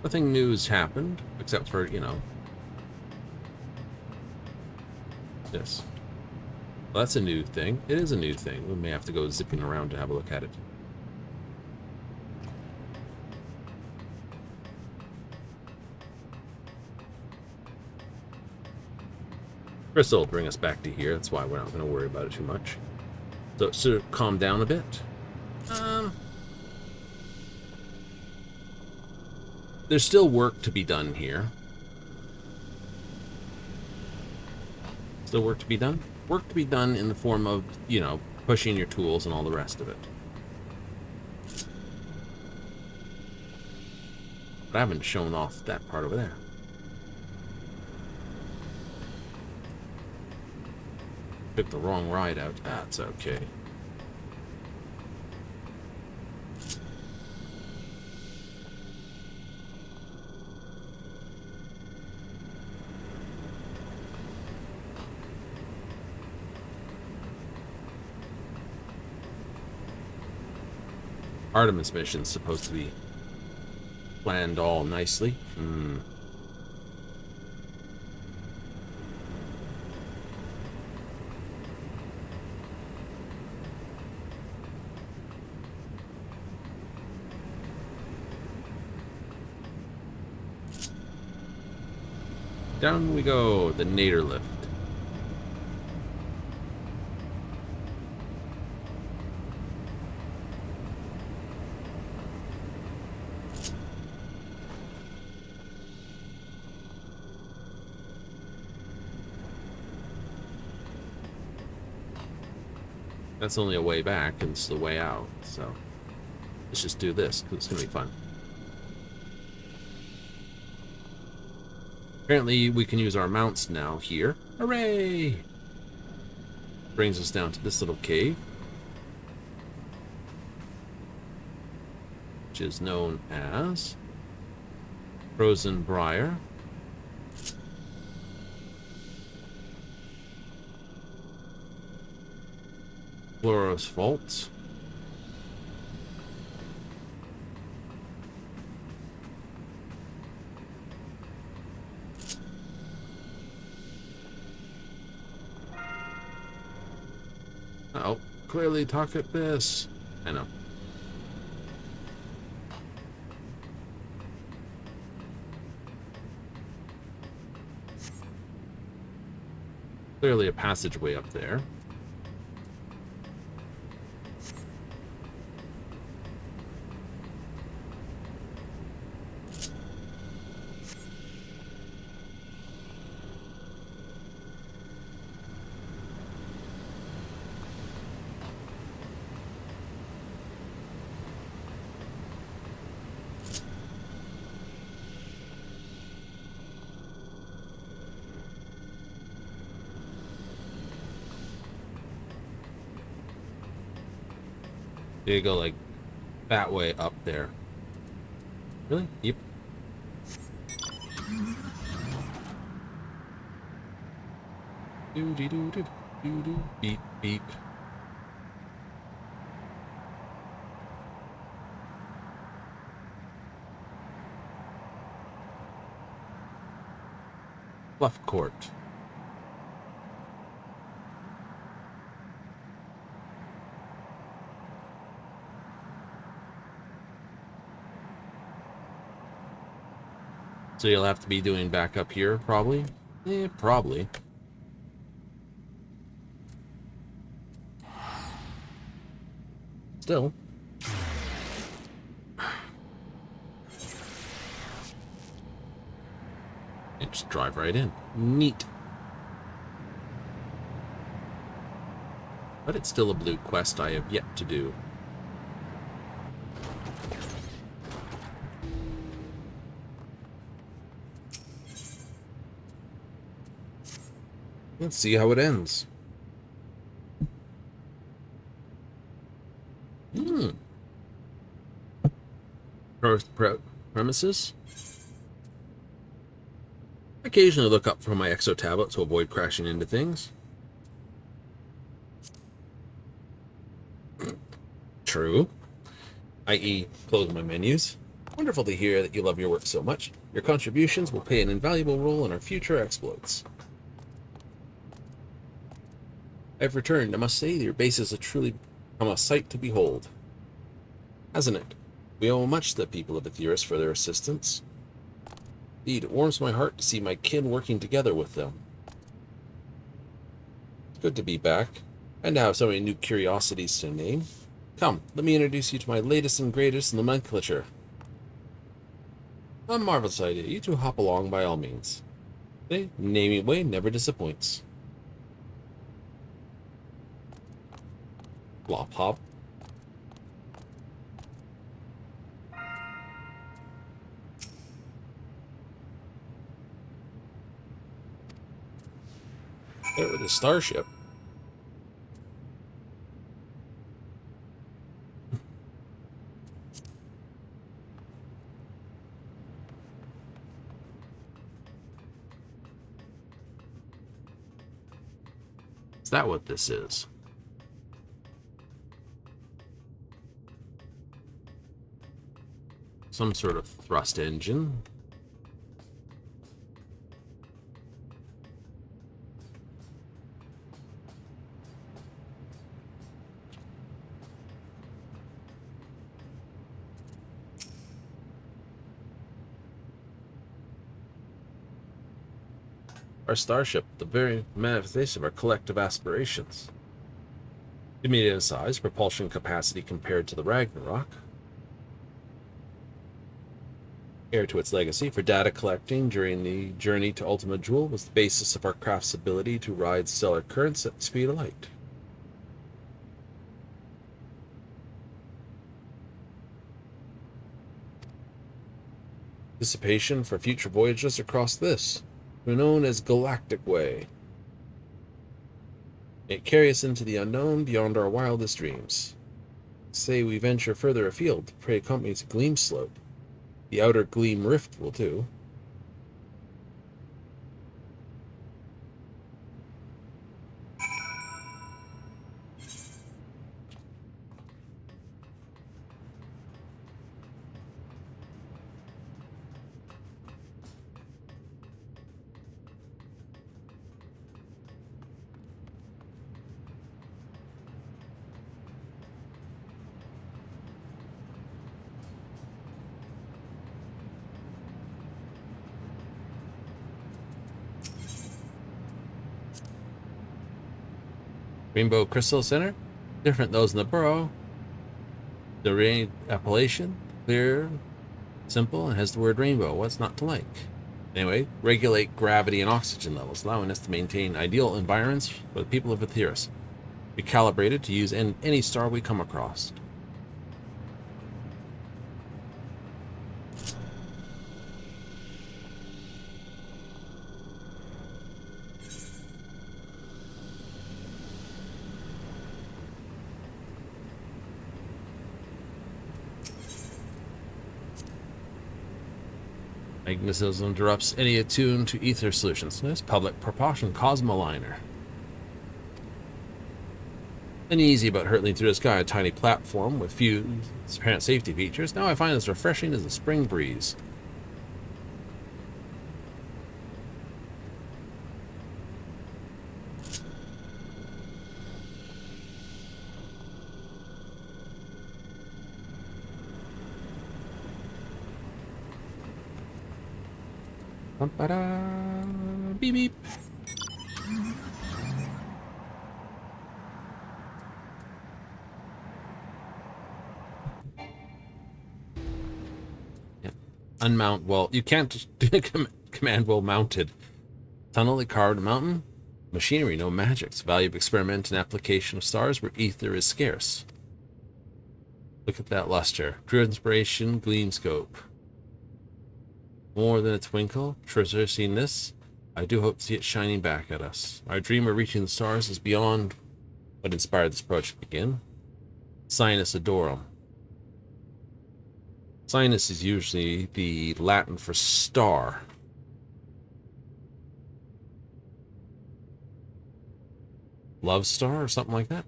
Nothing new's happened, except for, you know, this. Well, that's a new thing. It is a new thing. We may have to go zipping around to have a look at it. Crystal will bring us back to here. That's why we're not going to worry about it too much. So calm down a bit. There's still work to be done here. Still work to be done? Work to be done in the form of, you know, pushing your tools and all the rest of it. But I haven't shown off that part over there. Took the wrong ride out. That's okay. Artemis mission's supposed to be planned all nicely. Down we go, the Nader lift. That's only a way back, and it's the way out, so let's just do this, because it's going to be fun. Apparently, we can use our mounts now here. Hooray! Brings us down to this little cave, which is known as Frozen Briar. Floros Fault. Oh, clearly talk at this. I know. Clearly a passageway up there. You go like that way up there. Really? Yep. Do do do do do do beep beep. Fluff court. So you'll have to be doing back up here, probably? Probably. Still. And just drive right in. Neat. But it's still a blue quest I have yet to do. Let's see how it ends. premises. I occasionally look up from my exo tablet to avoid crashing into things. True. I.e., close my menus. Wonderful to hear that you love your work so much. Your contributions will play an invaluable role in our future exploits. I've returned. I must say, your bases have truly become a sight to behold. Hasn't it? We owe much to the people of Aetheris for their assistance. Indeed, it warms my heart to see my kin working together with them. It's good to be back, and to have so many new curiosities to name. Come, let me introduce you to my latest and greatest nomenclature. A marvelous idea. You two hop along by all means. The naming way never disappoints. Flop hop. There with the starship. Is that what this is? Some sort of thrust engine. Our starship, the very manifestation of our collective aspirations. Immediate size, propulsion capacity compared to the Ragnarok. Heir to its legacy, for data collecting during the journey to Ultima Jewel was the basis of our craft's ability to ride stellar currents at the speed of light. Dissipation for future voyages across this. We're known as Galactic Way. It carries us into the unknown beyond our wildest dreams. Say we venture further afield to prey company to Gleam Slope. The outer Gleam Rift will do. Rainbow Crystal Center, different those in the borough. The rain appellation, clear, simple, and has the word rainbow. What's not to like? Anyway, regulate gravity and oxygen levels, allowing us to maintain ideal environments for the people of Aetheris. Be calibrated to use in any star we come across. Magnetism interrupts any attuned to ether solutions. Nice public propulsion cosmoliner. Uneasy about hurtling through the sky on a tiny platform with few apparent safety features, now I find as refreshing as a spring breeze. Beep beep. Yeah. Unmount well. You can't command well mounted. Tunnel that carved a mountain. Machinery, no magics. Value of experiment and application of stars where ether is scarce. Look at that luster. True inspiration, gleam scope. More than a twinkle, traversing this, I do hope to see it shining back at us. Our dream of reaching the stars is beyond what inspired this project to begin. Scientists adore them. Sinus is usually the Latin for star. Love star or something like that?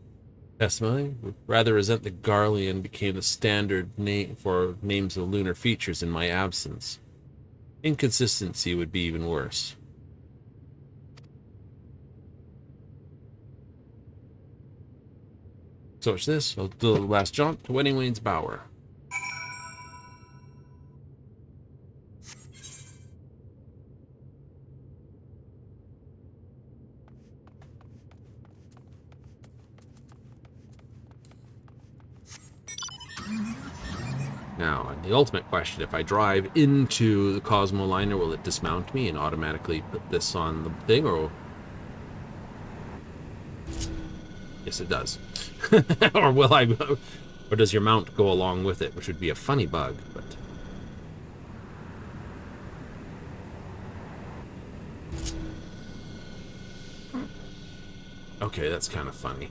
Testimony would rather resent the Garlean became the standard name for names of lunar features in my absence. Inconsistency would be even worse. So it's this. I'll do the last jaunt to Wedding Wayne's Bower. Now, the ultimate question, if I drive into the Cosmo liner, will it dismount me and automatically put this on the thing, or... Yes, it does. Or will I... Or does your mount go along with it, which would be a funny bug, but... Okay, that's kind of funny.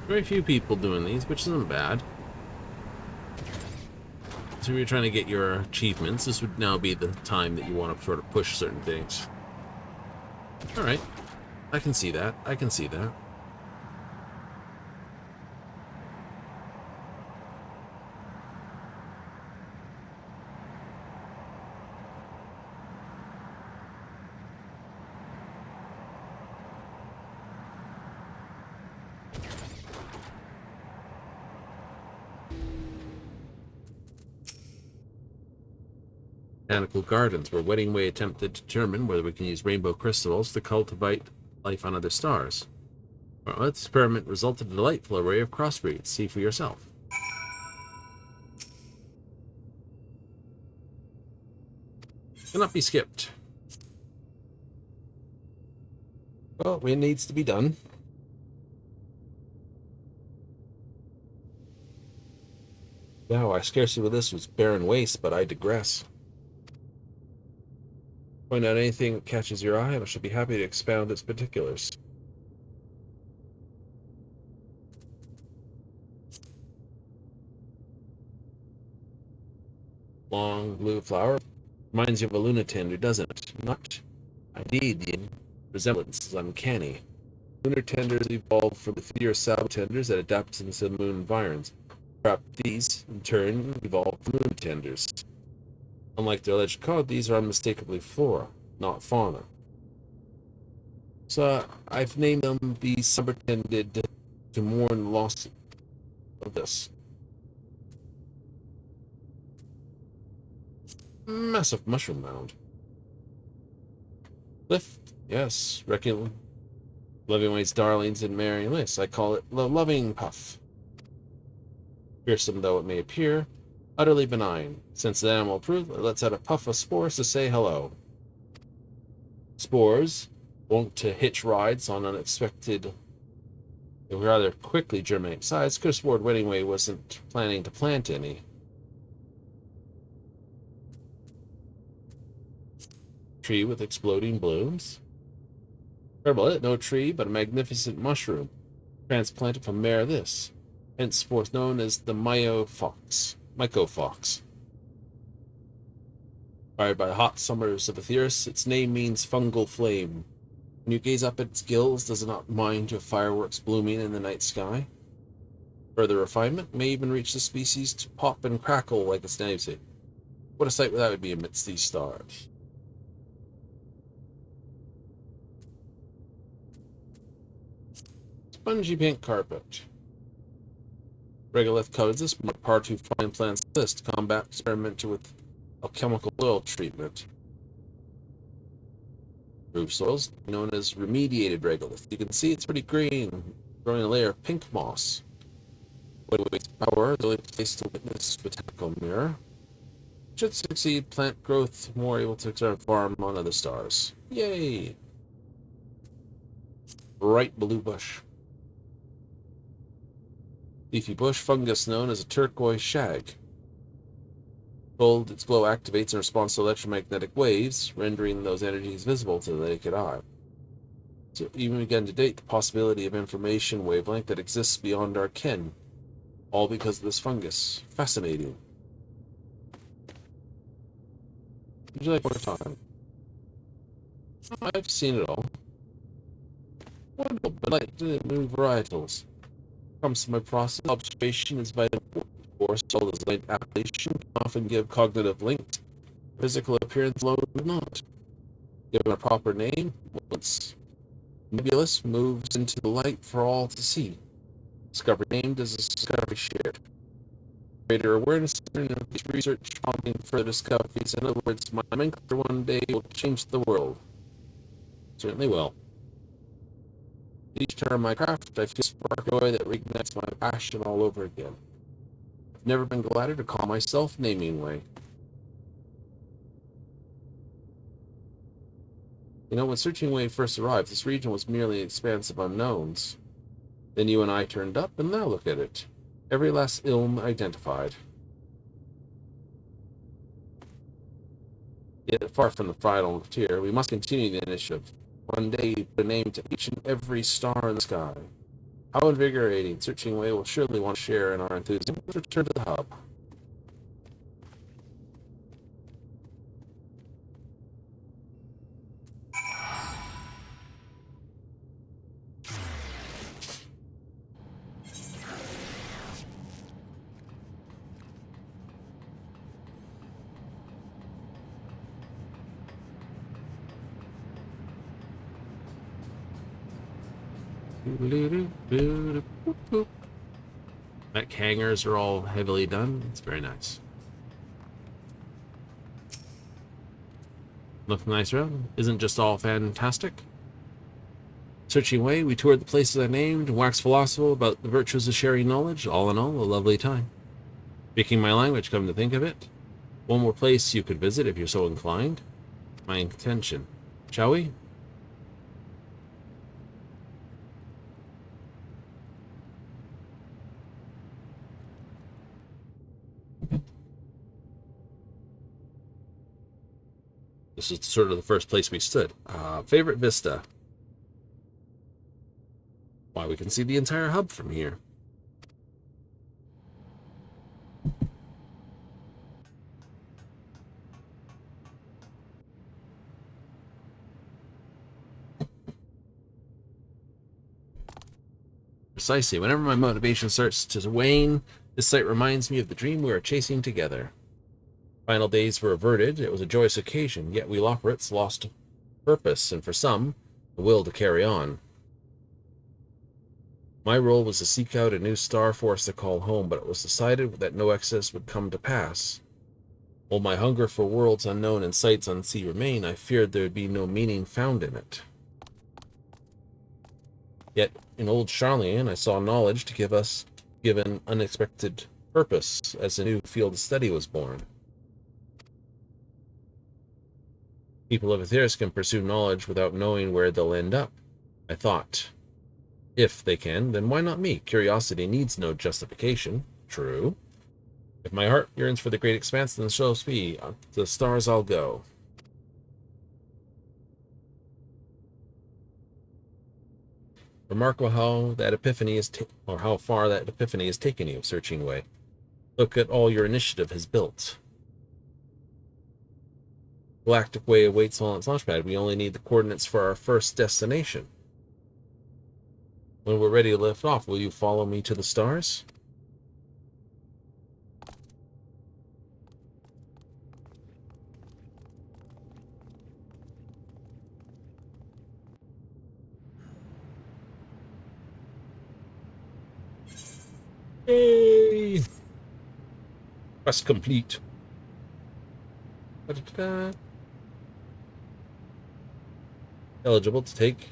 Very few people doing these, which isn't bad. So if you're trying to get your achievements, this would now be the time that you want to sort of push certain things. Alright. I can see that. I can see that. Botanical Gardens, where Wedding Way attempted to determine whether we can use rainbow crystals to cultivate life on other stars. Well, this experiment resulted in a delightful array of crossbreeds. See for yourself. Cannot be skipped. Well, it needs to be done. Wow, I scarcely knew this was barren waste, but I digress. Point out anything that catches your eye, and I shall be happy to expound its particulars. Long blue flower reminds you of a lunatender, doesn't it? Not. Indeed, the resemblance is uncanny. Lunar tenders evolved from ethereal salvotenders that adapt into the moon environs. Perhaps these, in turn, evolved from lunatenders. Unlike their alleged code, these are unmistakably flora, not fauna. So I've named them the subtended to mourn the loss of this. Massive mushroom mound. Lift, yes, reckon Loving Wade's darlings and Mary Liss. I call it the loving puff. Fearsome though it may appear, utterly benign. Since the animal proof, let's add a puff of spores to say hello. Spores, wont to hitch rides on unexpected, rather quickly germinate sides. Could have sworn Wedding Way wasn't planning to plant any. Tree with exploding blooms. Terrible, no tree, but a magnificent mushroom, transplanted from Mare this, henceforth known as the Myco fox. Fired by the hot summers of Aetherius, its name means fungal flame. When you gaze up at its gills, does it not mind your fireworks blooming in the night sky? Further refinement may even reach the species to pop and crackle like its namesake. What a sight that would be amidst these stars. Spongy pink carpet. Regolith covers this, but par too fine plants list to combat experimented with alchemical oil treatment. Roof soils, known as remediated regolith. You can see it's pretty green, growing a layer of pink moss. Wade's Bower, the only place to witness botanical mirror. Should succeed plant growth, more able to exert farm on other stars. Yay! Bright blue bush. Leafy bush fungus known as a turquoise shag. Its glow activates in response to electromagnetic waves, rendering those energies visible to the naked eye. So even begun to date the possibility of information wavelength that exists beyond our ken, all because of this fungus. Fascinating. Would you like more time? I've seen it all. Wonderful, but like the new varietals. Comes to my process, observation is vital. Of course, all design application can often give cognitive links. Physical appearance alone would not. Given a proper name, once nebulous moves into the light for all to see. Discovery named as a discovery shared. Greater awareness and research prompting further discoveries. In other words, my nomenclature one day will change the world. Certainly will. Each turn of my craft, I feel a spark of joy that reignites my passion all over again. I've never been gladder to call myself Naming Way. You know, when Searching Way first arrived, this region was merely an expanse of unknowns. Then you and I turned up, and now look at it. Every last ilm identified. Yet far from the final tier, we must continue the initiative. One day, put a name to each and every star in the sky. How invigorating. Searching Way will surely want to share in our enthusiasm. Let's return to the hub. Mech hangars are all heavily done. It's very nice. Look nice around. Isn't just all fantastic? Searching Way, we toured the places I named and waxed philosophical about the virtues of sharing knowledge. All in all, a lovely time. Speaking my language, come to think of it. One more place you could visit if you're so inclined. My intention. Shall we? This is sort of the first place we stood. Favorite vista. Why, we can see the entire hub from here. Precisely. Whenever my motivation starts to wane, this site reminds me of the dream we were chasing together. Final days were averted. It was a joyous occasion, yet we Loporits lost purpose, and for some, the will to carry on. My role was to seek out a new star for us to call home, but it was decided that no excess would come to pass. While my hunger for worlds unknown and sights unseen remain, I feared there would be no meaning found in it. Yet, in old Charlian, I saw knowledge to give an unexpected purpose, as a new field of study was born. People of Etheris can pursue knowledge without knowing where they'll end up. I thought, if they can, then why not me? Curiosity needs no justification. True. If my heart yearns for the great expanse, then so be. To the stars I'll go. Remarkable how that epiphany is, how far that epiphany has taken you, Searching Way. Look at all your initiative has built. Galactic Way awaits on its launchpad. We only need the coordinates for our first destination. When we're ready to lift off, will you follow me to the stars? Yay! Quest complete. Da-da-da-da. Eligible to take.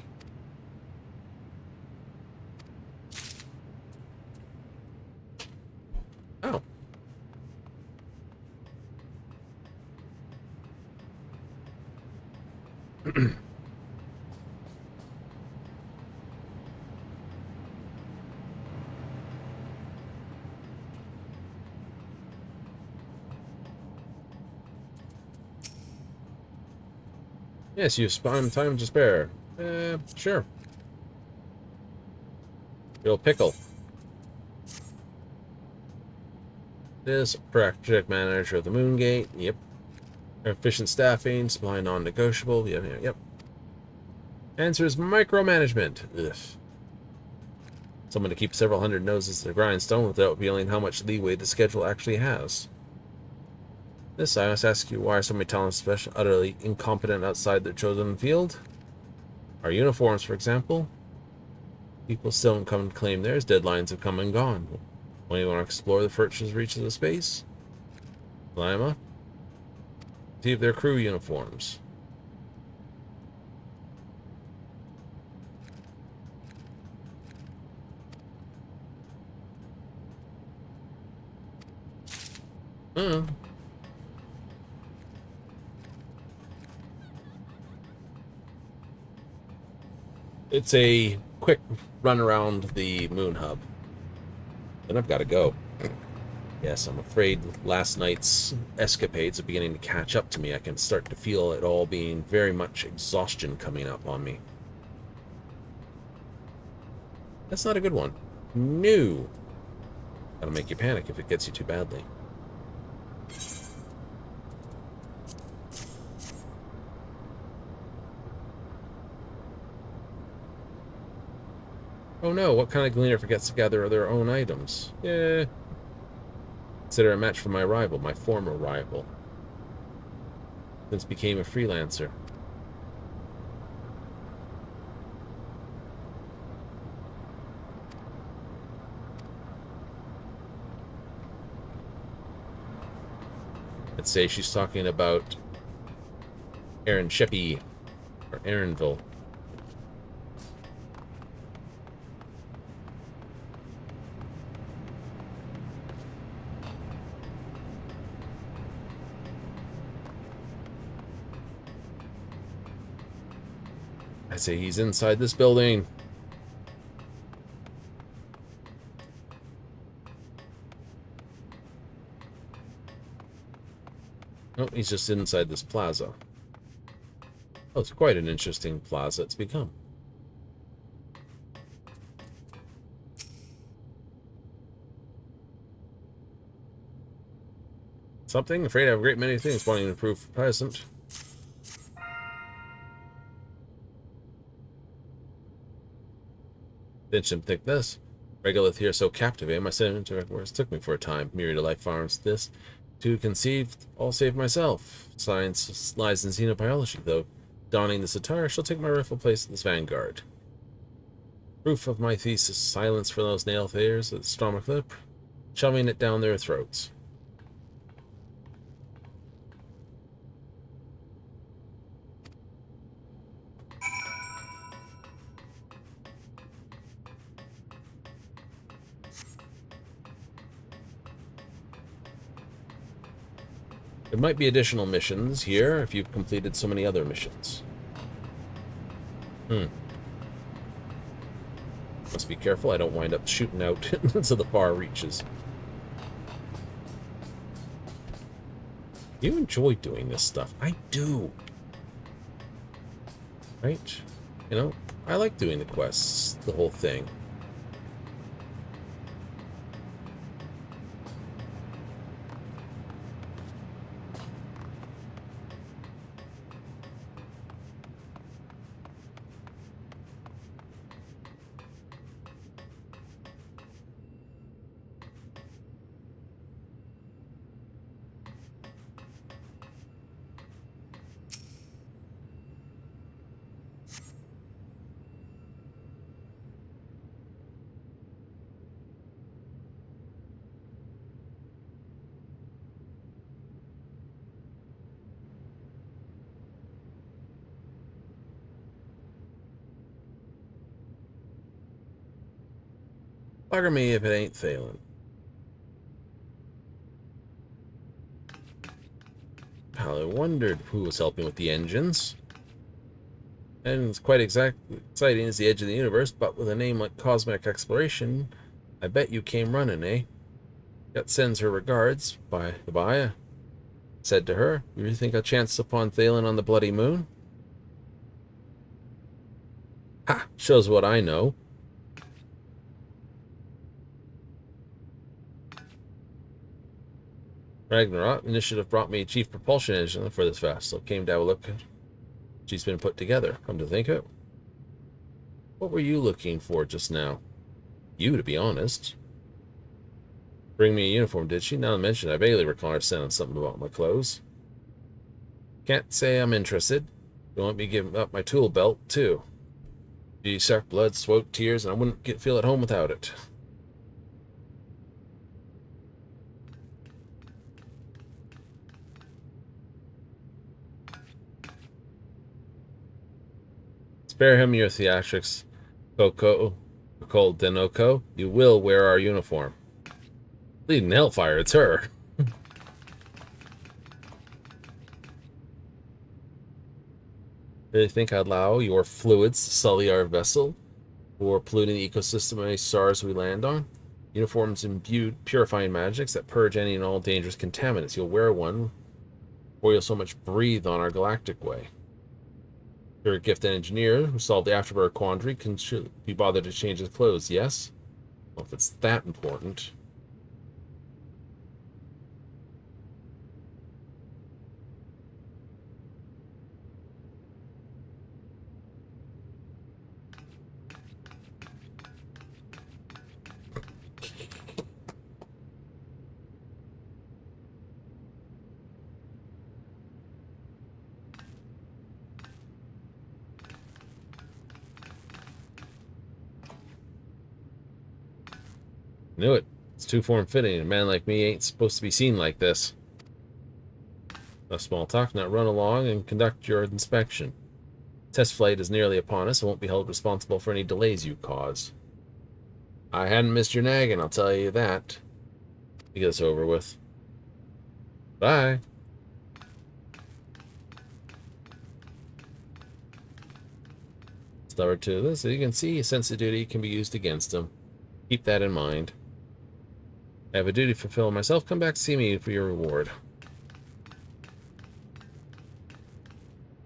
Oh. Yes, you spawn time to spare. Sure. Real pickle. This project manager of the Moongate. Yep. Efficient staffing, supply non-negotiable. Yep. Answer is micromanagement. Ugh. Someone to keep several hundred noses to the grindstone without revealing how much leeway the schedule actually has. This, I must ask you, why are so many talents special utterly incompetent outside their chosen field? Our uniforms, for example. People still don't come to claim theirs. Deadlines have come and gone. When you want to explore the furthest reaches of space? Lima? See if they're crew uniforms. It's a quick run around the moon hub. Then I've got to go. Yes, I'm afraid last night's escapades are beginning to catch up to me. I can start to feel it all being very much exhaustion coming up on me. That's not a good one. No. That'll make you panic if it gets you too badly. Oh no, what kind of gleaner forgets to gather their own items? Yeah. Consider a match for my rival, my former rival. Since became a freelancer. Let's say she's talking about Aaron Sheppy, or Aaronville. I say he's inside this building. Nope, he's just inside this plaza. Oh, it's quite an interesting plaza it's become. Something? Afraid I have a great many things wanting to improve for present. Didn't think this. Regolith here so captivating, my sentiment words took me for a time. Myriad of life forms this. To conceive, all save myself. Science lies in xenobiology, though. Donning this attire, she'll take my rightful place in this vanguard. Proof of my thesis, silence for those nail thayers at the stomach lip, shoving it down their throats. There might be additional missions here if you've completed so many other missions. Must be careful I don't wind up shooting out into the far reaches. You enjoy doing this stuff. I do. Right? You know, I like doing the quests, the whole thing. Bugger me if it ain't failing. I wondered who was helping with the engines. And it's quite exciting as the edge of the universe, but with a name like Cosmic Exploration, I bet you came running, eh? That sends her regards, by the by. Said to her, you really think I chanced upon Thalen on the bloody moon? Ha! Shows what I know. Ragnarok initiative brought me Chief Propulsion Engine for this vessel. Came to have a look at. She's been put together. Come to think of it. What were you looking for just now? You, to be honest. Bring me a uniform, did she? Now to mention, I vaguely recall her saying something about my clothes. Can't say I'm interested. You want me giving up my tool belt, too. Gee, sharp blood, sweat, tears, and I wouldn't feel at home without it. Spare him your theatrics, Coco, called Denoko. You will wear our uniform. Bleeding hellfire, it's her. Really think I'd allow your fluids to sully our vessel or polluting the ecosystem of any stars we land on? Uniforms imbued purifying magics that purge any and all dangerous contaminants. You'll wear one, or you'll so much breathe on our galactic way. You're a gifted engineer who solved the Afterburner quandary. Can be bothered to change his clothes, yes? Well, if it's that important. Knew it. It's too form-fitting. A man like me ain't supposed to be seen like this. No small talk, now run along and conduct your inspection. Test flight is nearly upon us and won't be held responsible for any delays you cause. I hadn't missed your nagging, I'll tell you that. You get this over with. Bye. Stubborn to this. As you can see, a sense of duty can be used against him. Keep that in mind. I have a duty to fulfill myself. Come back to see me for your reward.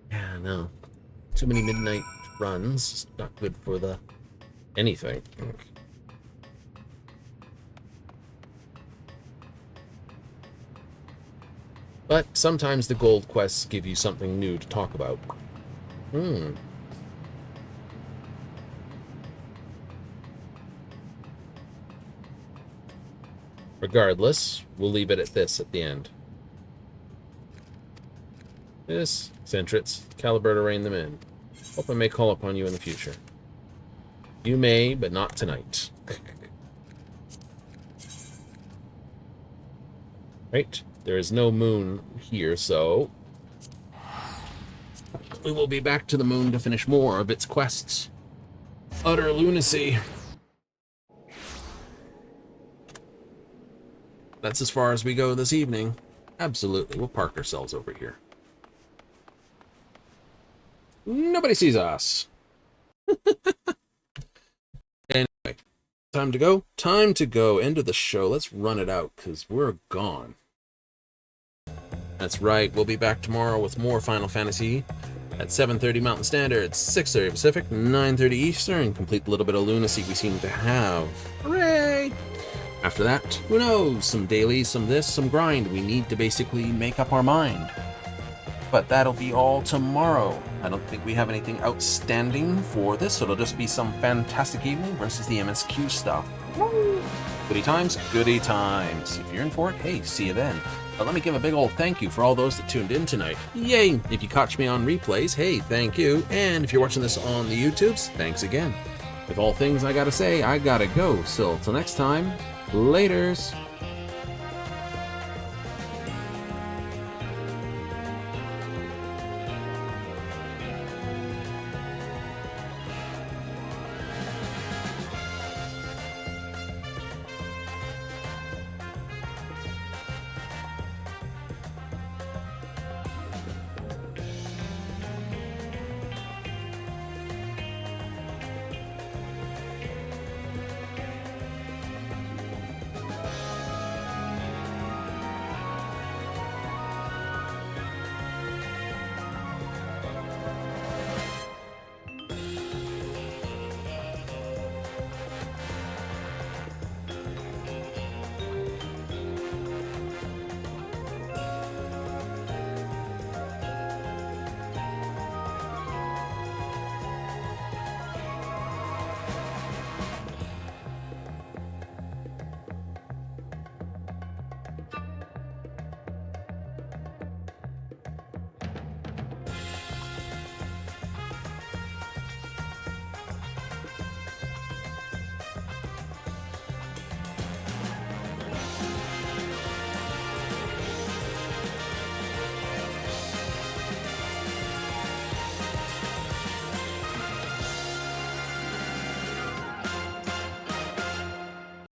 Yeah, no. Too many midnight runs. Not good for the anything. But sometimes the gold quests give you something new to talk about. Regardless, we'll leave it at this at the end. This, Centrits, caliber to rein them in. Hope I may call upon you in the future. You may, but not tonight. Right, there is no moon here, so we will be back to the moon to finish more of its quests. Utter lunacy. That's as far as we go this evening. Absolutely. We'll park ourselves over here. Nobody sees us. Anyway, time to go. Time to go. End of the show. Let's run it out because we're gone. That's right. We'll be back tomorrow with more Final Fantasy at 7:30 Mountain Standard, 6:30 Pacific, 9:30 Eastern. Complete the little bit of lunacy we seem to have. Hooray! After that, who knows? Some dailies, some this, some grind. We need to basically make up our mind. But that'll be all tomorrow. I don't think we have anything outstanding for this, so it'll just be some fantastic evening versus the MSQ stuff. Woo! Goody times, goody times. If you're in for it, hey, see you then. But let me give a big old thank you for all those that tuned in tonight. Yay! If you catch me on replays, hey, thank you. And if you're watching this on the YouTubes, thanks again. With all things I gotta say, I gotta go. So, till next time, laters.